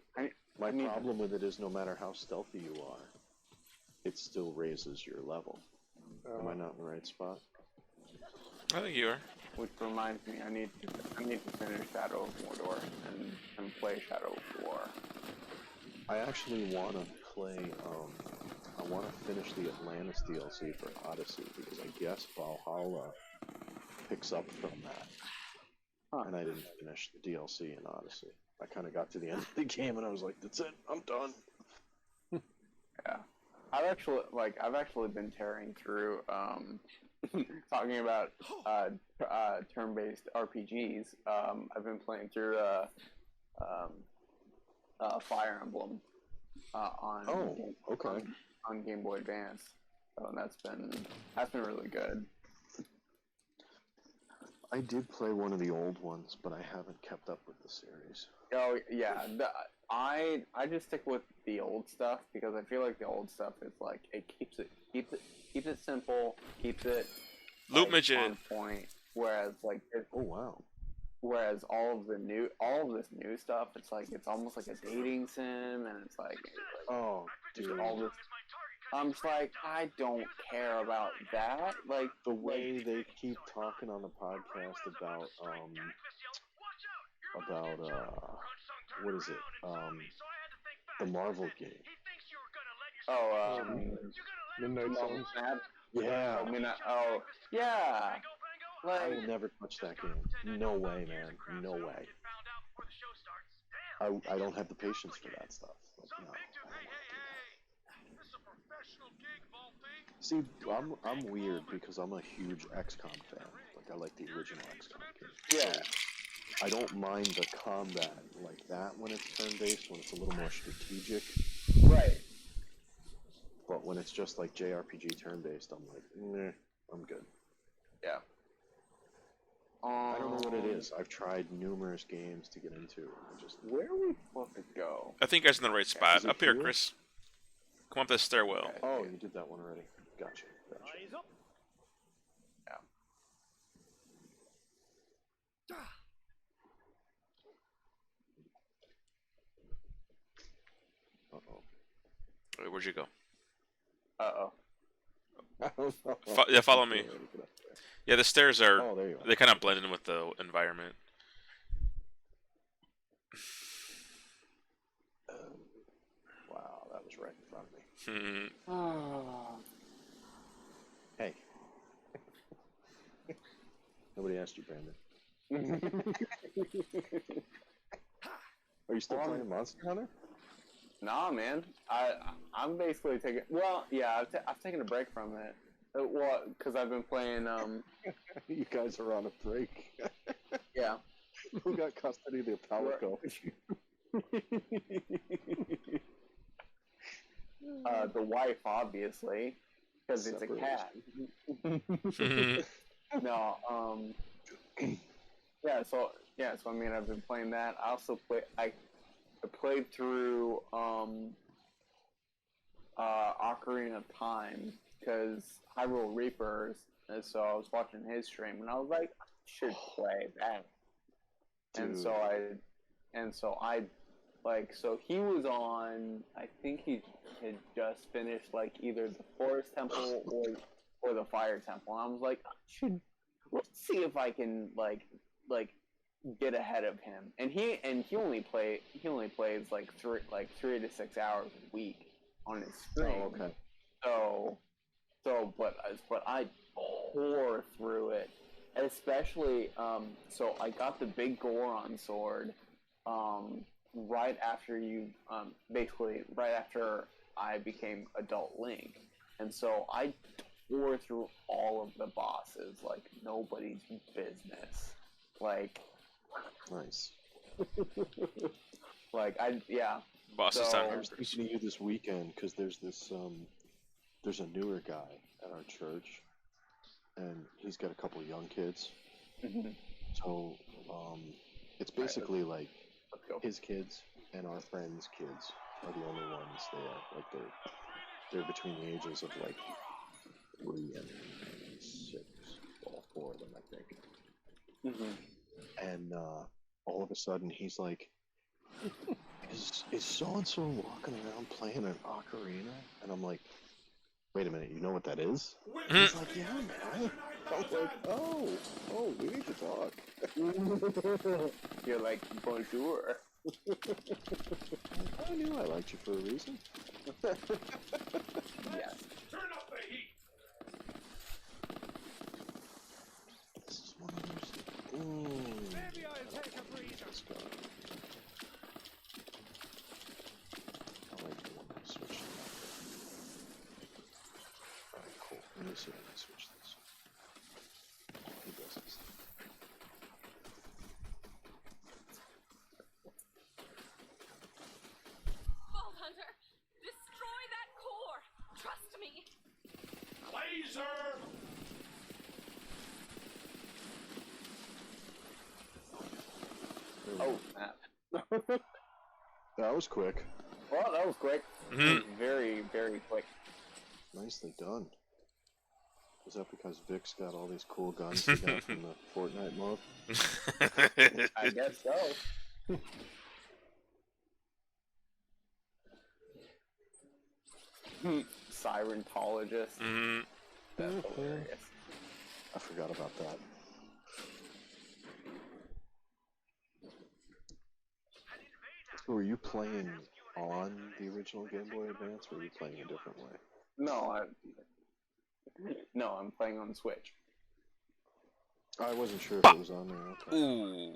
my problem with it is no matter how stealthy you are, it still raises your level. Am I not in the right spot? I think you are. Which reminds me, I need to finish Shadow of Mordor and play Shadow of War. I actually want to play, I want to finish the Atlantis DLC for Odyssey, because I guess Valhalla picks up from that. And I didn't finish the DLC in Odyssey. I kind of got to the end of the game and I was like, that's it, I'm done. Yeah. I've actually been tearing through, talking about turn-based RPGs. I've been playing through Fire Emblem on Game Boy Advance. So that's been really good. I did play one of the old ones, but I haven't kept up with the series. Oh yeah, I just stick with the old stuff because I feel like the old stuff is like it keeps it simple, keeps it Loot midget. on point. Whereas Oh wow. Whereas all of this new stuff, it's almost like a dating sim, and it's like Oh, dude. all this. I'm just like, I don't care about that. Like The way they keep talking on the podcast about about what is it? The Marvel game. Oh, Midnight Suns. Yeah. I mean, oh, yeah. I will Like, never touch that game. No way, man. No way. I don't have the patience for that stuff. Like, no. See, I'm weird because I'm a huge XCOM fan. Like, I like the original XCOM game. yeah. So I don't mind the combat like that when it's turn-based, when it's a little more strategic. Right. But when it's just like JRPG turn-based, I'm like, meh, I'm good. Yeah. I don't know what it is. I've tried numerous games to get into. And just Where are we supposed to go? I think you guys in the right spot. Is it Up here, here? Chris. Come up the stairwell. Okay. oh, you did that one already. Gotcha. Uh-oh. Wait, where'd you go? Uh-oh. Yeah, follow me. Yeah, the stairs are. Oh, there you are. They kind of blend in with the environment. Wow, that was right in front of me. Hmm. Hey. Nobody asked you, Brandon. Are you still playing Monster Hunter? Nah, man. I'm basically taking. Well, yeah, I've taken a break from it. Well, because I've been playing. You guys are on a break. Yeah. Who got custody of the Palico? The wife, obviously, because it's a cat. No. Yeah. So I mean, I've been playing that. I also I played through Ocarina of Time because Hyrule Reapers, and so I was watching his stream, and I was like, I should play that. And Dude. so I like, so he was on. I think he had just finished like either the Forest Temple or the Fire Temple, and I was like, let's see if I can like get ahead of him. And he only plays like 3 to 6 hours a week on his stream. Oh, okay. But I tore through it, especially so I got the big Goron sword right after basically right after I became adult Link, and so I tore through all of the bosses like nobody's business. Like, Nice. Bosses So- on I was thinking of you this weekend because there's this there's a newer guy at our church, and he's got a couple young kids. Mhm. So it's basically like Let's go. his kids and our friends' kids are the only ones there. Like they're between the ages of like 3 and 6. All 4 of them, I think. Mhm. And all of a sudden he's like, is so-and-so walking around playing an ocarina? And I'm like, wait a minute, you know what that is? He's like, yeah, man. I was like, oh, we need to talk. You're like, bonjour. I knew I liked you for a reason. Yes. This is one of those. Maybe I'll take a breather. Let's go. I like the one that switched. Alright, cool. Let me see if I can switch this. He does this. Vault Hunter, destroy that core. Trust me. There we Oh, go. snap. That was quick. Well, that was quick. Mhm. Very, very quick. Nicely done. Is that because Vic's got all these cool guns he got from the Fortnite mode? I guess so. Sirentologist. Mhm. That's hilarious. I forgot about that. So were you playing on the original Game Boy Advance, or were you playing a different way? No, I'm playing on Switch. I wasn't sure if Bah! it was on there. Okay. Ooh.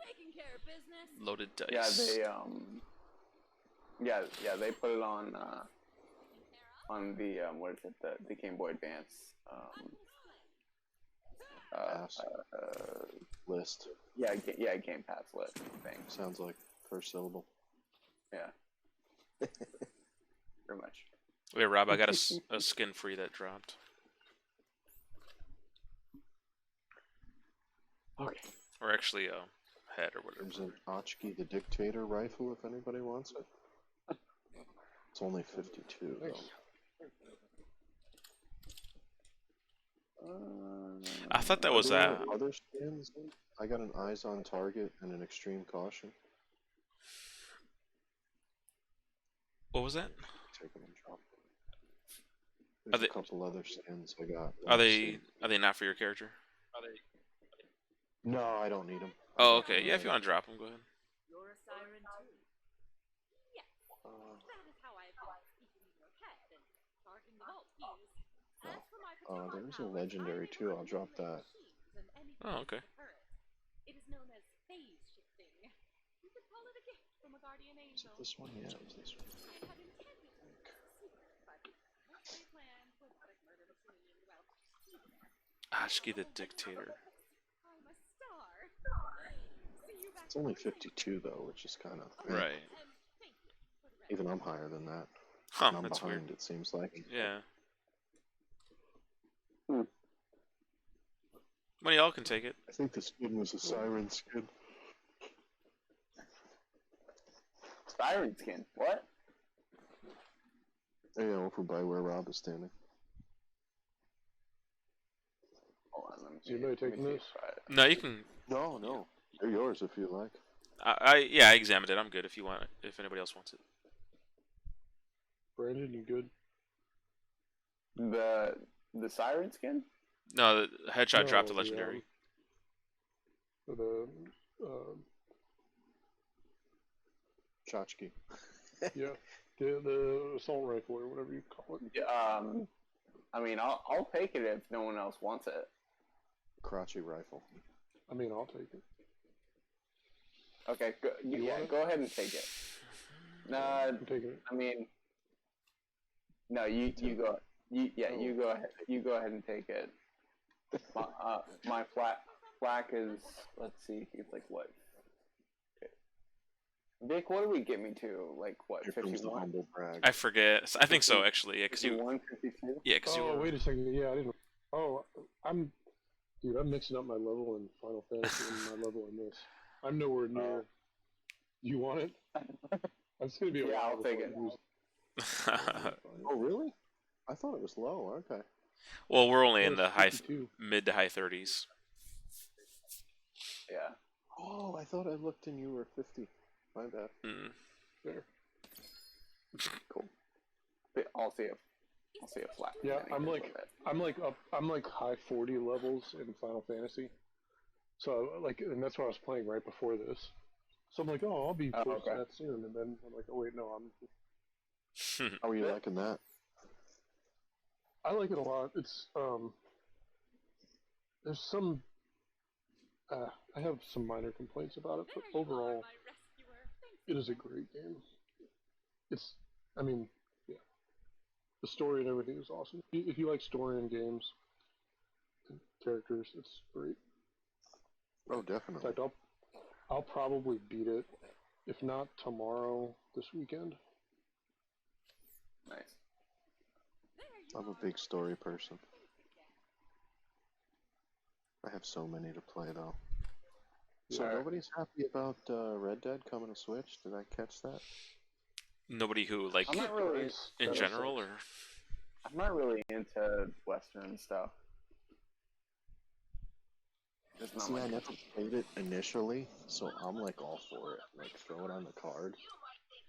Taking care of business. Loaded Yeah, dice. they put it on the what is it, the Game Boy Advance Pass. List. Game Pass list thing. Sounds like first syllable. Yeah. Pretty much. Wait, Rob, I got a skin for you that dropped. Okay. Or actually a head or whatever. There's an Ochki the Dictator rifle if anybody wants it. It's only 52 though. I thought that was other skins. I got an Eyes on Target and an Extreme Caution. What was that? Take them and drop them. There's Are a couple other skins I got. Are they not for your character? No, I don't need them. Oh, okay. Yeah, if you want to drop them, go ahead. You're a siren too. Yes, that is how I have been speaking in your head and charging the vault keys. As for my particular There's a powers, legendary I too. I'll drop that. machines and anything Oh, okay. that occurs. It is known as phase shifting. You could call it a gift from a guardian Is angel. it this one? Yeah, it's this one. I had intended to keep it a secret, but they planned robotic murder machine, well, Ashki the Dictator. I'm a star. See you back It's only in the same 52 though, which is kind of Right. and thank you for the rest. Even I'm higher than that. Huh, And I'm that's behind. weird. It seems like. Yeah. Hmm. One of y'all can take it. I think the skin was a siren skin. Siren skin. What? Yeah, over by where Rob is standing. Hold on, let me Is see. anybody Let me taking see this? if No, you can. No. They're yours if you like. Yeah, I examined it. I'm good if you want it. If anybody else wants it. Brandon, you good? the siren skin? No, the headshot No, dropped the the, legendary. The Tchotchke. yeah, the assault rifle or whatever you call it. Yeah, I mean, I'll take it if no one else wants it. Crotchy rifle. I mean, I'll take it. Okay, You want it? go ahead and take it. No, I'm taking it. I mean, no, you go. You go ahead. You go ahead and take it. My flak is. Let's see. It's like what? Vic, what did we get me to? Like what? Here comes the 51? humble brag. I forget. I think so, actually. Yeah, because you. 51, 52? Yeah, because you Oh, were. wait a second. Yeah, I didn't. Oh, I'm mixing up my level in Final Fantasy and my level in this. I'm nowhere near. You want it? That's gonna be a Yeah, while I'll take before it. I use Oh, really? I thought it was low. Okay. Well, we're only Oh, in it's the high, 52. mid to high 30s. Yeah. Oh, I thought I looked and you were 50. My bad. Mm. There. Cool. I'll see a flat. Yeah, percentage I'm of it. I'm like high 40 levels in Final Fantasy. So and that's what I was playing right before this. So I'm like, oh, I'll be Oh, close okay. to that soon, and then I'm like, oh wait, no, How are you Yeah. liking that? I like it a lot. It's there's some I have some minor complaints about it, but There you are, overall, my rescuer. Thanks it is a great game. I mean, yeah, the story and everything is awesome. If you like story in games and characters, it's great. Oh, In definitely. fact, I'll probably beat it, if not tomorrow, this weekend. Nice. There you I'm a are, big my story rescuer. person. Thanks again. I have so many to play though. Yeah. So nobody's happy about Red Dead coming to Switch. Did I catch that? Nobody who, like, I'm not really in That general, sucks. or. I'm not really into Western stuff. It's not See, my I never played it initially, so I'm like all for it. Like, throw it on the card.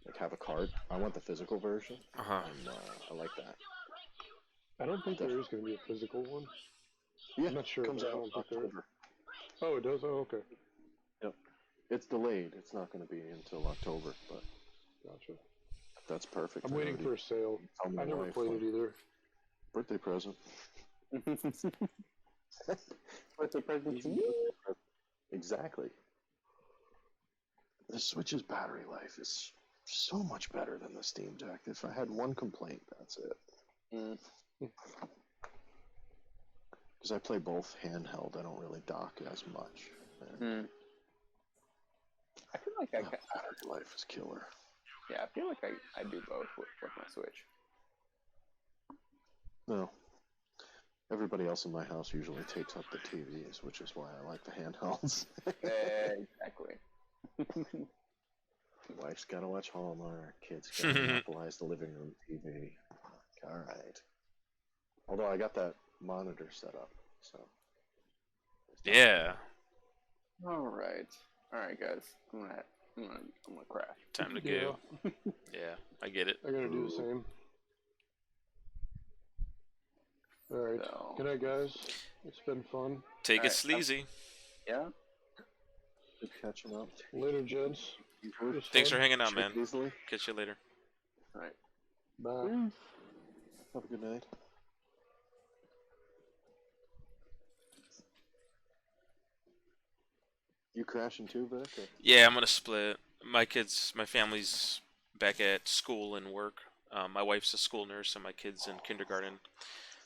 Like, have a card. I want the physical version, Uh-huh. and I like that. I don't think there is going to be a physical one. Yeah, I'm not sure. comes But I out don't think there is. October. Oh, it does. Oh, okay. It's delayed. It's not going to be until October, but Gotcha. that's perfect. I'm waiting for a sale. Tell my I never wife, played like, it either. birthday present. What's the present to Easy you? birthday present. Exactly. The Switch's battery life is so much better than the Steam Deck. If I had one complaint, that's it. Mm. Because I play both handheld, I don't really dock as much. Mm. I feel like The battery life is killer. I feel like I do both with my Switch. No. Everybody else in my house usually takes up the TVs, which is why I like the handhelds. Exactly. Wife's got to watch Hallmark. Kids got to monopolize the living room TV. All right. Although I got that monitor set up, so. Yeah. All right, guys. I'm gonna crash. Time to Yeah. go. Yeah, I get it. I gotta do the same. Alright. So, Good night, guys. It's been fun. Take it Alright, sleazy. yeah. Good catching up. Later, gents. It was Thanks for fun. hanging out, Check man. easily. Catch you later. All right. Bye. Have a good night. You crashing too, Vic? Or? Yeah, I'm gonna split. My family's back at school and work. My wife's a school nurse and my kid's in kindergarten.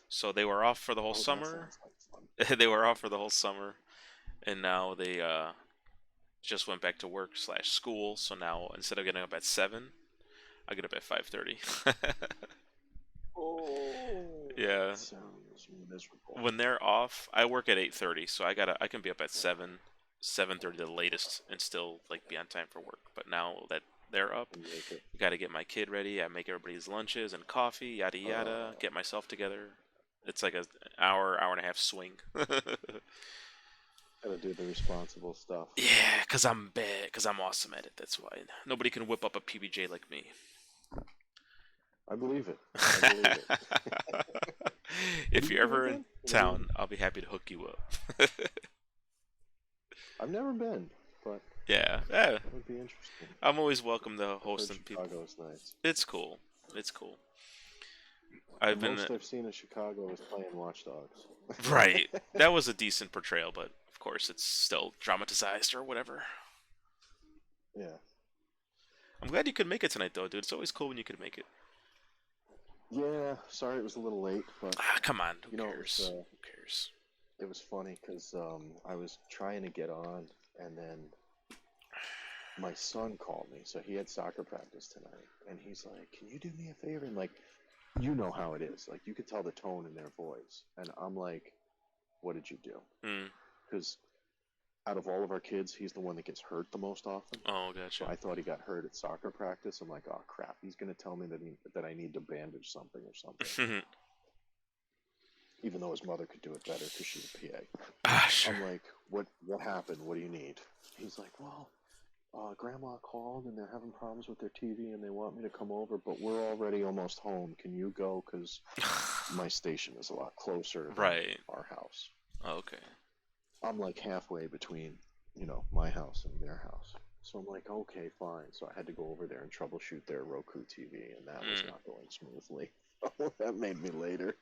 So they were off for the whole Oh, that summer. sounds like fun. They were off for the whole summer, and now they just went back to work / school. So now instead of getting up at 7, I get up at 5:30. Oh. Yeah. That sounds miserable. When they're off, I work at 8:30, so I can be up at 7:30 the latest, and still like be on time for work. But now that they're up, Make it. got to get my kid ready. I make everybody's lunches and coffee, yada yada. Get myself together. It's like an hour and a half swing. Gotta do the responsible stuff. Yeah, cause I'm bad, cause I'm awesome at it. That's why nobody can whip up a PBJ like me. I believe it. I believe it. If you're ever in Again? town, I'll be happy to hook you up. I've never been, but Yeah, that would be interesting. I'm always welcome to I've heard hosting people. Chicago's nice. It's cool. It's cool. The I've been most I've seen of Chicago is playing Watch Dogs. right. That was a decent portrayal, but of course it's still dramatized or whatever. Yeah. I'm glad you could make it tonight, though, dude. It's always cool when you could make it. Yeah. Sorry it was a little late, but Ah, come on. Who You know, it cares? was, Who cares? it was funny because I was trying to get on, and then my son called me. So he had soccer practice tonight, and he's like, "Can you do me a favor?" And like, you know how it is. Like, you could tell the tone in their voice, and I'm like, "What did you do?" Hmm. Because out of all of our kids, he's the one that gets hurt the most often. Oh, So gotcha. I thought he got hurt at soccer practice. I'm like, "Oh crap, he's gonna tell me that I need to bandage something or something." Even though his mother could do it better because she's a PA. Ah, sure. I'm like, what happened? What do you need? He's like, well, Grandma called and they're having problems with their TV and they want me to come over, but we're already almost home. Can you go? Because my station is a lot closer than Right. our house. Okay. I'm like halfway between, my house and their house. So I'm like, okay, fine. So I had to go over there and troubleshoot their Roku TV, and that was not going smoothly. That made me later.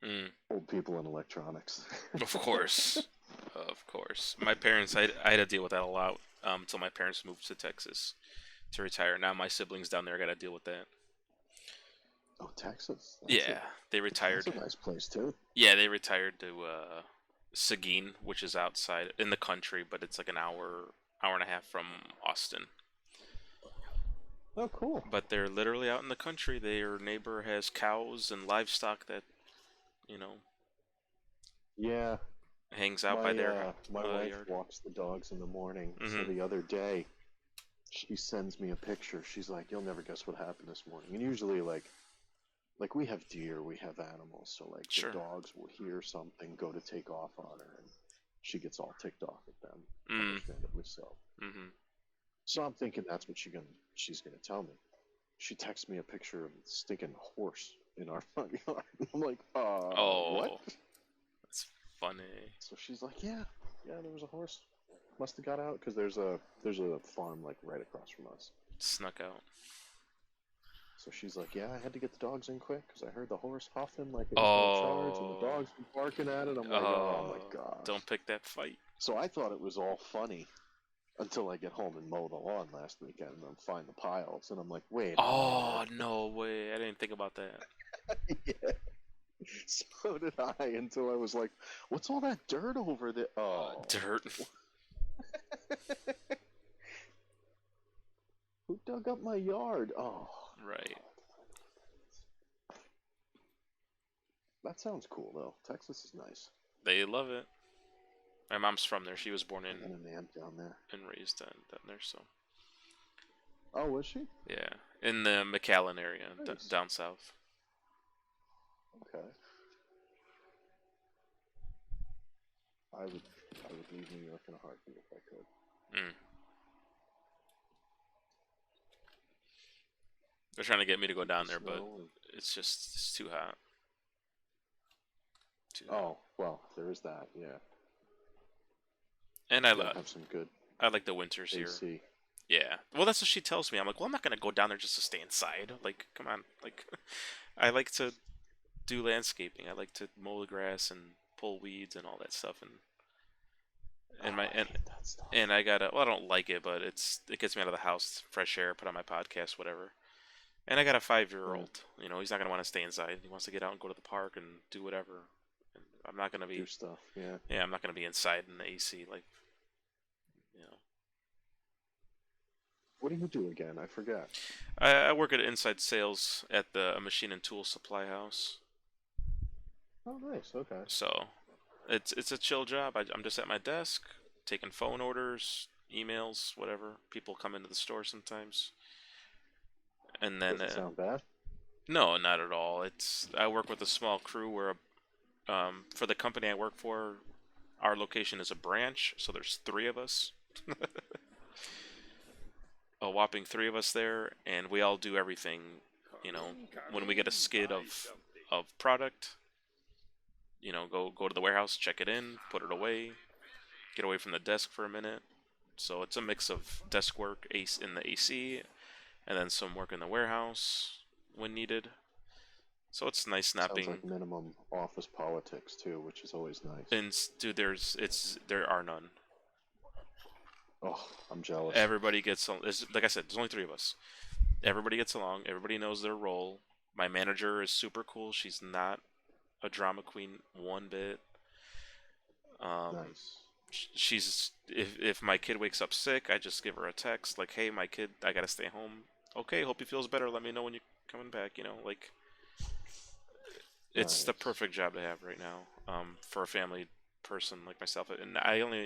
Mm. Old people in electronics. Of course. Of course. My parents, I had to deal with that a lot until my parents moved to Texas to retire. Now my siblings down there got to deal with that. Oh, Texas. Yeah, they retired. That's a nice place too. Yeah, they retired to Seguin, which is outside in the country, but it's like an hour and a half from Austin. Oh, cool. But they're literally out in the country. Their neighbor has cows and livestock that, you know, Yeah. hangs out by their my wife yard. walks the dogs in the morning. So Mhm. the other day, she sends me a picture. She's like, "You'll never guess what happened this morning." And usually, like we have deer, we have animals, so like Sure. the dogs will hear something, go to take off on her, and she gets all ticked off at them. Mm. Understandably so. Mhm. So I'm thinking that's what she's gonna tell me. She texts me a picture of a stinking horse in our front yard. I'm like, Oh, what? that's funny. So she's like, yeah, there was a horse must have got out because there's a farm like right across from us. Snuck out. So she's like, "Yeah, I had to get the dogs in quick because I heard the horse huffing like it was going to charge, and the Oh. dogs were barking at it." I'm like, "Oh my gosh!" Don't pick that fight. So I thought it was all funny until I get home and mow the lawn last weekend and then find the piles, and I'm like, "Wait a Oh, minute." no way. I didn't think about that. Yeah. So did I until I was like, "What's all that dirt over there?" Oh, Dirt. who dug up my yard? Oh, Right. that sounds cool though. Texas is nice. They love it. My mom's from there. She was born And an amp down there. and raised down there, so. Oh, was she? Yeah. In the McAllen area, Nice. down south. Okay. I would leave New York in a heartbeat if I could. Mm. They're trying to get me to go down there, but it's too hot. Too hot. Oh, well, there is that, yeah. And You gotta have some good I like the winters here. AC. Yeah. Well, that's what she tells me. I'm like, well, I'm not gonna go down there just to stay inside. Like, come on. Like, I like to do landscaping. I like to mow the grass and pull weeds and all that stuff. And I hate that stuff. and I gotta. Well, I don't like it, but it gets me out of the house, fresh air, put on my podcast, whatever. And I got a 5-year-old. You know, he's not gonna want to stay inside. He wants to get out and go to the park and do whatever. And I'm not gonna be. Do stuff, yeah. Yeah, I'm not gonna be inside in the AC. Like, you know. What do you do again? I forgot. I work at inside sales at a machine and tool supply house. Oh, nice. Okay. So, it's a chill job. I'm just at my desk, taking phone orders, emails, whatever. People come into the store sometimes. And then Doesn't sound bad. no, not at all. I work with a small crew where for the company I work for, our location is a branch, so there's 3 of us. A whopping 3 of us there, and we all do everything. You know, when we get a skid of product, you know, go to the warehouse, check it in, put it away, get away from the desk for a minute. So it's a mix of desk work, ace in the AC, and then some work in the warehouse when needed. So it's nice not Sounds being. like minimum office politics too, which is always nice. And dude, there are none. Oh, I'm jealous. Everybody gets like I said, there's only 3 of us. Everybody gets along. Everybody knows their role. My manager is super cool. She's not a drama queen one bit. Nice. She's if my kid wakes up sick, I just give her a text like, "Hey, my kid, I gotta stay home. Okay, hope he feels better. Let me know when you're coming back." You know, like it's the Nice. perfect job to have right now. For a family person like myself, and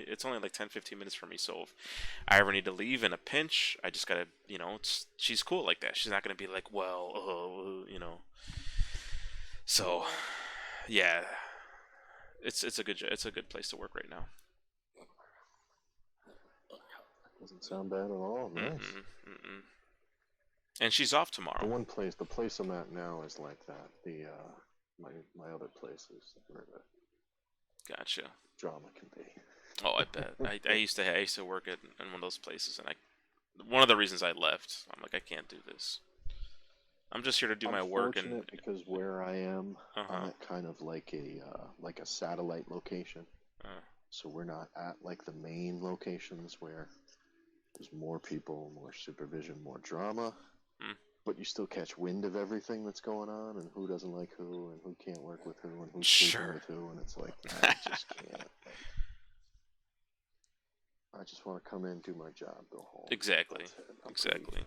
it's only like 10-15 minutes for me. So if I ever need to leave in a pinch, I just gotta, you know, she's cool like that. She's not gonna be like, well, you know. So, yeah, it's a good place to work right now. Doesn't sound bad at all. Nice. Mm-mm. And she's off tomorrow. The place I'm at now is like that. The my other place is where the Gotcha. drama can be. Oh, I bet. I used to work in one of those places, and one of the reasons I left, I'm like, I can't do this. I'm just here to do my work and. Because where I am, Uh-huh. I'm at kind of like a satellite location. Uh, So we're not at like the main locations where there's more people, more supervision, more drama. Hmm. But you still catch wind of everything that's going on and who doesn't like who and who can't work with who and who's sleeping Sure. with who, and it's like I just can't. I just want to come in, do my job, go home. Exactly. That's it. I'm Exactly.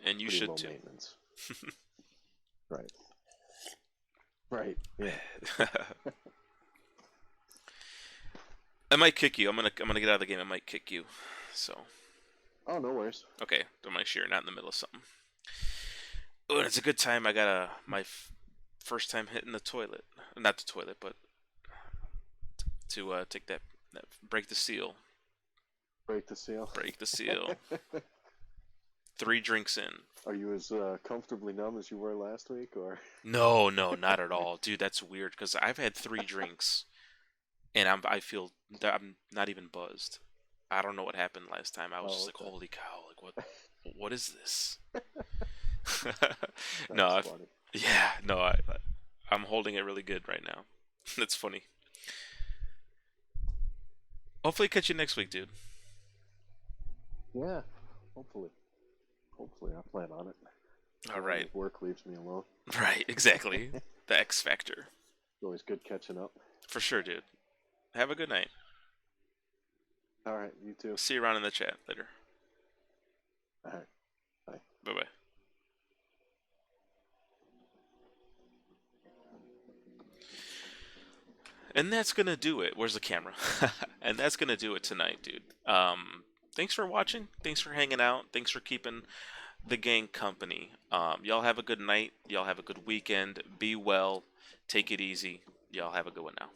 And you pretty should low too. maintenance. Right. Right. Yeah. I might kick you. I'm gonna get out of the game. I might kick you. So. Oh, no worries. Okay. Don't make sure you're not in the middle of something. Oh, and it's a good time. I got my first time hitting the toilet. Not the toilet, but to take that break the seal. Break the seal. Break the seal. 3 drinks in. Are you as comfortably numb as you were last week, or? No, not at all, dude. That's weird because I've had 3 drinks, and I feel that I'm not even buzzed. I don't know what happened last time. I was Oh, just okay. like, holy cow! Like what is this? no, That's funny. yeah, no, I'm holding it really good right now. That's funny. Hopefully, catch you next week, dude. Yeah, hopefully. Hopefully, I plan on it. All right, If work leaves me alone. right, exactly. The X Factor, It's always good catching up. for sure, dude. Have a good night. All right, you too. See you around in the chat later. All right, bye. Bye bye. And that's gonna do it. Where's the camera? And that's gonna do it tonight, dude. Thanks for watching. Thanks for hanging out. Thanks for keeping the gang company. Y'all have a good night. Y'all have a good weekend. Be well. Take it easy. Y'all have a good one now.